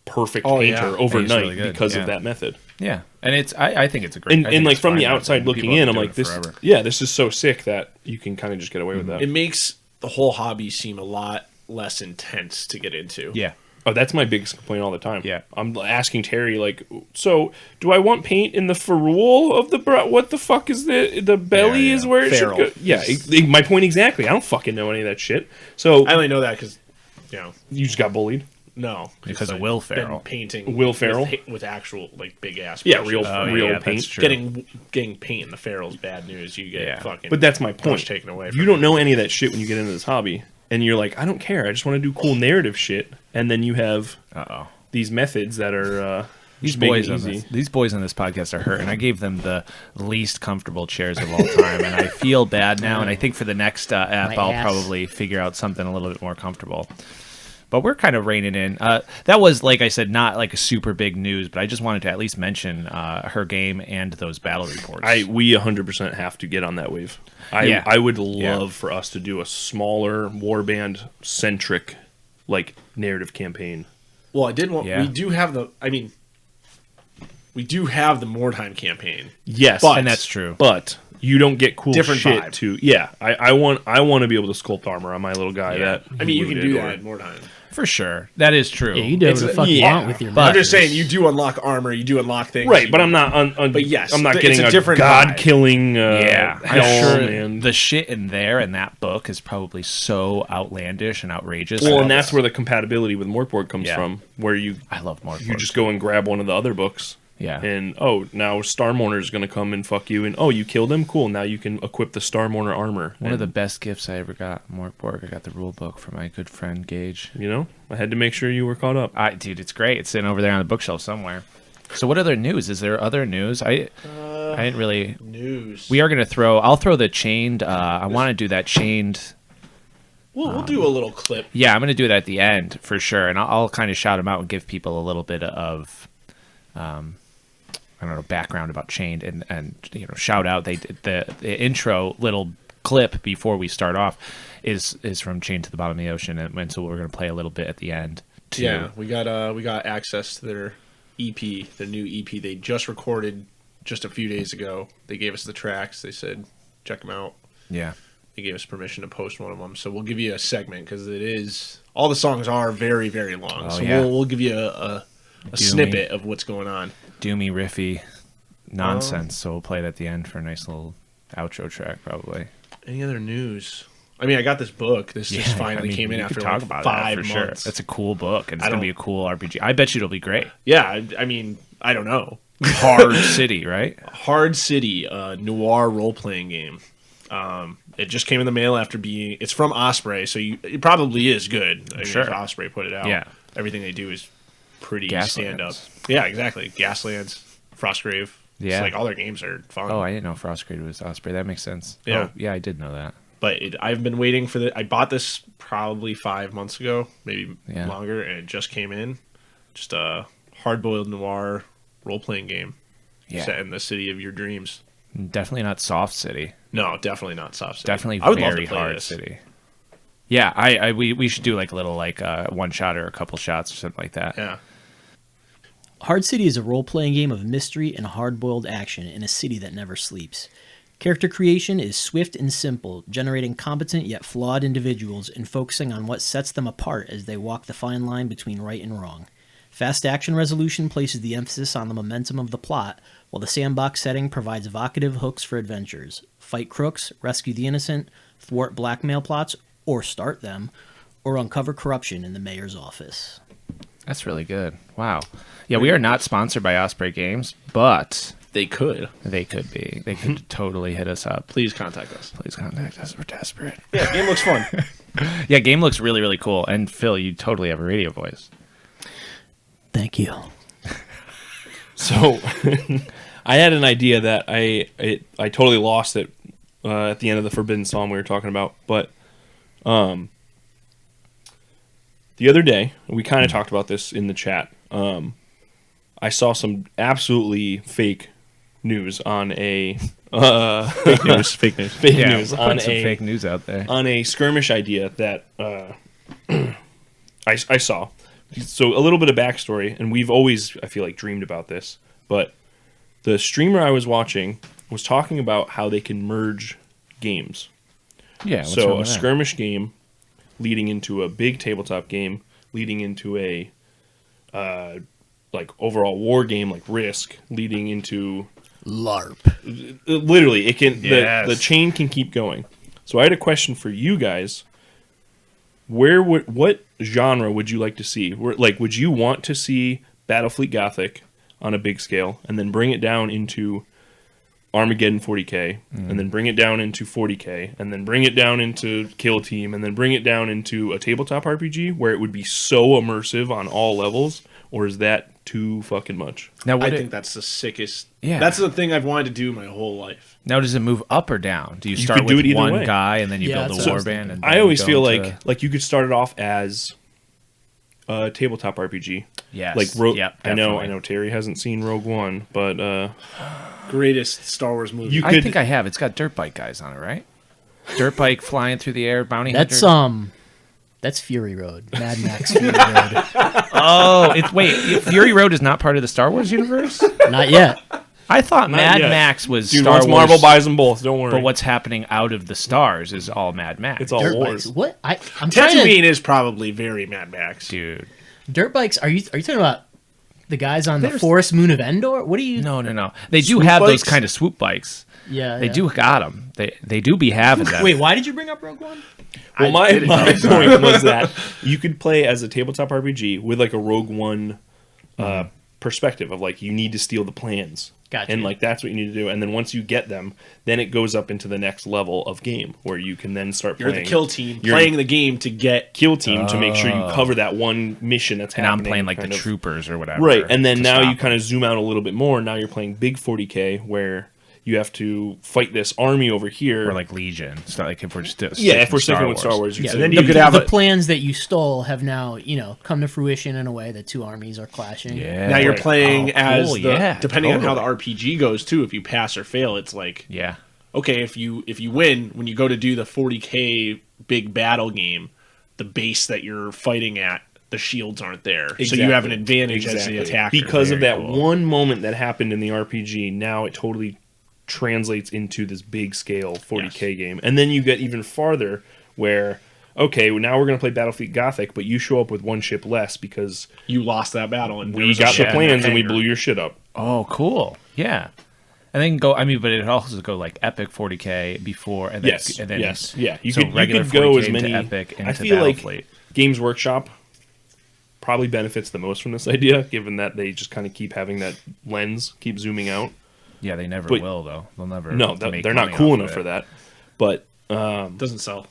perfect painter overnight really because of that method. Yeah, and I think it's a great. And like from the outside looking in, I'm like, this is so sick that you can kind of just get away with that. It makes the whole hobby seem a lot less intense to get into. Yeah. Oh, that's my biggest complaint all the time. Yeah. I'm asking Terry, like, so do I want paint in the ferrule of the what the fuck is the belly is where it should go? Yeah, my point exactly. I don't fucking know any of that shit. So I only know that because, you just got bullied. No, because of Will Ferrell. Painting Will Ferrell with actual like big ass. Yeah, real paint. Getting paint in the Ferrell's bad news. You get fucking. But that's my point. Taken away. You don't know any of that shit when you get into this hobby, and you're like, I don't care. I just want to do cool narrative shit. And then you have these methods that are these boys on this podcast are hurt, and I gave them the least comfortable chairs of all time, and I feel bad now. And I think for the next app, I'll probably figure out something a little bit more comfortable. But we're kind of reining in. That was, like I said, not like a super big news, but I just wanted to at least mention her game and those battle reports. We 100% have to get on that wave. I would love for us to do a smaller warband-centric like narrative campaign. Well, I did want. We do have the. I mean, we do have the Mordheim campaign. Yes, and that's true. But you don't get cool different shit vibe. To I want to be able to sculpt armor on my little guy. Yeah. You can do that in Mordheim. For sure. That is true. Yeah, you do whatever the fuck you want with your I'm just saying, you do unlock armor, you do unlock things. Right, but I'm not but yes, I'm not getting a different god-killing I'm sure the shit in there in that book is probably so outlandish and outrageous. Well, and that's where the compatibility with Morkborg comes from, where I love Morkborg. You just go and grab one of the other books. Yeah. And, now Starmourner is going to come and fuck you. And, you killed him? Cool. Now you can equip the Starmourner armor. One of the best gifts I ever got, Morkborg. I got the rule book from my good friend Gage. I had to make sure you were caught up. Dude, it's great. It's sitting over there on the bookshelf somewhere. So what other news? Is there other news? I didn't really... News. We are going to I'll throw the chained... I want to do that chained... We'll do a little clip. Yeah, I'm going to do it at the end, for sure. And I'll kind of shout them out and give people a little bit of... I don't know, background about Chained and shout out. They did the intro little clip before we start off is from Chained to the Bottom of the Ocean, and so we're going to play a little bit at the end too. Yeah, we got access to their EP, the new EP they just recorded just a few days ago. They gave us the tracks. They said check them out. Yeah, they gave us permission to post one of them. So we'll give you a segment because all the songs are very, very long. We'll give you a snippet of what's going on. Doomy, riffy nonsense. So we'll play it at the end for a nice little outro track, probably. Any other news? I mean, I got this book. This just finally came in after like 5 months. Sure. That's a cool book. It's going to be a cool RPG. I bet you it'll be great. Yeah, I mean, I don't know. Hard City, right? Hard City, noir role-playing game. It just came in the mail after being... It's from Osprey, so it probably is good. I mean, if Osprey put it out. Yeah. Everything they do is pretty Gaslands. stand-up. Yeah, exactly. Gaslands, Frostgrave. Yeah. It's like all their games are fun. Oh, I didn't know Frostgrave was Osprey. That makes sense. Yeah. Oh, yeah, I did know that. But I've been waiting for I bought this probably 5 months ago, maybe longer, and it just came in. Just a hard-boiled noir role-playing game set in the city of your dreams. Definitely not Soft City. No, definitely not Soft City. Definitely I would very love to play Hard this. City. Yeah, we should do like a little one shot or a couple shots or something like that. Yeah. Hard City is a role-playing game of mystery and hard-boiled action in a city that never sleeps. Character creation is swift and simple, generating competent yet flawed individuals and focusing on what sets them apart as they walk the fine line between right and wrong. Fast action resolution places the emphasis on the momentum of the plot, while the sandbox setting provides evocative hooks for adventures. Fight crooks, rescue the innocent, thwart blackmail plots, or start them, or uncover corruption in the mayor's office. That's really good. Wow. Yeah, we are not sponsored by Osprey Games, but... They could. They could be. They could totally hit us up. Please contact us. Please contact us. We're desperate. Yeah, game looks fun. Yeah, game looks really, really cool. And Phil, you totally have a radio voice. Thank you. So, I had an idea that I totally lost it at the end of the Forbidden Psalm we were talking about. But the other day, we kind of talked about this in the chat. I saw some absolutely fake news on a fake news on some fake news out there on a skirmish idea that I saw. So a little bit of backstory, and we've always, I feel like, dreamed about this, but the streamer I was watching was talking about how they can merge games. Yeah. So a skirmish game leading into a big tabletop game, leading into a like overall war game like Risk, leading into LARP. Literally, it can the chain can keep going. So I had a question for you guys. What genre would you like to see? Would you want to see Battlefleet Gothic on a big scale, and then bring it down into Armageddon 40K, and then bring it down into 40K, and then bring it down into Kill Team, and then bring it down into a tabletop RPG where it would be so immersive on all levels? Or is that too fucking much? Now, I think that's the sickest. Yeah. That's the thing I've wanted to do my whole life. Now, does it move up or down? Do you start with one guy and then you build a warband? And I always feel like you could start it off as a tabletop RPG. Yes. Like I know Terry hasn't seen Rogue One, but greatest Star Wars movie. I think I have. It's got dirt bike guys on it, right? Dirt bike flying through the air, bounty hunter. That's Fury Road. Mad Max Fury Road. Oh, Fury Road is not part of the Star Wars universe? Not yet. I thought Mad Max was Dude, Star once Wars. Marvel buys them both, don't worry. But what's happening out of the stars is all Mad Max. It's all Dirt wars. bikes. What? I'm trying to... Tatooine is probably very Mad Max. Dude. Dirt bikes, are you talking about the guys on the Forest Moon of Endor? What are you... No. They do have those kind of swoop bikes. Yeah. They do got them. They do be having them. Wait, why did you bring up Rogue One? Well, my point was that you could play as a tabletop RPG with like a Rogue One perspective of like you need to steal the plans. Gotcha. And like that's what you need to do. And then once you get them, then it goes up into the next level of game where you can then start playing. You're the kill team playing the game to get kill team to make sure you cover that one mission that's happening. And I'm playing like the troopers or whatever. Right. And then now you kind of zoom out a little bit more. Now you're playing big 40K where you have to fight this army over here. Or like Legion. It's not like if we're just if we're sticking with Star Wars. Yeah, then you could have the plans that you stole have now, come to fruition in a way that two armies are clashing. Yeah. Now you're playing as depending on how the totally. RPG goes too. If you pass or fail, it's like okay, if you win, when you go to do the 40K big battle game, the base that you're fighting at, the shields aren't there. Exactly. So you have an advantage as the attacker. Because of that one moment that happened in the RPG, now it totally translates into this big scale 40K game. And then you get even farther where okay, well, now we're going to play Battlefleet Gothic, but you show up with one ship less because you lost that battle and we got the plans and we blew your shit up. Oh, cool. Yeah. And then go. I mean, but it also go like Epic 40K before, and then Yes, and then, yes, yeah. You so could regular go 40K as many. into Epic into I feel like Battlefleet. Games Workshop probably benefits the most from this idea, given that they just kind of keep having that lens, keep zooming out. Yeah, they never But- will though. They'll never. No, make they're not money cool off enough of for it. that. But Doesn't sell.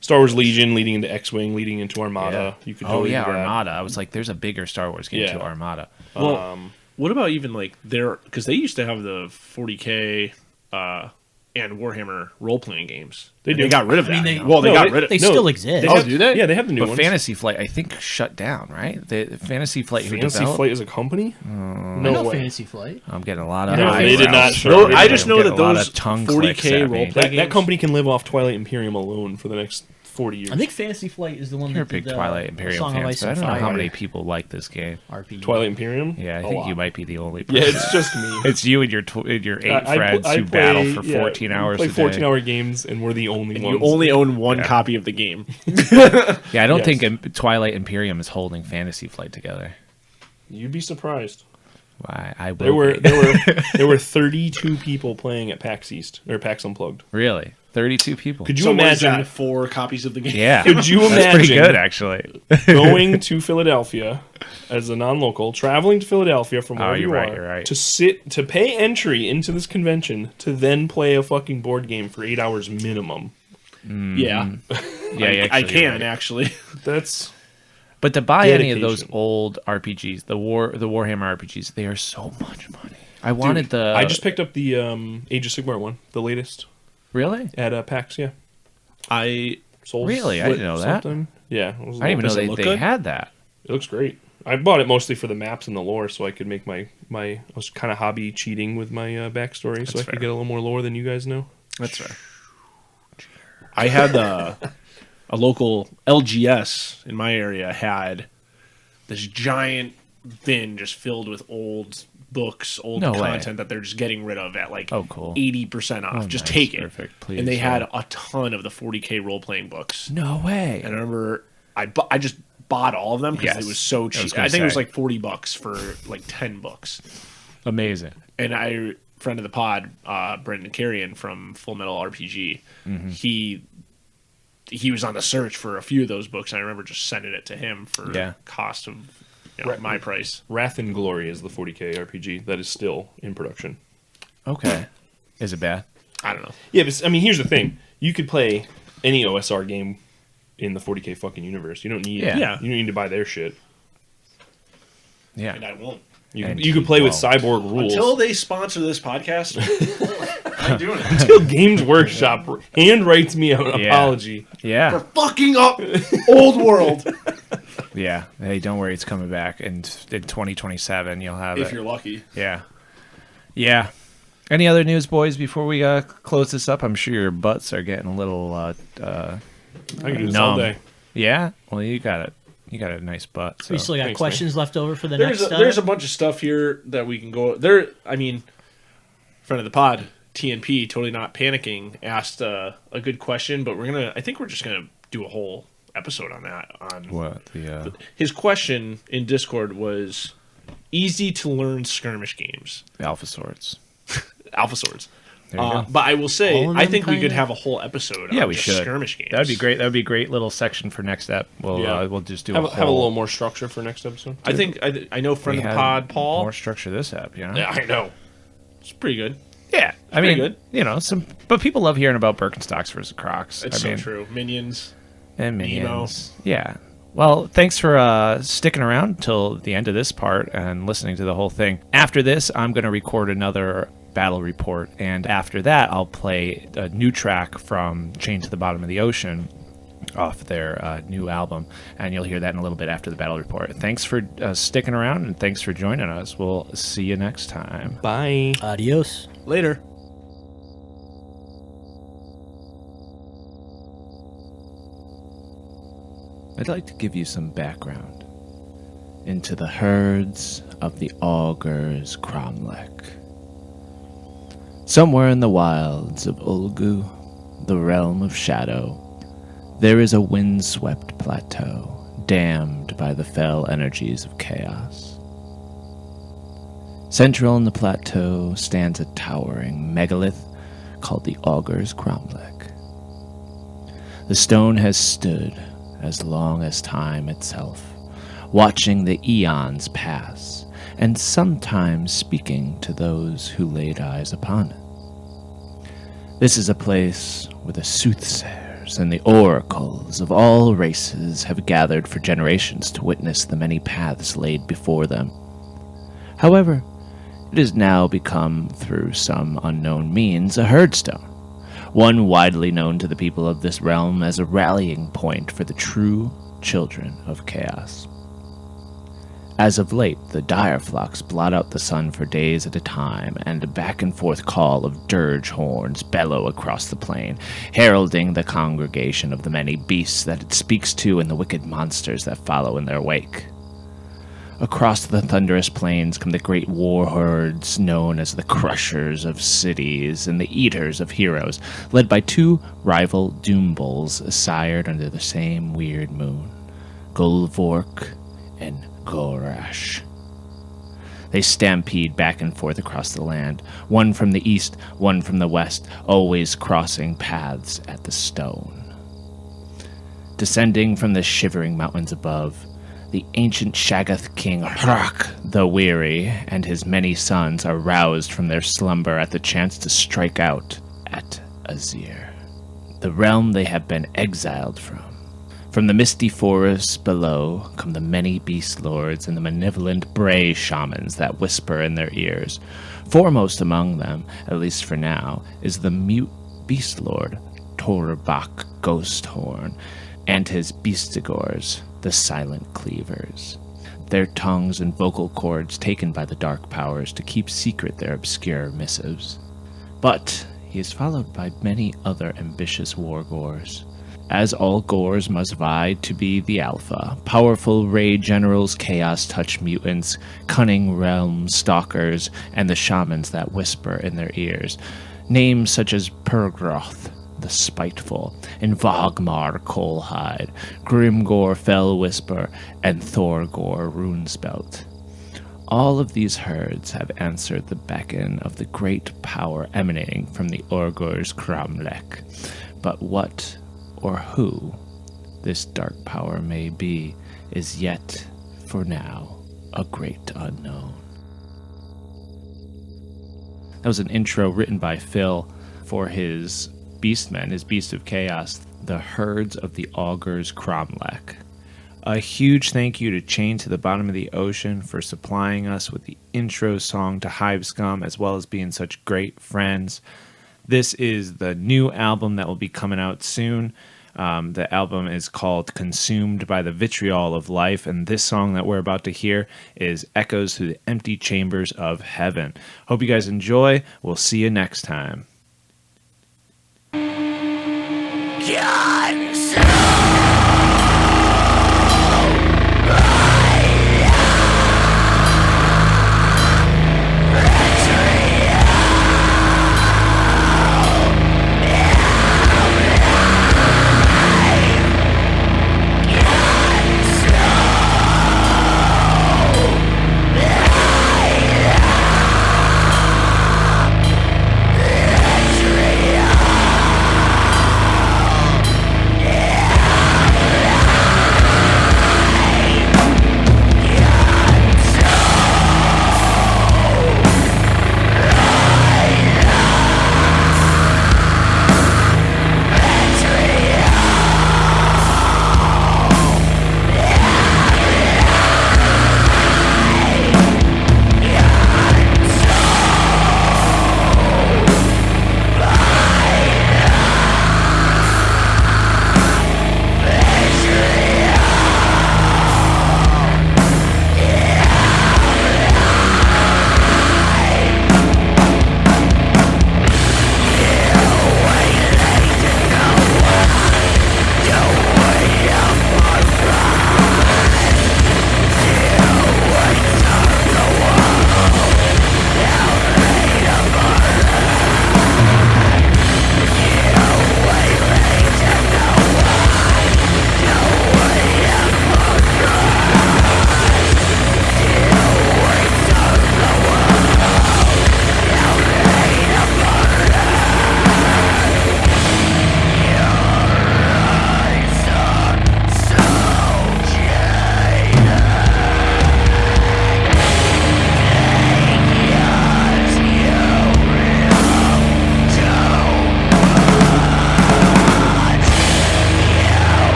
Star Wars Legion leading into X-Wing, leading into Armada. Yeah. You could Oh totally yeah, do that. Armada. I was like, there's a bigger Star Wars game Yeah. to Armada. Well, what about even like because they used to have the 40K and Warhammer role playing games. They And do. They got rid of that. I mean, they- now. Well, they No, got they- rid of. They No, still exist. Oh, do they? Yeah, they have the new But ones. Fantasy Flight, I think, shut down. Right? The Fantasy Flight who Fantasy developed. Flight is a company? I No know way. Fantasy Flight. I'm getting a lot of. No, they did not. No, Sure. I just know Getting that a lot those of tongue 40K clicks at me. role play That games. company can live off Twilight Imperium alone for the next 40 years. I think Fantasy Flight is the one You're a that big did Twilight Imperium Song of fan, Ice but I and don't know how Fire many people like this game. RPG. Twilight Imperium? Yeah, I A think lot. you might be the only person. Yeah, it's just me. It's you and your eight friends who battle for 14 hours play a day. 14-hour games, and we're the only And ones. you only own one copy of the game. Yeah, I don't Yes. think Twilight Imperium is holding Fantasy Flight together. You'd be surprised. Why? I will. There were 32 people playing at PAX East or PAX Unplugged. Really 32 people. Could you So what is imagine? that, 4 copies of the game? Yeah, Could you that's pretty imagine good actually. going to Philadelphia as a non-local, traveling to Philadelphia from wherever you're you right, are you're right. to pay entry into this convention to then play a fucking board game for 8 hours minimum? Yeah. Yeah, I actually, you're can right. actually. That's But to buy any of those Dedication. old RPGs, the Warhammer RPGs, they are so much money. I wanted the. I just picked up the Age of Sigmar one, the latest Really? at PAX. Yeah, I sold. Really? I didn't know that. something. Yeah, it was I didn't even Does know it look they good? had that. It looks great. I bought it mostly for the maps and the lore, so I could make my. I was kind of hobby cheating with my backstory, so I fair. could get a little more lore than you guys know. That's fair. I had a local LGS in my area had this giant bin just filled with old books, old No way. content that they're just getting rid of at like Oh, cool. 80% off. Oh, just nice. take it. Perfect. Please, and they yeah. had a ton of the 40K role playing books. No way. And I remember I just bought all of them because Yes. it was so I was cheap. gonna I think it was say. like $40 for like 10 books. Amazing. And friend of the pod, Brendan Carrion from Full Metal RPG, he was on the search for a few of those books. And I remember just sending it to him for cost of my price. Wrath and Glory is the 40K RPG that is still in production. Okay. Is it bad? I don't know. Yeah, but I mean, here's the thing: you could play any OSR game in the 40K fucking universe. You don't need, Yeah. you don't need to buy their shit. Yeah. And I won't. You could play with Cyborg rules. Until they sponsor this podcast, I'm doing it. Until Games Workshop hand writes me an apology. Yeah. For fucking up Old World. Yeah. Hey, don't worry, it's coming back, and in 2027 you'll have If it. you're lucky. Yeah. Yeah. Any other news, boys, before we close this up? I'm sure your butts are getting a little I can do this all numb. day. Yeah? Well, you got it. You got a nice butt. So. We still got Thanks, questions left over for the There's next. there's a bunch of stuff here that we can go there. I mean, friend of the pod, TNP, Totally Not Panicking, asked a good question, but I think we're just gonna do a whole episode on that. On What? his question in Discord was easy to learn skirmish games, Alpha Swords. Alpha Swords. There you go. But I will say, All of I them think we could kinda? have a whole episode Yeah, on we just should. skirmish games. That'd be great. That'd be a great little section for next step. We'll just do Have a a whole. little more structure for next episode. I think I know friend we of the had pod, Paul. More structure this app, you know? Yeah, I know. It's pretty good. Yeah. I pretty mean, good. but people love hearing about Birkenstocks versus Crocs. It's I mean, so true. Minions. And Minions. Yeah. Well, thanks for sticking around till the end of this part and listening to the whole thing. After this, I'm going to record another battle report, and after that, I'll play a new track from Chained to the Bottom of the Ocean off their new album, and you'll hear that in a little bit after the battle report. Thanks for sticking around, and thanks for joining us. We'll see you next time. Bye. Adios. Later. I'd like to give you some background into the herds of the Augurs Cromlech. Somewhere in the wilds of Ulgu, the realm of shadow, There is a wind-swept plateau, dammed by the fell energies of chaos. Central in the plateau stands a towering megalith called the Augur's Cromlech. The stone has stood as long as time itself, watching the eons pass, and sometimes speaking to those who laid eyes upon it. This is a place where the soothsayers and the oracles of all races have gathered for generations to witness the many paths laid before them. However, it has now become, through some unknown means, a herdstone, one widely known to the people of this realm as a rallying point for the true children of chaos. As of late, the dire flocks blot out the sun for days at a time, and a back-and-forth call of dirge horns bellow across the plain, heralding the congregation of the many beasts that it speaks to and the wicked monsters that follow in their wake. Across the thunderous plains come the great war hordes known as the Crushers of Cities and the Eaters of Heroes, led by two rival doom bulls sired under the same weird moon, Golvork and Gorash. They stampede back and forth across the land, one from the east, one from the west, always crossing paths at the stone. Descending from the shivering mountains above, the ancient Shaggoth king Hrak the Weary and his many sons are roused from their slumber at the chance to strike out at Azir, the realm they have been exiled from. From the misty forests below come the many beast lords and the malevolent Bray shamans that whisper in their ears. Foremost among them, at least for now, is the mute beast lord Torbak Ghosthorn and his beastigors, the Silent Cleavers. Their tongues and vocal cords taken by the dark powers to keep secret their obscure missives. But he is followed by many other ambitious wargors. As all gores must vie to be the alpha, powerful raid generals, chaos touch mutants, cunning realm stalkers, and the shamans that whisper in their ears. Names such as Pergroth the Spiteful, and Vogmar Coalhide, Grimgor Fell Whisper, and Thorgor Runespelt. All of these herds have answered the beckon of the great power emanating from the Augur's Cromlech. But what or who this dark power may be is yet, for now, a great unknown. That was an intro written by Phil for his Beastmen, his Beast of Chaos, the Herds of the Augur's Cromlech. A huge thank you to Chain to the Bottom of the Ocean for supplying us with the intro song to Hive Scum, as well as being such great friends. This is the new album that will be coming out soon. The album is called Consumed by the Vitriol of Life, and this song that we're about to hear is Echoes Through the Empty Chambers of Heaven. Hope you guys enjoy. We'll see you next time. Consumed!